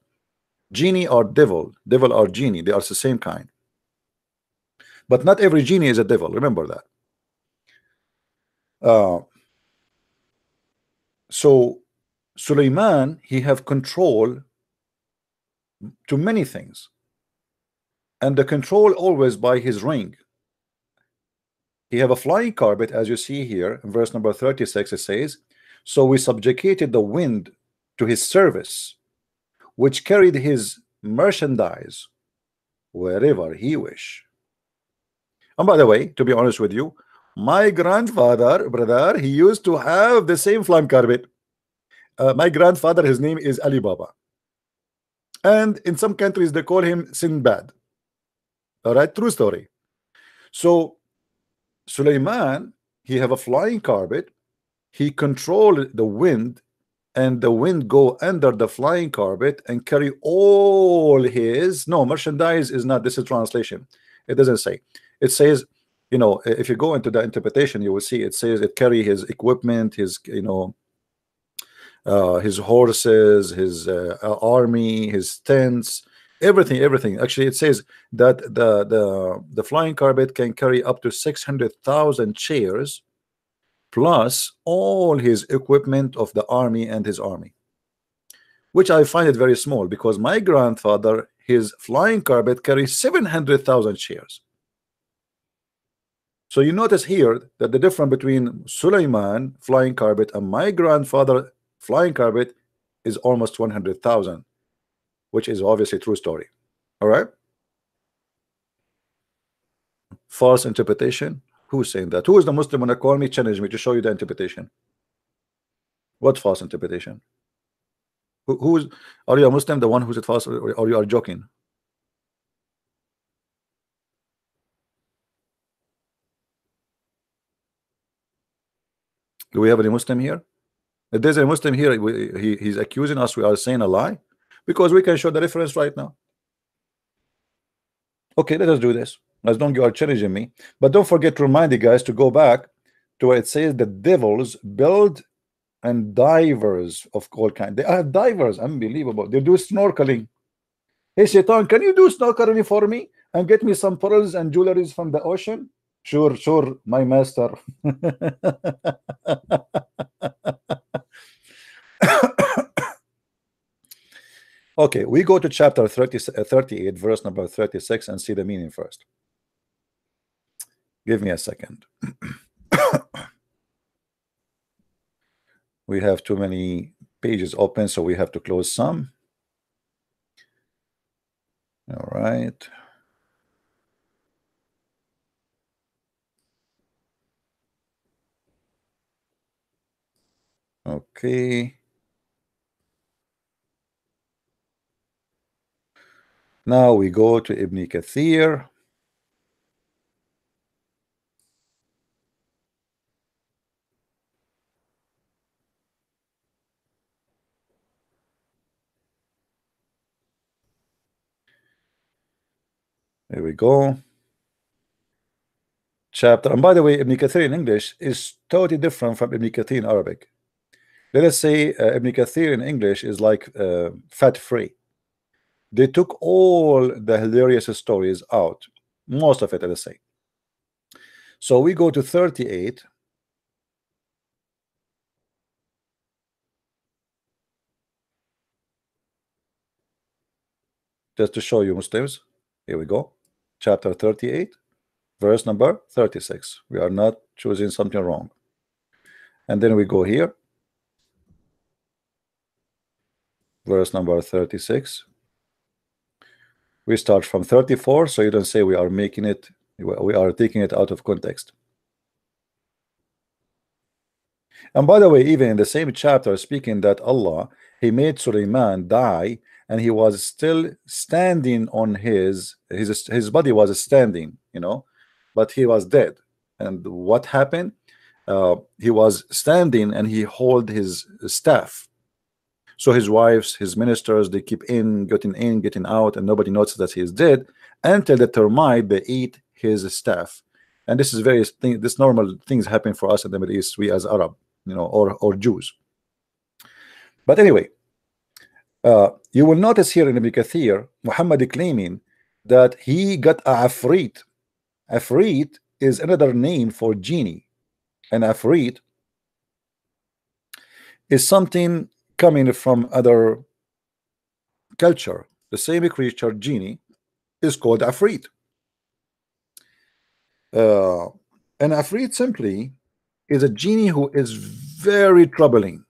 Genie are devil. Devil are genie. They are the same kind. But not every genie is a devil. Remember that. So Suleiman, he have control to many things, and the control always by his ring. He have a flying carpet, as you see here in verse number 36. It says, so we subjugated the wind to his service, which carried his merchandise wherever he wish. And by the way, to be honest with you, my grandfather, brother, he used to have the same flying carpet. My grandfather, his name is Ali Baba, and in some countries they call him Sinbad. All right, true story. So Suleiman, he have a flying carpet. He controlled the wind, and the wind go under the flying carpet and carry all his merchandise is not, this is translation, it doesn't say, It says, you know, if you go into the interpretation, you will see it says it carry his equipment, his, you know, his horses, his army, his tents, everything. Actually, it says that the flying carpet can carry up to 600,000 chairs plus all his equipment of the army and his army, which I find it very small, because my grandfather, his flying carpet carries 700,000 chairs. So you notice here that the difference between Sulaiman flying carpet and my grandfather flying carpet is almost 100,000, which is obviously a true story. All right. False interpretation. Who's saying that? Who is the Muslim when I call me, challenge me to show you the interpretation? What false interpretation? Who's, are you a Muslim, the one who's it false, or you are joking? Do we have any Muslim here? If there's a Muslim here, he's accusing us we are saying a lie, because we can show the reference right now. Okay, let us do this. As long as you are challenging me. But don't forget to remind you guys to go back to where it says the devils build and divers of all kinds. They are divers, unbelievable. They do snorkeling. Hey Shaitan, can you do snorkeling for me and get me some pearls and jewelries from the ocean? Sure, my master. Okay, we go to chapter 38, verse number 36, and see the meaning first. Give me a second. We have too many pages open, so we have to close some. All right. Okay. Now we go to Ibn Kathir. There we go. Chapter, and by the way, Ibn Kathir in English is totally different from Ibn Kathir in Arabic. Let us say Ibn Kathir in English is like fat-free. They took all the hilarious stories out, most of it, let us say. So we go to 38. Just to show you, Muslims. Here we go. Chapter 38, verse number 36. We are not choosing something wrong. And then we go here. Verse number 36. We start from 34, so you don't say we are making it, we are taking it out of context. And by the way, even in the same chapter, speaking that Allah, He made Sulaiman die, and he was still standing on his body was standing, you know, but he was dead. And what happened? He was standing and he held his staff. So his wives, his ministers, they keep getting out, and nobody notices that he is dead until the termite they eat his staff. And this is this normal things happen for us in the Middle East, we as Arab, you know, or Jews. But anyway, you will notice here in Ibn Kathir, Muhammad claiming that he got a afrit. Afrit is another name for genie. An afrit is something coming from other culture. The same creature, genie, is called afrit. An afrit simply is a genie who is very troubling,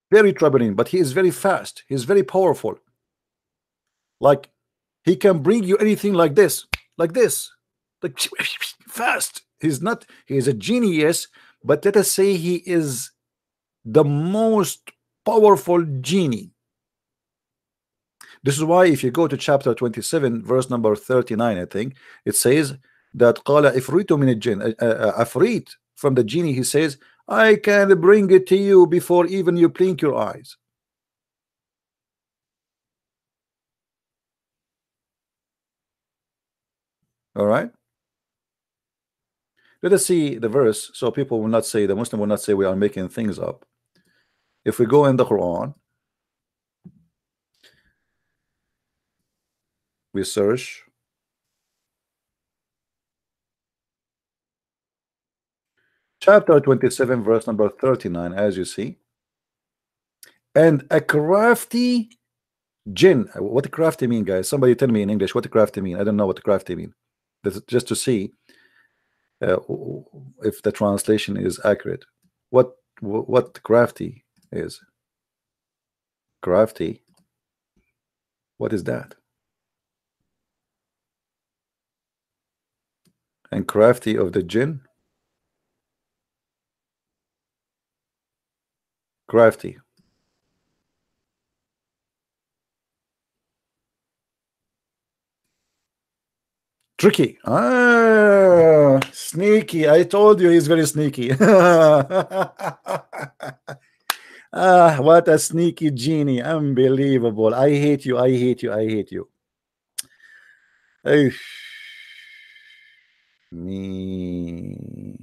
but he is very fast. He is very powerful. Like he can bring you anything like this, like fast. He is a genie, yes, but let us say he is the most powerful genie. This is why if you go to chapter 27, verse number 39, I think it says that qala ifritu min al-jinn, afrit from the genie, he says, I can bring it to you before even you blink your eyes. All right. Let us see the verse so people will not say, the Muslim will not say we are making things up. If we go in the Quran, we search chapter 27, verse number 39, as you see. And a crafty jinn. What crafty mean, guys? Somebody tell me in English what crafty mean. I don't know what crafty mean. That's just to see if the translation is accurate. What crafty is? Crafty. What is that? And crafty of the jinn. Crafty. Tricky. Ah, sneaky. I told you he's very sneaky. Ah, what a sneaky genie. Unbelievable. I hate you. I hate you. I hate you. Hey. Me.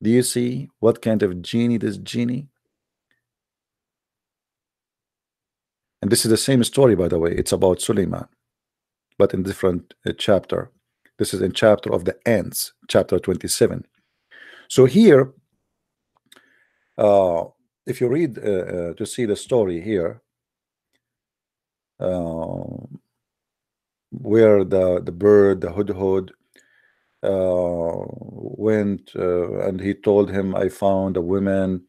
Do you see what kind of genie this genie? And this is the same story, by the way. It's about Suleiman, but in different chapter. This is in chapter of the ants, chapter 27. So here, if you read to see the story here, where the bird, the hudhud, went and he told him, I found a woman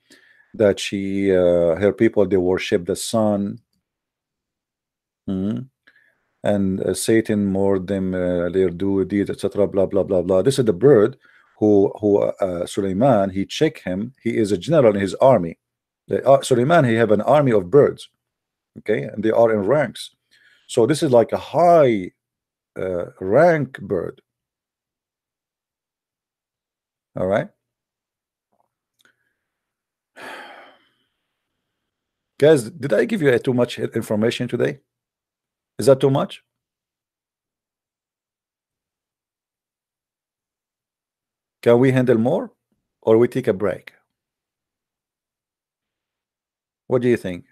that she her people, they worship the sun. And Satan more them their do deeds, etc. Blah blah blah blah. This is the bird who Suleiman, he check him. He is a general in his army. Suleiman, he have an army of birds, okay, and they are in ranks. So this is like a high rank bird. All right, guys, did I give you too much information today? Is that too much? Can we handle more, or we take a break? What do you think?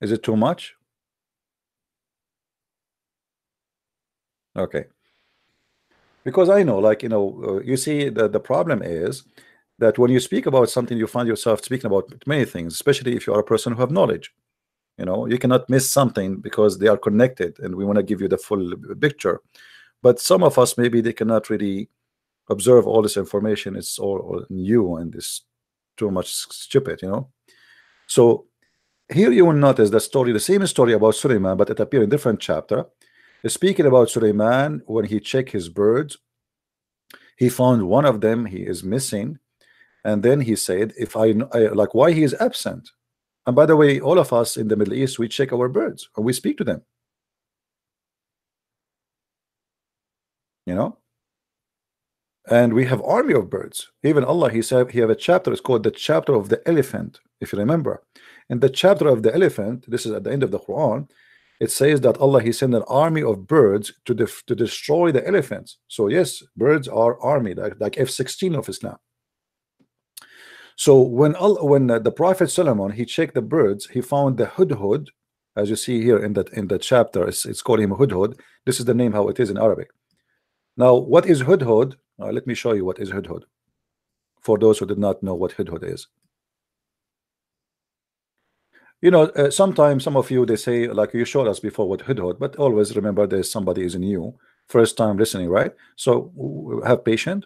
Is it too much? Okay. Because I know, like, you know, you see, the problem is that when you speak about something, you find yourself speaking about many things, especially if you are a person who have knowledge. You know, you cannot miss something because they are connected, and we want to give you the full picture. But some of us, maybe they cannot really observe all this information. It's all new and it's too much stupid, you know. So here you will notice the story, the same story about Suleiman, but it appears in different chapter. Speaking about Suleiman, when he checked his birds, he found one of them, he is missing, and then he said, if I like, why he is absent. And by the way, all of us in the Middle East, we check our birds and we speak to them, you know, and we have army of birds. Even Allah, he said, he have a chapter, it's called the chapter of the elephant, if you remember. In the chapter of the elephant, this is at the end of the Quran, it says that Allah, he sent an army of birds to destroy the elephants. So yes, birds are army, like F-16 of Islam. So when the Prophet Solomon, he checked the birds, he found the hudhud, as you see here in that chapter. It's called him hudhud. This is the name how it is in Arabic. Now, what is hudhud? Let me show you what is hudhud, for those who did not know what hudhud is. You know, sometimes some of you, they say, like you showed us before what hudhud, but always remember there's somebody is new, first time listening, right? So have patience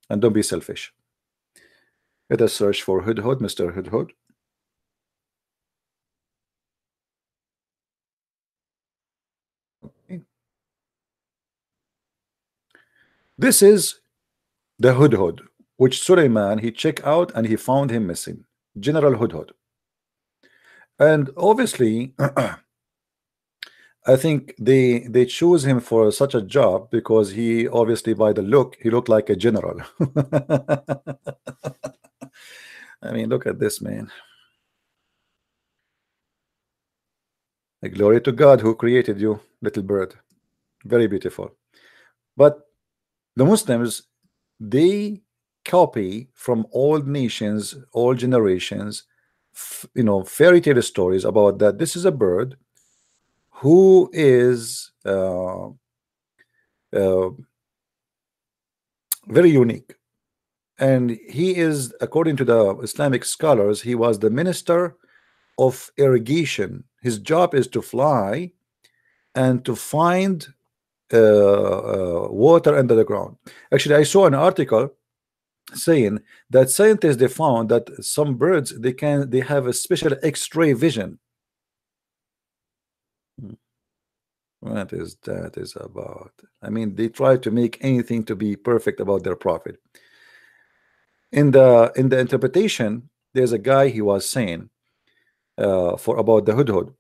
and don't be selfish. Let us search for hudhud, Mr. Hudhud. Okay. This is the hudhud, which Suleiman, he checked out and he found him missing. General Hudhud. And obviously, I think they choose him for such a job because he obviously, by the look, he looked like a general. I mean, look at this man. Glory to God who created you, little bird. Very beautiful. But the Muslims, they copy from all nations, all generations, fairy tale stories about that. This is a bird who is very unique, and he is, according to the Islamic scholars, he was the minister of irrigation. His job is to fly and to find water under the ground. Actually, I saw an article saying that scientists, they found that some birds, they have a special X-ray vision. What is that is about? I mean, they try to make anything to be perfect about their prophet. In the interpretation, there's a guy, he was saying for about the hudhud.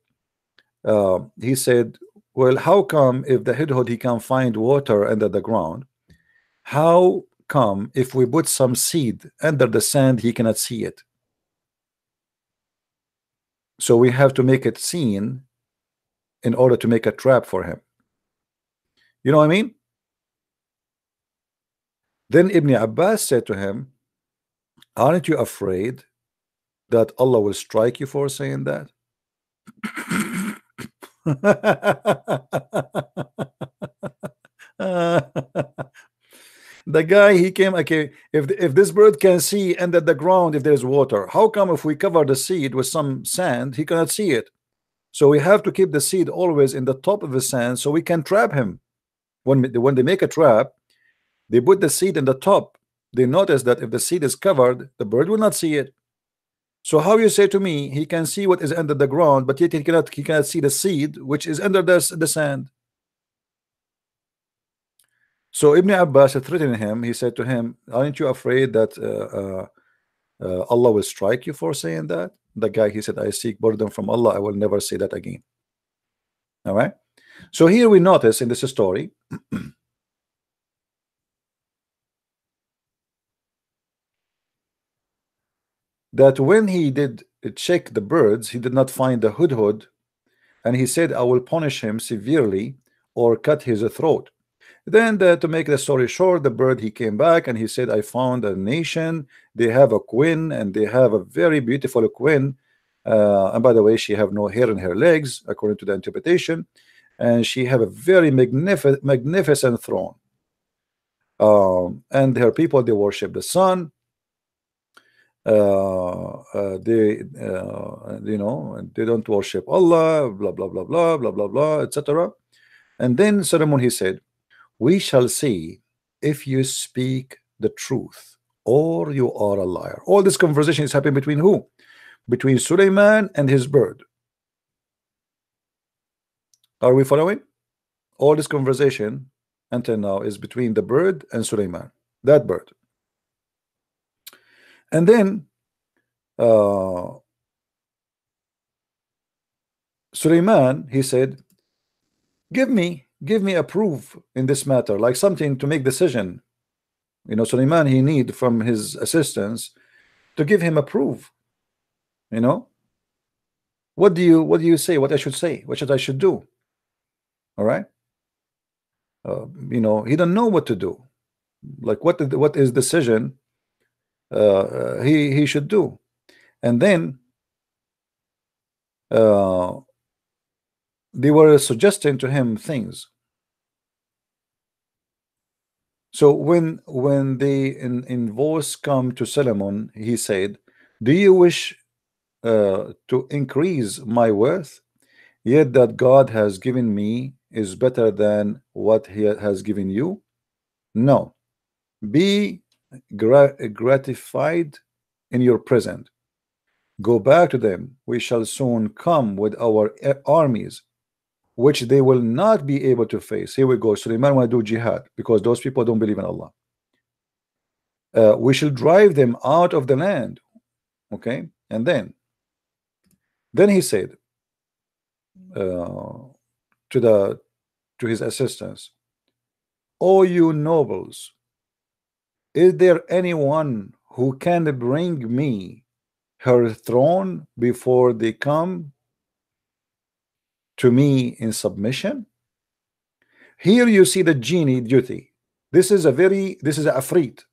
He said, well, how come if the hudhud, he can find water under the ground, how come if we put some seed under the sand, he cannot see it? So we have to make it seen in order to make a trap for him. You know what I mean? Then Ibn Abbas said to him, aren't you afraid that Allah will strike you for saying that? The guy, he came, okay, if this bird can see under the ground if there's water, how come if we cover the seed with some sand, he cannot see it? So we have to keep the seed always in the top of the sand so we can trap him. When they make a trap, they put the seed in the top. They notice that if the seed is covered, the bird will not see it. So how you say to me he can see what is under the ground, but yet he cannot see the seed which is under the sand? So Ibn Abbas threatened him. He said to him, aren't you afraid that Allah will strike you for saying that? The guy, he said, I seek pardon from Allah, I will never say that again. All right. So here we notice in this story that when he did check the birds, he did not find the hudhud, and he said, I will punish him severely or cut his throat. Then to make the story short, the bird, he came back and he said, I found a nation, they have a queen, and they have a very beautiful queen, and by the way, she have no hair in her legs according to the interpretation, and she have a very magnificent throne, and her people, they worship the sun. They they don't worship Allah, blah blah blah blah blah blah blah, etc. And then Solomon, he said, we shall see if you speak the truth or you are a liar. All this conversation is happening between who? Between Suleiman and his bird. Are we following? All this conversation until now is between the bird and Suleiman, that bird. And then Suleiman, he said, give me a proof in this matter, like something to make decision. Suleiman, he need from his assistants to give him a proof. What do you say? What I should say? What I should do? All right. He don't know what to do. Like what is decision he should do. And then they were suggesting to him things. So when the invoice come to Solomon, he said, do you wish to increase my worth? Yet that God has given me is better than what he has given you? No. Be gratified in your present. Go back to them. We shall soon come with our armies, which they will not be able to face. Here we go. Suleiman want to do jihad because those people don't believe in Allah. We shall drive them out of the land. Okay. And then he said to his assistants, O you nobles, is there anyone who can bring me her throne before they come to me in submission? Here you see the genie duty. This is a Afrit.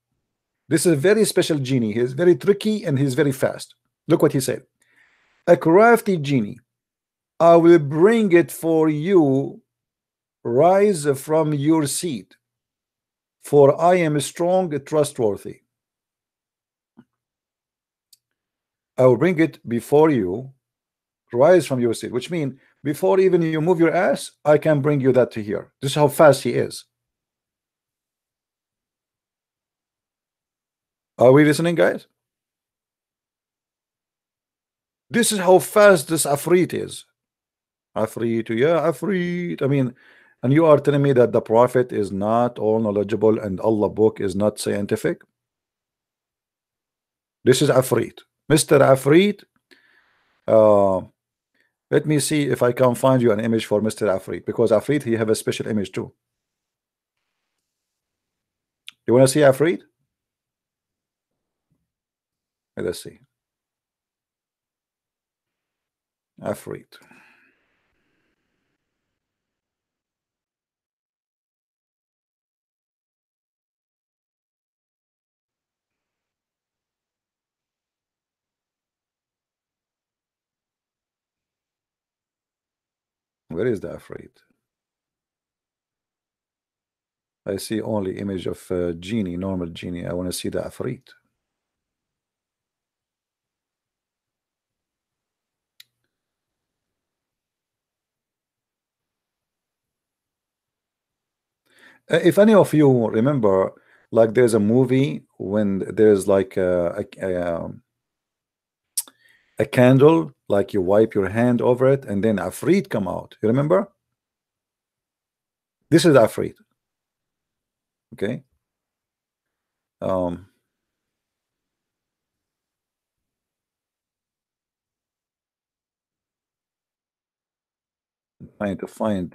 This is a very special genie. He is very tricky and he's very fast. Look what he said. A crafty genie. I will bring it for you. Rise from your seat, for I am strong, trustworthy. I will bring it before you. Rise from your seat, which means before even you move your ass, I can bring you that to here. This is how fast he is. Are we listening, guys? This is how fast this Afrit is. Afrit, yeah, Afrit. I mean, and you are telling me that the Prophet is not all knowledgeable and Allah book is not scientific? This is Afrit. Mr. Afrit. Let me see if I can find you an image for Mr. Afrit, because Afrit, he have a special image too. You want to see Afrit? Let's see. Afrit. Where is the Afrit? I see only image of genie, normal genie. I want to see the Afrit. If any of you remember, like there's a movie when there's like a candle, like you wipe your hand over it and then Afrit come out. You remember? This is Afrit. Okay. Trying to find.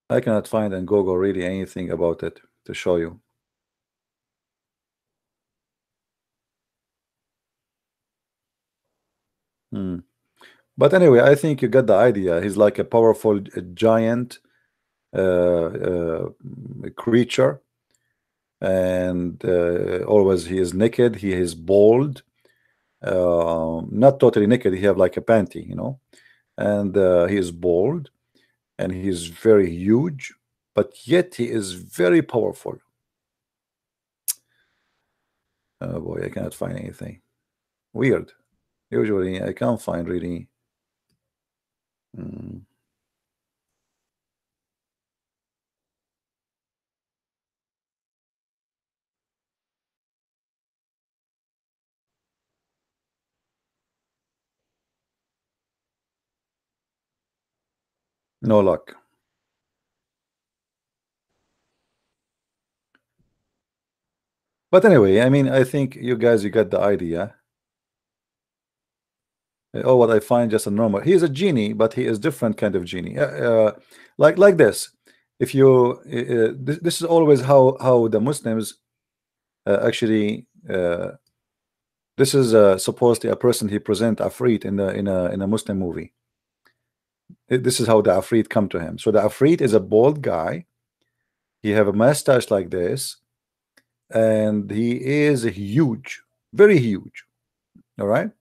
I cannot find on Google really anything about it to show you. But anyway, I think you got the idea. He's like a powerful giant creature, and always he is naked. He is bald, not totally naked. He have like a panty, you know, and he is bald, and he is very huge, but yet he is very powerful. Oh boy, I cannot find anything. Weird. Usually I can't find really. No luck. But anyway, I mean, I think you guys, you got the idea. Oh, what I find just a normal. He is a genie, but he is different kind of genie. Like this. If you, this is always how the Muslims actually. This is supposedly a person he present Afrit in a Muslim movie. This is how the Afrit come to him. So the Afrit is a bald guy. He have a mustache like this, and he is huge, very huge. All right.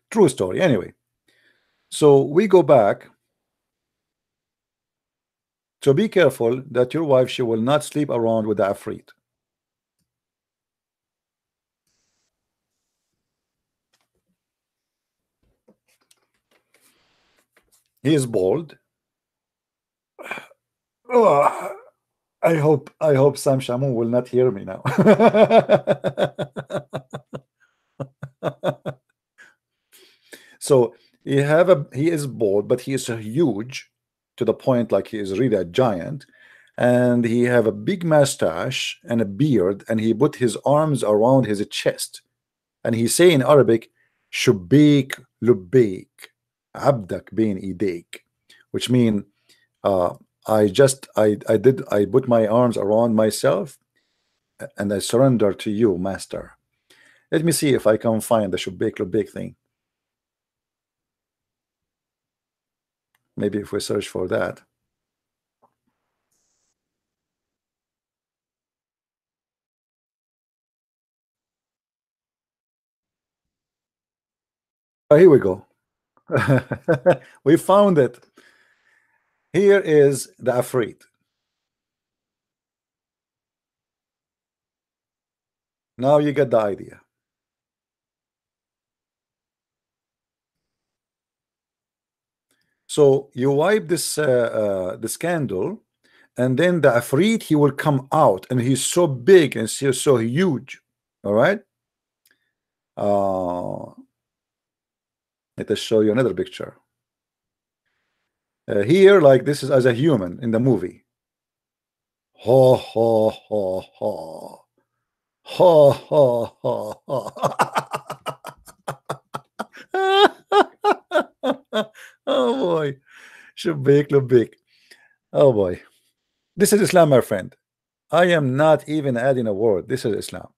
True story. Anyway, so we go back. So be careful that your wife, she will not sleep around with the Afrit. He is bald. Oh, I hope Sam Shamoun will not hear me now. So he is bald, but he is huge to the point like he is really a giant, and he have a big mustache and a beard, and he put his arms around his chest, and he say in Arabic, "Shubik lubik, abdak bin idek," which mean I put my arms around myself and I surrender to you, master. Let me see if I can find the Shubek Lubek thing. Maybe if we search for that. Oh, here we go. We found it. Here is the Afrit. Now you get the idea. So you wipe this candle, and then the Afrit, he will come out, and he's so big and so huge. All right. Let us show you another picture. Here, like this is as a human in the movie. Ha ha ha ha. Ha ha ha ha. Oh boy. Shubik Lubik. Oh boy. This is Islam, my friend. I am not even adding a word. This is Islam.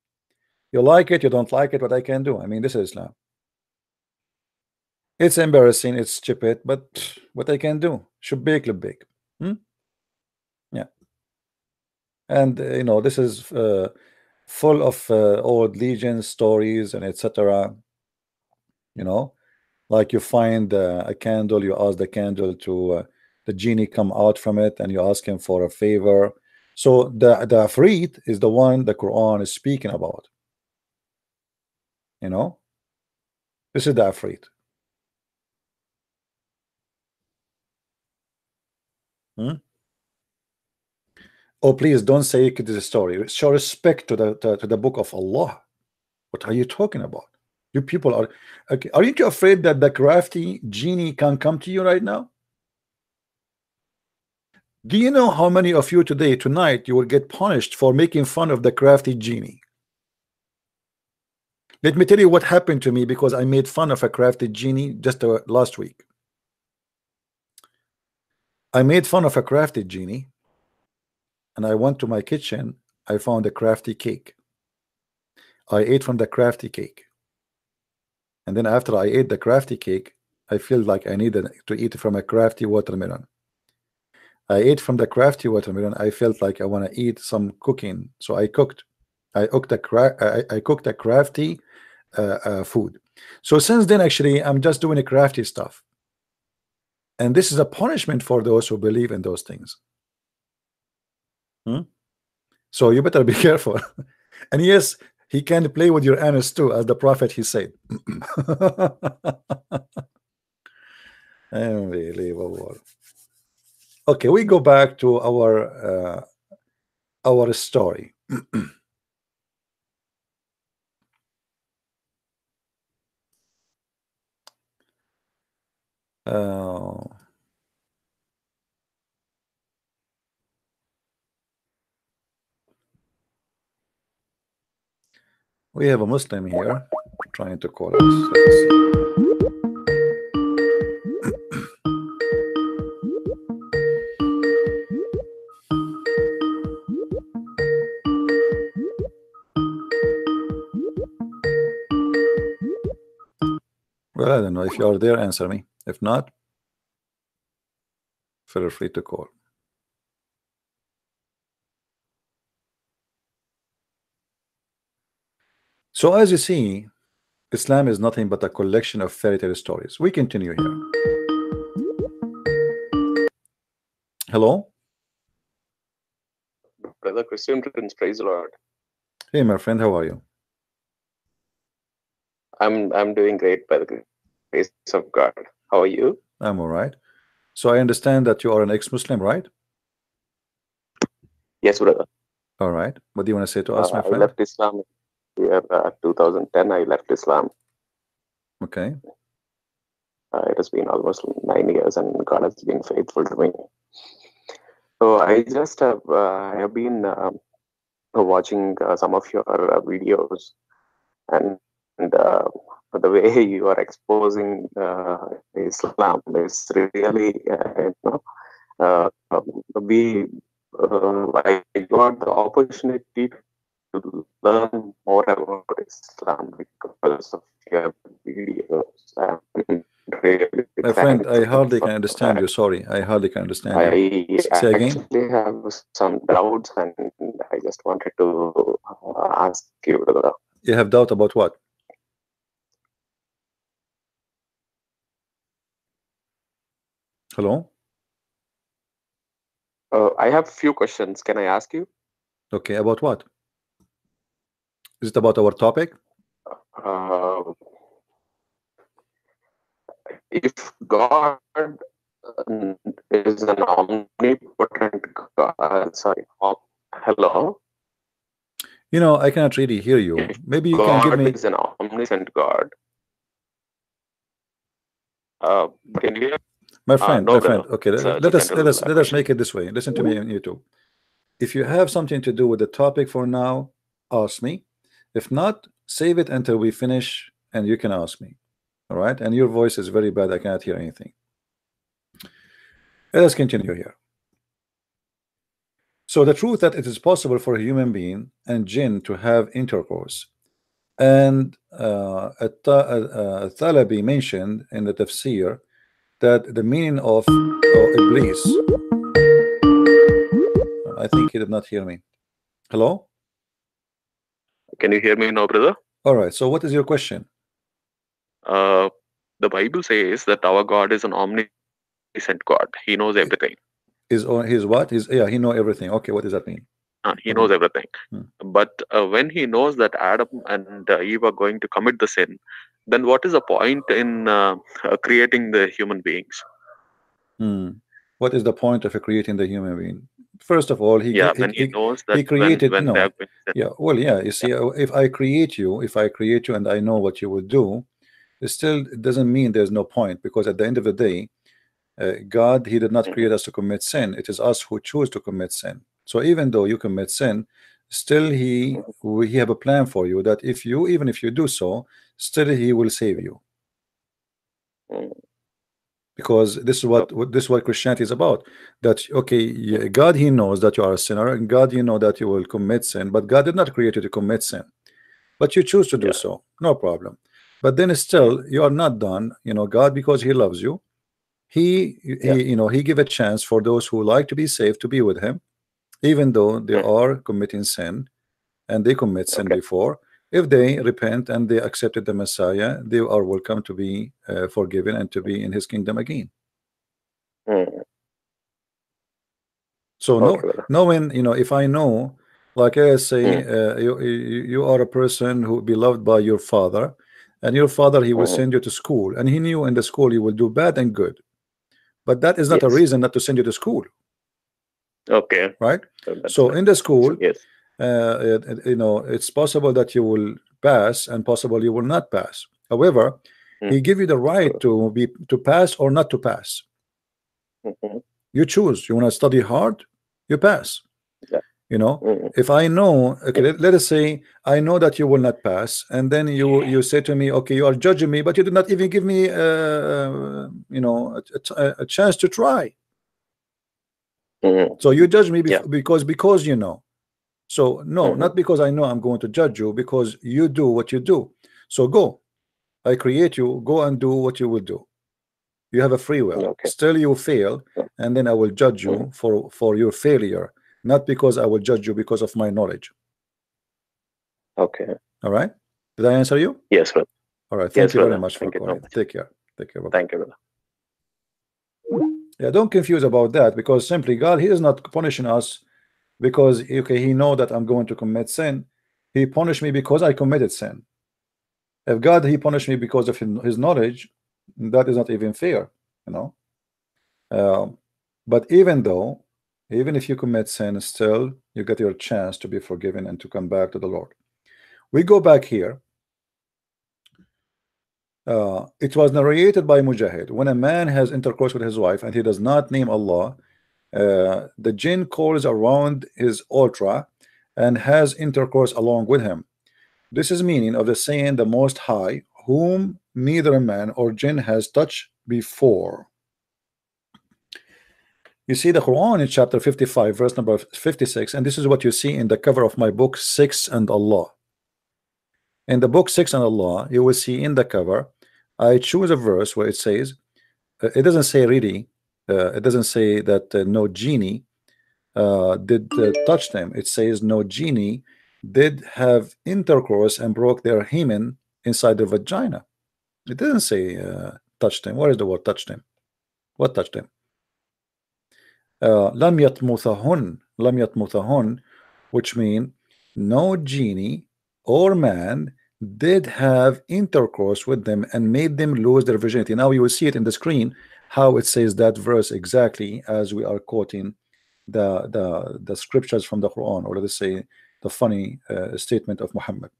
You like it, you don't like it, what I can do. I mean, this is Islam. It's embarrassing, it's stupid, but what I can do. Shubik Lubik. Yeah. And you know, this is full of old legends, stories, and etc. You know, like you find a candle, you ask the candle to the genie come out from it, and you ask him for a favor. So the Afrit is the one the Quran is speaking about. You know, this is the Afrit. Oh, please don't say it is a story. Show respect to the book of Allah. What are you talking about? You people are okay. Aren't you afraid that the crafty genie can come to you right now? Do you know how many of you tonight, you will get punished for making fun of the crafty genie? Let me tell you what happened to me because I made fun of a crafty genie just last week. I made fun of a crafty genie, and I went to my kitchen. I found a crafty cake. I ate from the crafty cake. And then after I ate the crafty cake, I feel like I needed to eat from a crafty watermelon. I ate from the crafty watermelon. I felt like I want to eat some cooking, so I cooked. I cooked a crafty food. So since then, actually, I'm just doing a crafty stuff, and this is a punishment for those who believe in those things. So you better be careful. And yes, he can play with your anus too, as the prophet he said. Unbelievable. Okay, we go back to our story. We have a Muslim here trying to call us. Let's see. Well, I don't know. If you are there, answer me. If not, feel free to call. So as you see, Islam is nothing but a collection of fairy tale stories. We continue here. Hello? Brother Christian Prince, praise the Lord. Hey, my friend, how are you? I'm doing great by the grace of God. How are you? I'm all right. So I understand that you are an ex-Muslim, right? Yes, brother. All right. What do you want to say to us, my friend? I left Islam year 2010. I left Islam. Okay. It has been almost 9 years, and God has been faithful to me. So I just have been watching some of your videos, and the way you are exposing Islam is really, I got the opportunity to learn more about Islam because of your videos. Really My friend, I thankful hardly for can understand that. you. Sorry, I hardly can understand you. I Say again. actually have some doubts, and I just wanted to ask you. You have doubt about what? Hello? I have few questions. Can I ask you? Okay, about what? Is it about our topic? If God is an omnipotent God, sorry, hello? You know, I cannot really hear you. If Maybe you can give God me... is an omniscient God. Can you hear? My friend, No, my friend. brother. Okay, It's a let us general make it this way. Listen to me on YouTube. If you have something to do with the topic for now, ask me. If not, save it until we finish and you can ask me. All right? And your voice is very bad. I cannot hear anything. Let us continue here. So the truth that it is possible for a human being and jinn to have intercourse, and Thalabi mentioned in the tafsir that the meaning of Iblis, I think he did not hear me. Hello? Can you hear me now, brother? All right, so what is your question? The Bible says that our God is an omniscient God. He knows everything. Is what? He know everything. Okay, what does that mean? He knows everything. But when he knows that Adam and Eve are going to commit the sin, then what is the point in creating the human beings? What is the point of creating the human being? First of all, he knows that he created when no. they are going to sin. Yeah, well, yeah. You see, if I create you and I know what you will do, it doesn't mean there's no point, because at the end of the day, God, he did not create us to commit sin. It is us who choose to commit sin. So even though you commit sin, still he have a plan for you, that even if you do so, still he will save you. Because this is what Christianity is about. That okay, God, he knows that you are a sinner, and God, you know that you will commit sin, but God did not create you to commit sin, but you choose to do so. No problem. But then still you are not done. God, because he loves you, he give a chance for those who like to be saved to be with him, even though they are committing sin, and they commit sin before. If they repent and they accepted the Messiah, they are welcome to be forgiven and to be in his kingdom again. So knowing, if I know, like I say, you are a person who beloved by your father, and your father, he will send you to school, and he knew in the school you will do bad and good, but that is not a reason not to send you to school. Okay. Right. So in the school, it's possible that you will pass and possible you will not pass. However, he give you the right to pass or not to pass. You choose. You want to study hard, you pass. If I know, let us say I know that you will not pass, and then you say to me, okay, you are judging me, but you did not even give me a chance to try. So you judge me because you know. So no, not because I know I'm going to judge you, because you do what you do. So go, I create you, go and do what you will do. You have a free will. Still you fail, and then I will judge you for your failure, not because I will judge you because of my knowledge. Okay. All right, did I answer you? Yes, brother. All right, thank you very much for calling. Take care. Bye-bye. Thank you, brother. Yeah, don't confuse about that, because simply God, he is not punishing us because he know that I'm going to commit sin. He punished me because I committed sin. If God, he punished me because of his knowledge, that is not even fair, but even if you commit sin, still you get your chance to be forgiven and to come back to the Lord. We go back here. It was narrated by Mujahid, when a man has intercourse with his wife and he does not name Allah, the jinn calls around his altar and has intercourse along with him. This is meaning of the saying, the Most High, whom neither man or jinn has touched before. You see the Quran in chapter 55, verse number 56, and this is what you see in the cover of my book, 6 and Allah. In the book 6 and Allah, you will see in the cover, I choose a verse where it says, it doesn't say really, it doesn't say that no genie did touch them. It says no genie did have intercourse and broke their hymen inside the vagina. It doesn't say touch them. Where is the word touch them? What touched them? لم يطمثهن, which mean no genie or man did have intercourse with them and made them lose their virginity. Now you will see it in the screen how it says that verse exactly as we are quoting the scriptures from the Quran, or let's say the funny statement of Muhammad.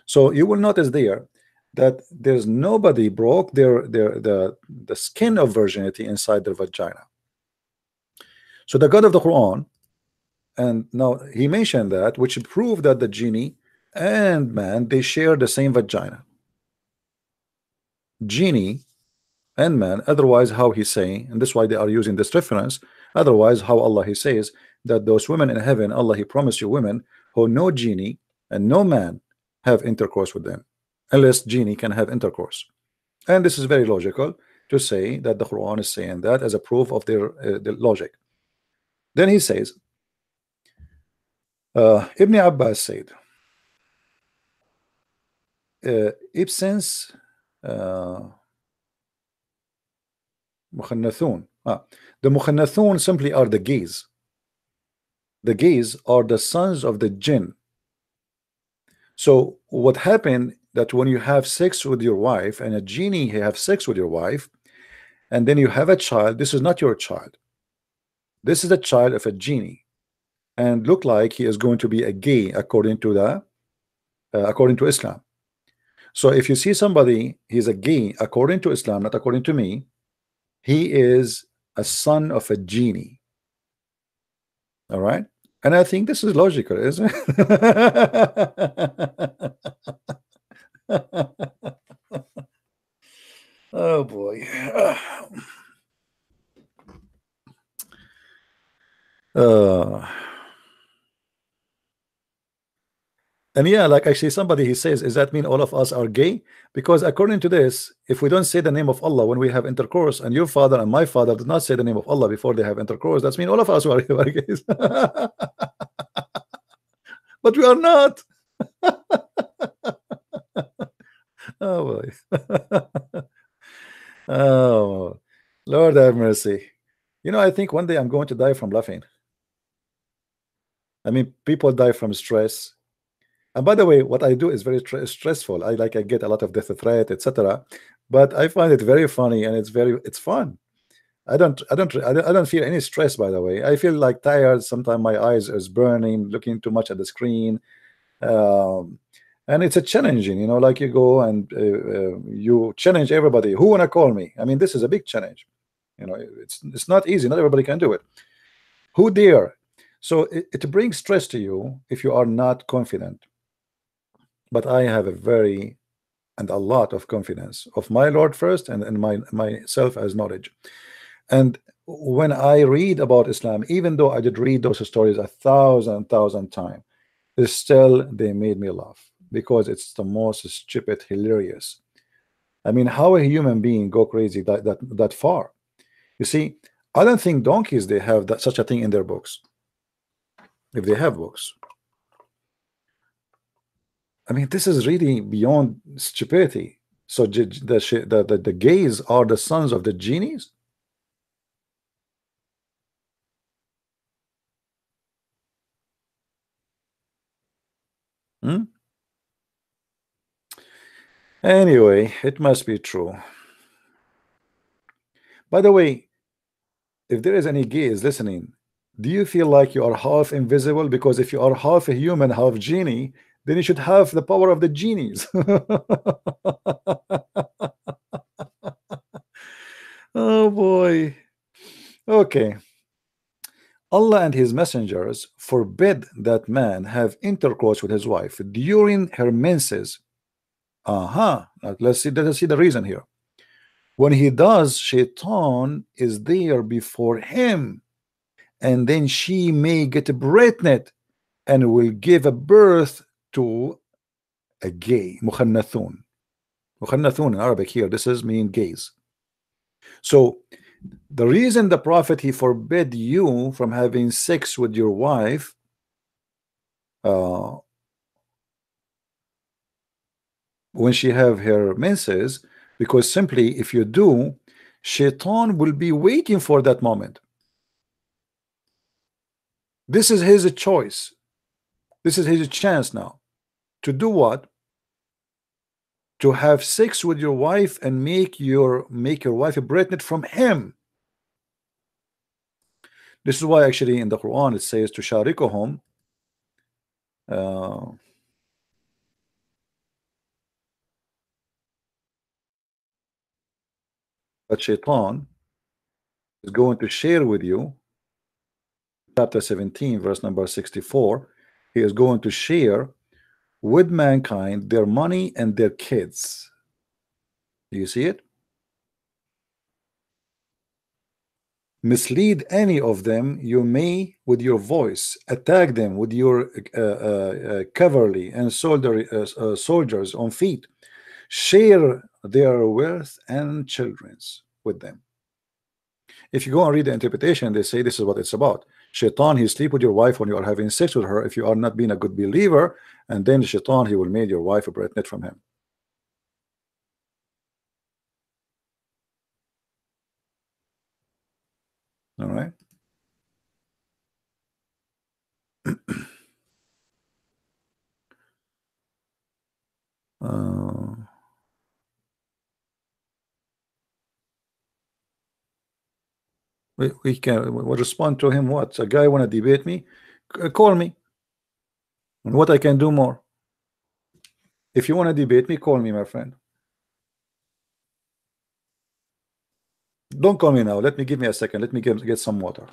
So you will notice there that there's nobody broke the skin of virginity inside their vagina. So the God of the Quran, and now he mentioned that, which proved that the genie and man, they share the same vagina. Genie and man, otherwise how he's saying, and that's why they are using this reference, otherwise how Allah he says that those women in heaven, Allah he promised you women who no genie and no man have intercourse with them, unless genie can have intercourse. And this is very logical to say that the Quran is saying that as a proof of their logic. Then he says, Ibn Abbas said, since Mukhannathun, the Mukhannathun simply are the gays. The gays are the sons of the jinn. So what happened that when you have sex with your wife and a genie have sex with your wife, and then you have a child, this is not your child. This is the child of a genie, and look like he is going to be a gay according to Islam. So if you see somebody, he's a gay according to Islam, not according to me, he is a son of a genie. All right, and I think this is logical, isn't it? Oh boy. And yeah, like actually somebody he says, does that mean all of us are gay? Because according to this, if we don't say the name of Allah when we have intercourse, and your father and my father did not say the name of Allah before they have intercourse, that means all of us are gays. But we are not. Oh boy. Oh Lord have mercy. You know, I think one day I'm going to die from laughing. I mean, people die from stress. And by the way, what I do is very stressful. I get a lot of death threat, etc. But I find it very funny, and it's fun. I don't feel any stress, by the way. I feel like tired. Sometimes my eyes is burning, looking too much at the screen. And it's a challenging, you know, like you go and you challenge everybody. Who wanna call me? I mean, this is a big challenge. You know, it's not easy. Not everybody can do it. Who dare? So it brings stress to you if you are not confident. But I have a lot of confidence of my Lord first, and myself as knowledge. And when I read about Islam, even though I did read those stories 1,000 times, still they made me laugh, because it's the most stupid, hilarious. I mean, how a human being go crazy that far? You see, I don't think donkeys they have such a thing in their books, if they have books. I mean, this is really beyond stupidity. So the gays are the sons of the genies? Anyway, it must be true. By the way, if there is any gays listening, do you feel like you are half invisible? Because if you are half a human, half genie, then you should have the power of the genies. Oh boy. Okay. Allah and his messengers forbid that man have intercourse with his wife during her menses. Let's see the reason here. When he does, Shaitan is there before him, and then she may get pregnant and will give a birth to a gay. Mukhannathun. Mukhannathun in Arabic here, this is mean gays. So the reason the Prophet, he forbid you from having sex with your wife when she have her menses, because simply if you do, Shaitan will be waiting for that moment. This is his choice. This is his chance now to do what? To have sex with your wife and make your wife pregnant from him. This is why actually in the Quran it says to sharikuhum that Shaitan is going to share with you, chapter 17 verse number 64, he is going to share with mankind their money and their kids. Do you see it? Mislead any of them you may with your voice, attack them with your cavalry and soldiers on feet, share their wealth and children's with them. If you go and read the interpretation, they say this is what it's about. Shaitan, he sleep with your wife when you are having sex with her if you are not being a good believer, and then Shaitan, he will make your wife pregnant from him. All right. We can respond to him. What? A guy want to debate me? Call me. And what I can do more? If you want to debate me, call me, my friend. Don't call me now. Give me a second. Let me get some water.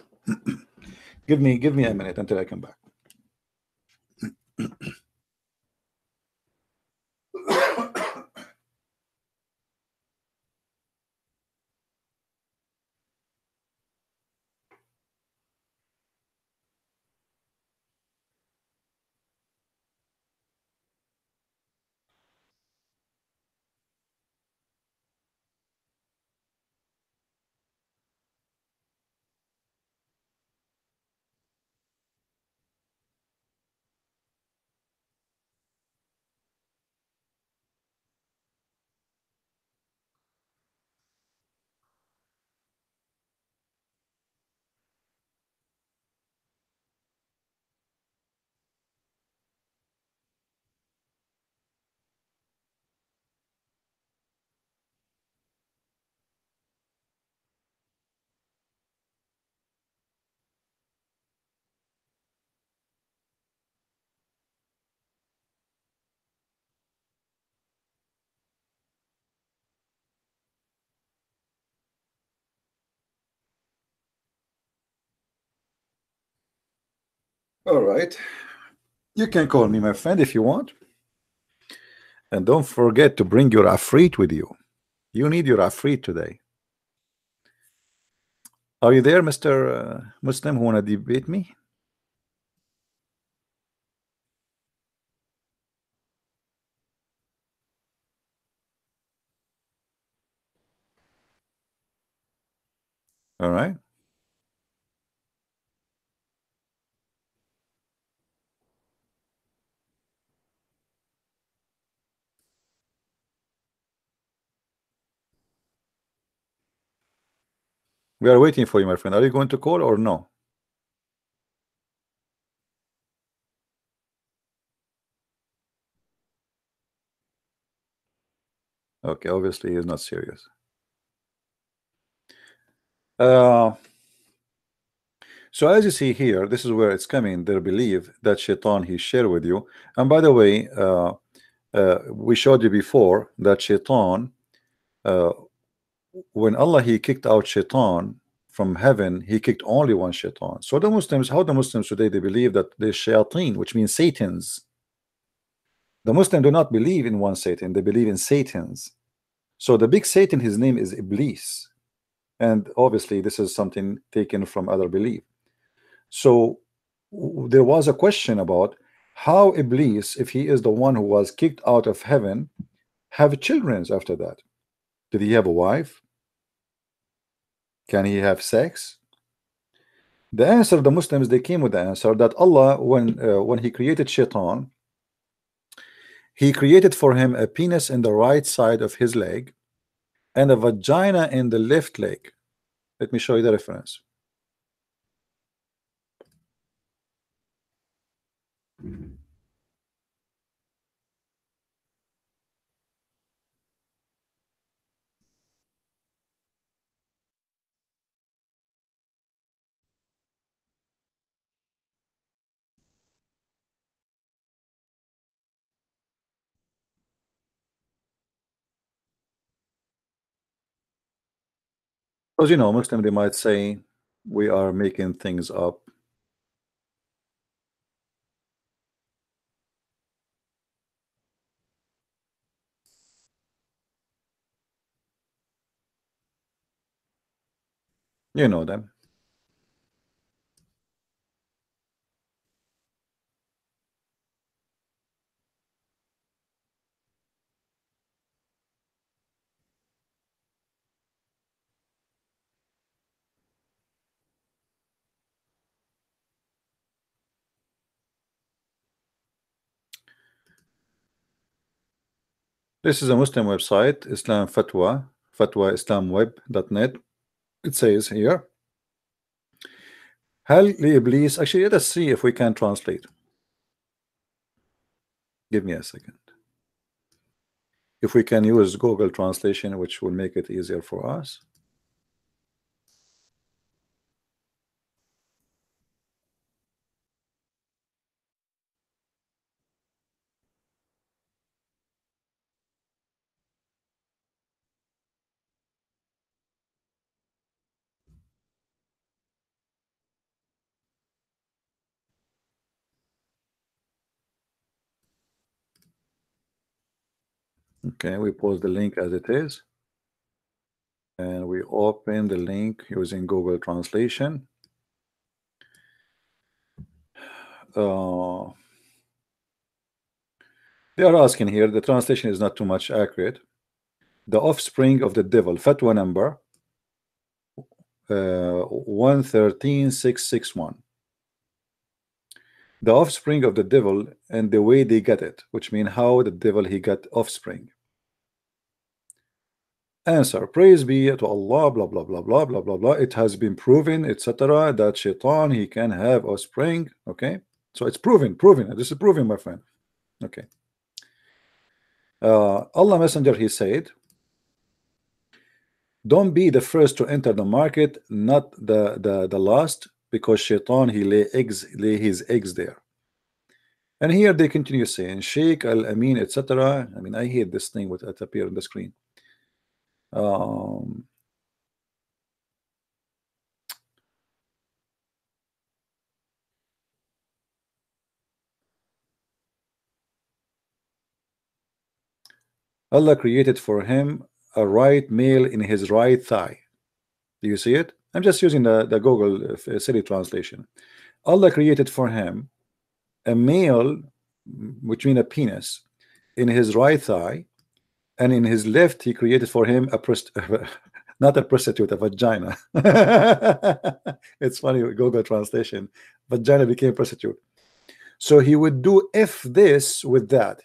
give me a minute until I come back. All right. You can call me, my friend, if you want. And don't forget to bring your afrit with you. You need your afrit today. Are you there, Mr. Muslim, who want to debate me? All right. We are waiting for you, my friend. Are you going to call or no? Okay, obviously he's not serious. So as you see here, this is where it's coming. They believe that Shaitan he share with you. And by the way, we showed you before that Shaitan, when Allah he kicked out Shaitan from heaven, he kicked only one Shaitan. So the Muslims, how the Muslims today, they believe that there's shayateen, which means Satans. The Muslims do not believe in one Satan, they believe in Satans. So the big Satan, his name is Iblis, and obviously this is something taken from other belief. So there was a question about how Iblis, if he is the one who was kicked out of heaven, have children after that. Did he have a wife? Can he have sex? The answer, the Muslims, they came with the answer that Allah, when he created Shaitan, he created for him a penis in the right side of his leg and a vagina in the left leg. Let me show you the reference. Because you know, Muslim, they might say we are making things up. You know them. This is a Muslim website, Islam Fatwa, fatwaislamweb.net. It says here, Hal li Iblis. Actually, let us see if we can translate. Give me a second. If we can use Google translation, which will make it easier for us. Okay, we post the link as it is, and we open the link using Google translation. They are asking here, the translation is not too much accurate. The offspring of the devil, fatwa number 113661. The offspring of the devil and the way they get it, which means how the devil he got offspring. Answer: praise be to Allah, blah blah blah blah blah blah blah. It has been proven, etc., that Shaitan he can have offspring. Okay, so it's proven. This is proven, my friend. Okay. Allah Messenger, he said, don't be the first to enter the market, not the last, because Shaitan he lay his eggs there. And here they continue saying Sheikh Al-Amin, etc. I mean, I hate this thing with it appear on the screen. Allah created for him a right male in his right thigh. Do you see it? I'm just using the Google City translation. Allah created for him a male, which means a penis, in his right thigh, and in his left he created for him a not a prostitute, a vagina. It's funny, Google translation, vagina became prostitute. So he would do this with that,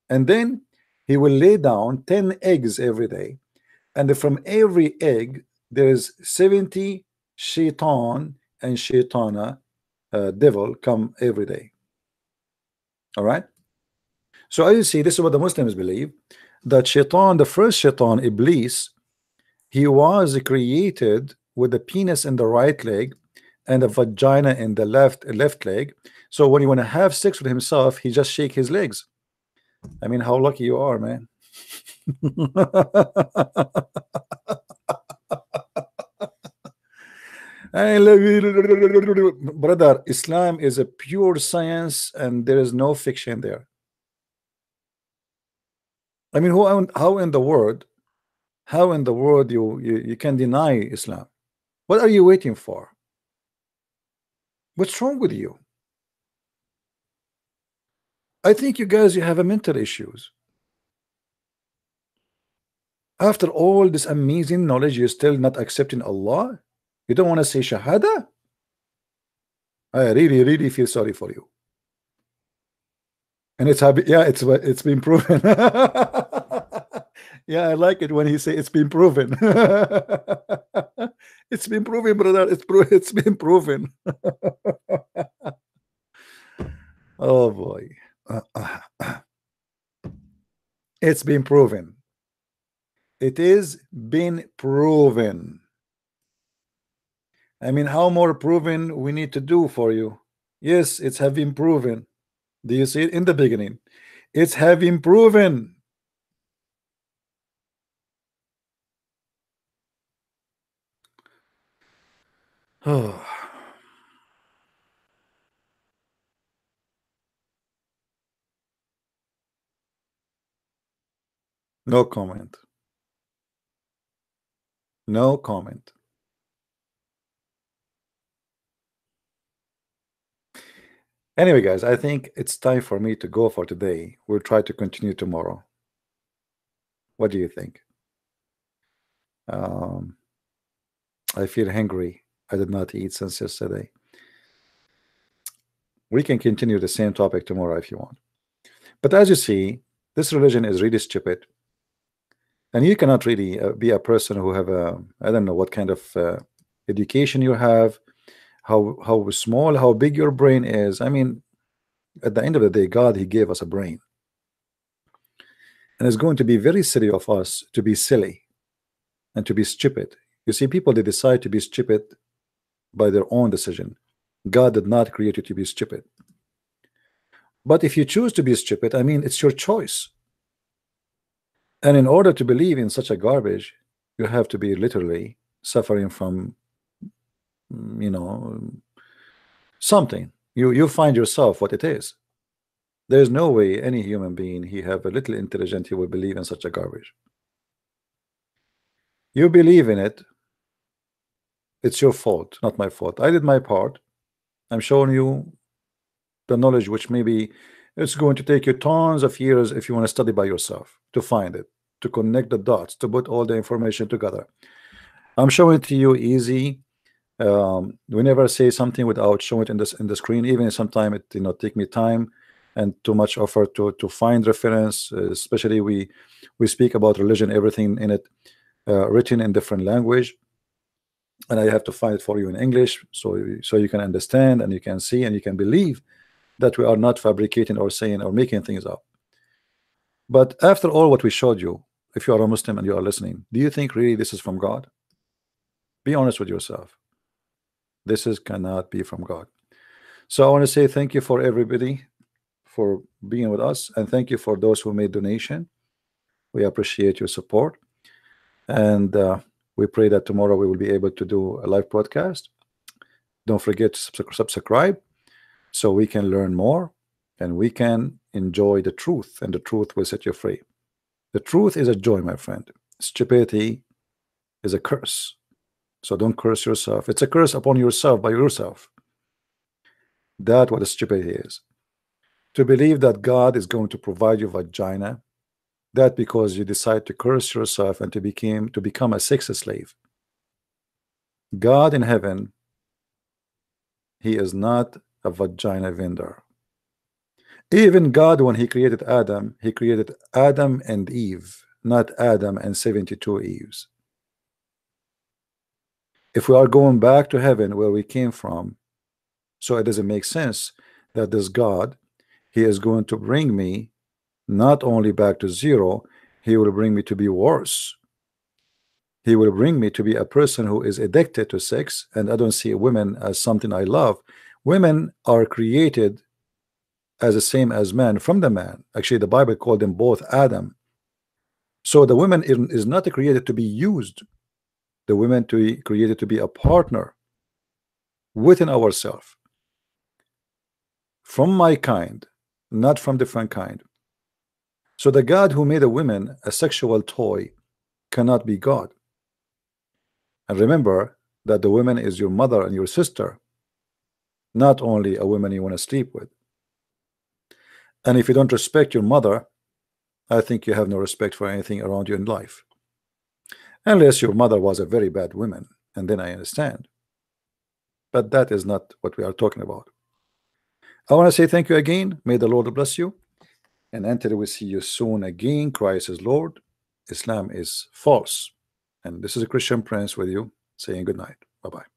and then he will lay down 10 eggs every day, and from every egg there is 70 shaitan and shaitana devil come every day. All right, so as you see, this is what the Muslims believe, that shaitan, the first shaitan, Iblis, he was created with a penis in the right leg and a vagina in the left leg. So when you want to have sex with himself, he just shake his legs. I mean, how lucky you are, man. Brother, Islam is a pure science and there is no fiction there. I mean, how in the world How in the world you can deny Islam? What are you waiting for? What's wrong with you? I think you guys, you have a mental issues. After all this amazing knowledge, you're still not accepting Allah? You don't want to say Shahada? I really feel sorry for you. And it's happy, yeah, it's been proven. Yeah, I like it when he say it's been proven. It's been proven, brother. It's been proven. Oh boy. It's been proven. It is been proven. I mean, how more proven we need to do for you? Yes, it's have been proven. Do you see it in the beginning? It's have been proven. Oh. No comment. No comment. Anyway, guys, I think it's time for me to go for today. We'll try to continue tomorrow. What do you think? I feel hungry. I did not eat since yesterday. We can continue the same topic tomorrow if you want. But as you see, this religion is really stupid. And you cannot really be a person who have a, I don't know what kind of education you have, how small, how big your brain is. I mean, at the end of the day, God, he gave us a brain. And it's going to be very silly of us to be silly and to be stupid. You see, people, they decide to be stupid by their own decision. God did not create you to be stupid. But if you choose to be stupid, I mean, it's your choice. And in order to believe in such a garbage, you have to be literally suffering from, you know, something. You find yourself what it is. There's no way any human being, he have a little intelligent, he will believe in such a garbage. You believe in it, it's your fault, not my fault. I did my part. I'm showing you the knowledge, which maybe it's going to take you tons of years if you want to study by yourself to find it, to connect the dots, to put all the information together. I'm showing it to you easy. We never say something without showing it in the screen, even if sometimes it take me time and too much effort to find reference. Especially we speak about religion, everything in it written in different language, and I have to find it for you in English, so you can understand and you can see and you can believe that we are not fabricating or saying or making things up. But after all what we showed you, if you are a Muslim and you are listening, do you think really this is from God? Be honest with yourself. This cannot be from God. So I want to say thank you for everybody for being with us, and thank you for those who made donation. We appreciate your support, and we pray that tomorrow we will be able to do a live broadcast. Don't forget to subscribe so we can learn more and we can enjoy the truth, and the truth will set you free. The truth is a joy, my friend. Stupidity is a curse. So don't curse yourself. It's a curse upon yourself by yourself. That's what a stupidity is. To believe that God is going to provide you vagina, that because you decide to curse yourself and to become a sex slave. God in heaven, he is not a vagina vendor. Even God, when he created Adam and Eve, not Adam and 72 Eves. If we are going back to heaven where we came from, so it doesn't make sense that this God, he is going to bring me not only back to zero, he will bring me to be worse. He will bring me to be a person who is addicted to sex, and I don't see women as something I love. Women are created as the same as men from the man. Actually, the Bible called them both Adam. So the woman is not created to be used. The women created to be a partner within ourselves, from my kind, not from different kind. So the God who made a woman a sexual toy cannot be God. And remember that the woman is your mother and your sister, not only a woman you want to sleep with. And if you don't respect your mother, I think you have no respect for anything around you in life. Unless your mother was a very bad woman, and then I understand. But that is not what we are talking about. I want to say thank you again. May the Lord bless you. And until we see you soon again, Christ is Lord, Islam is false. And this is a Christian Prince with you saying good night. Bye-bye.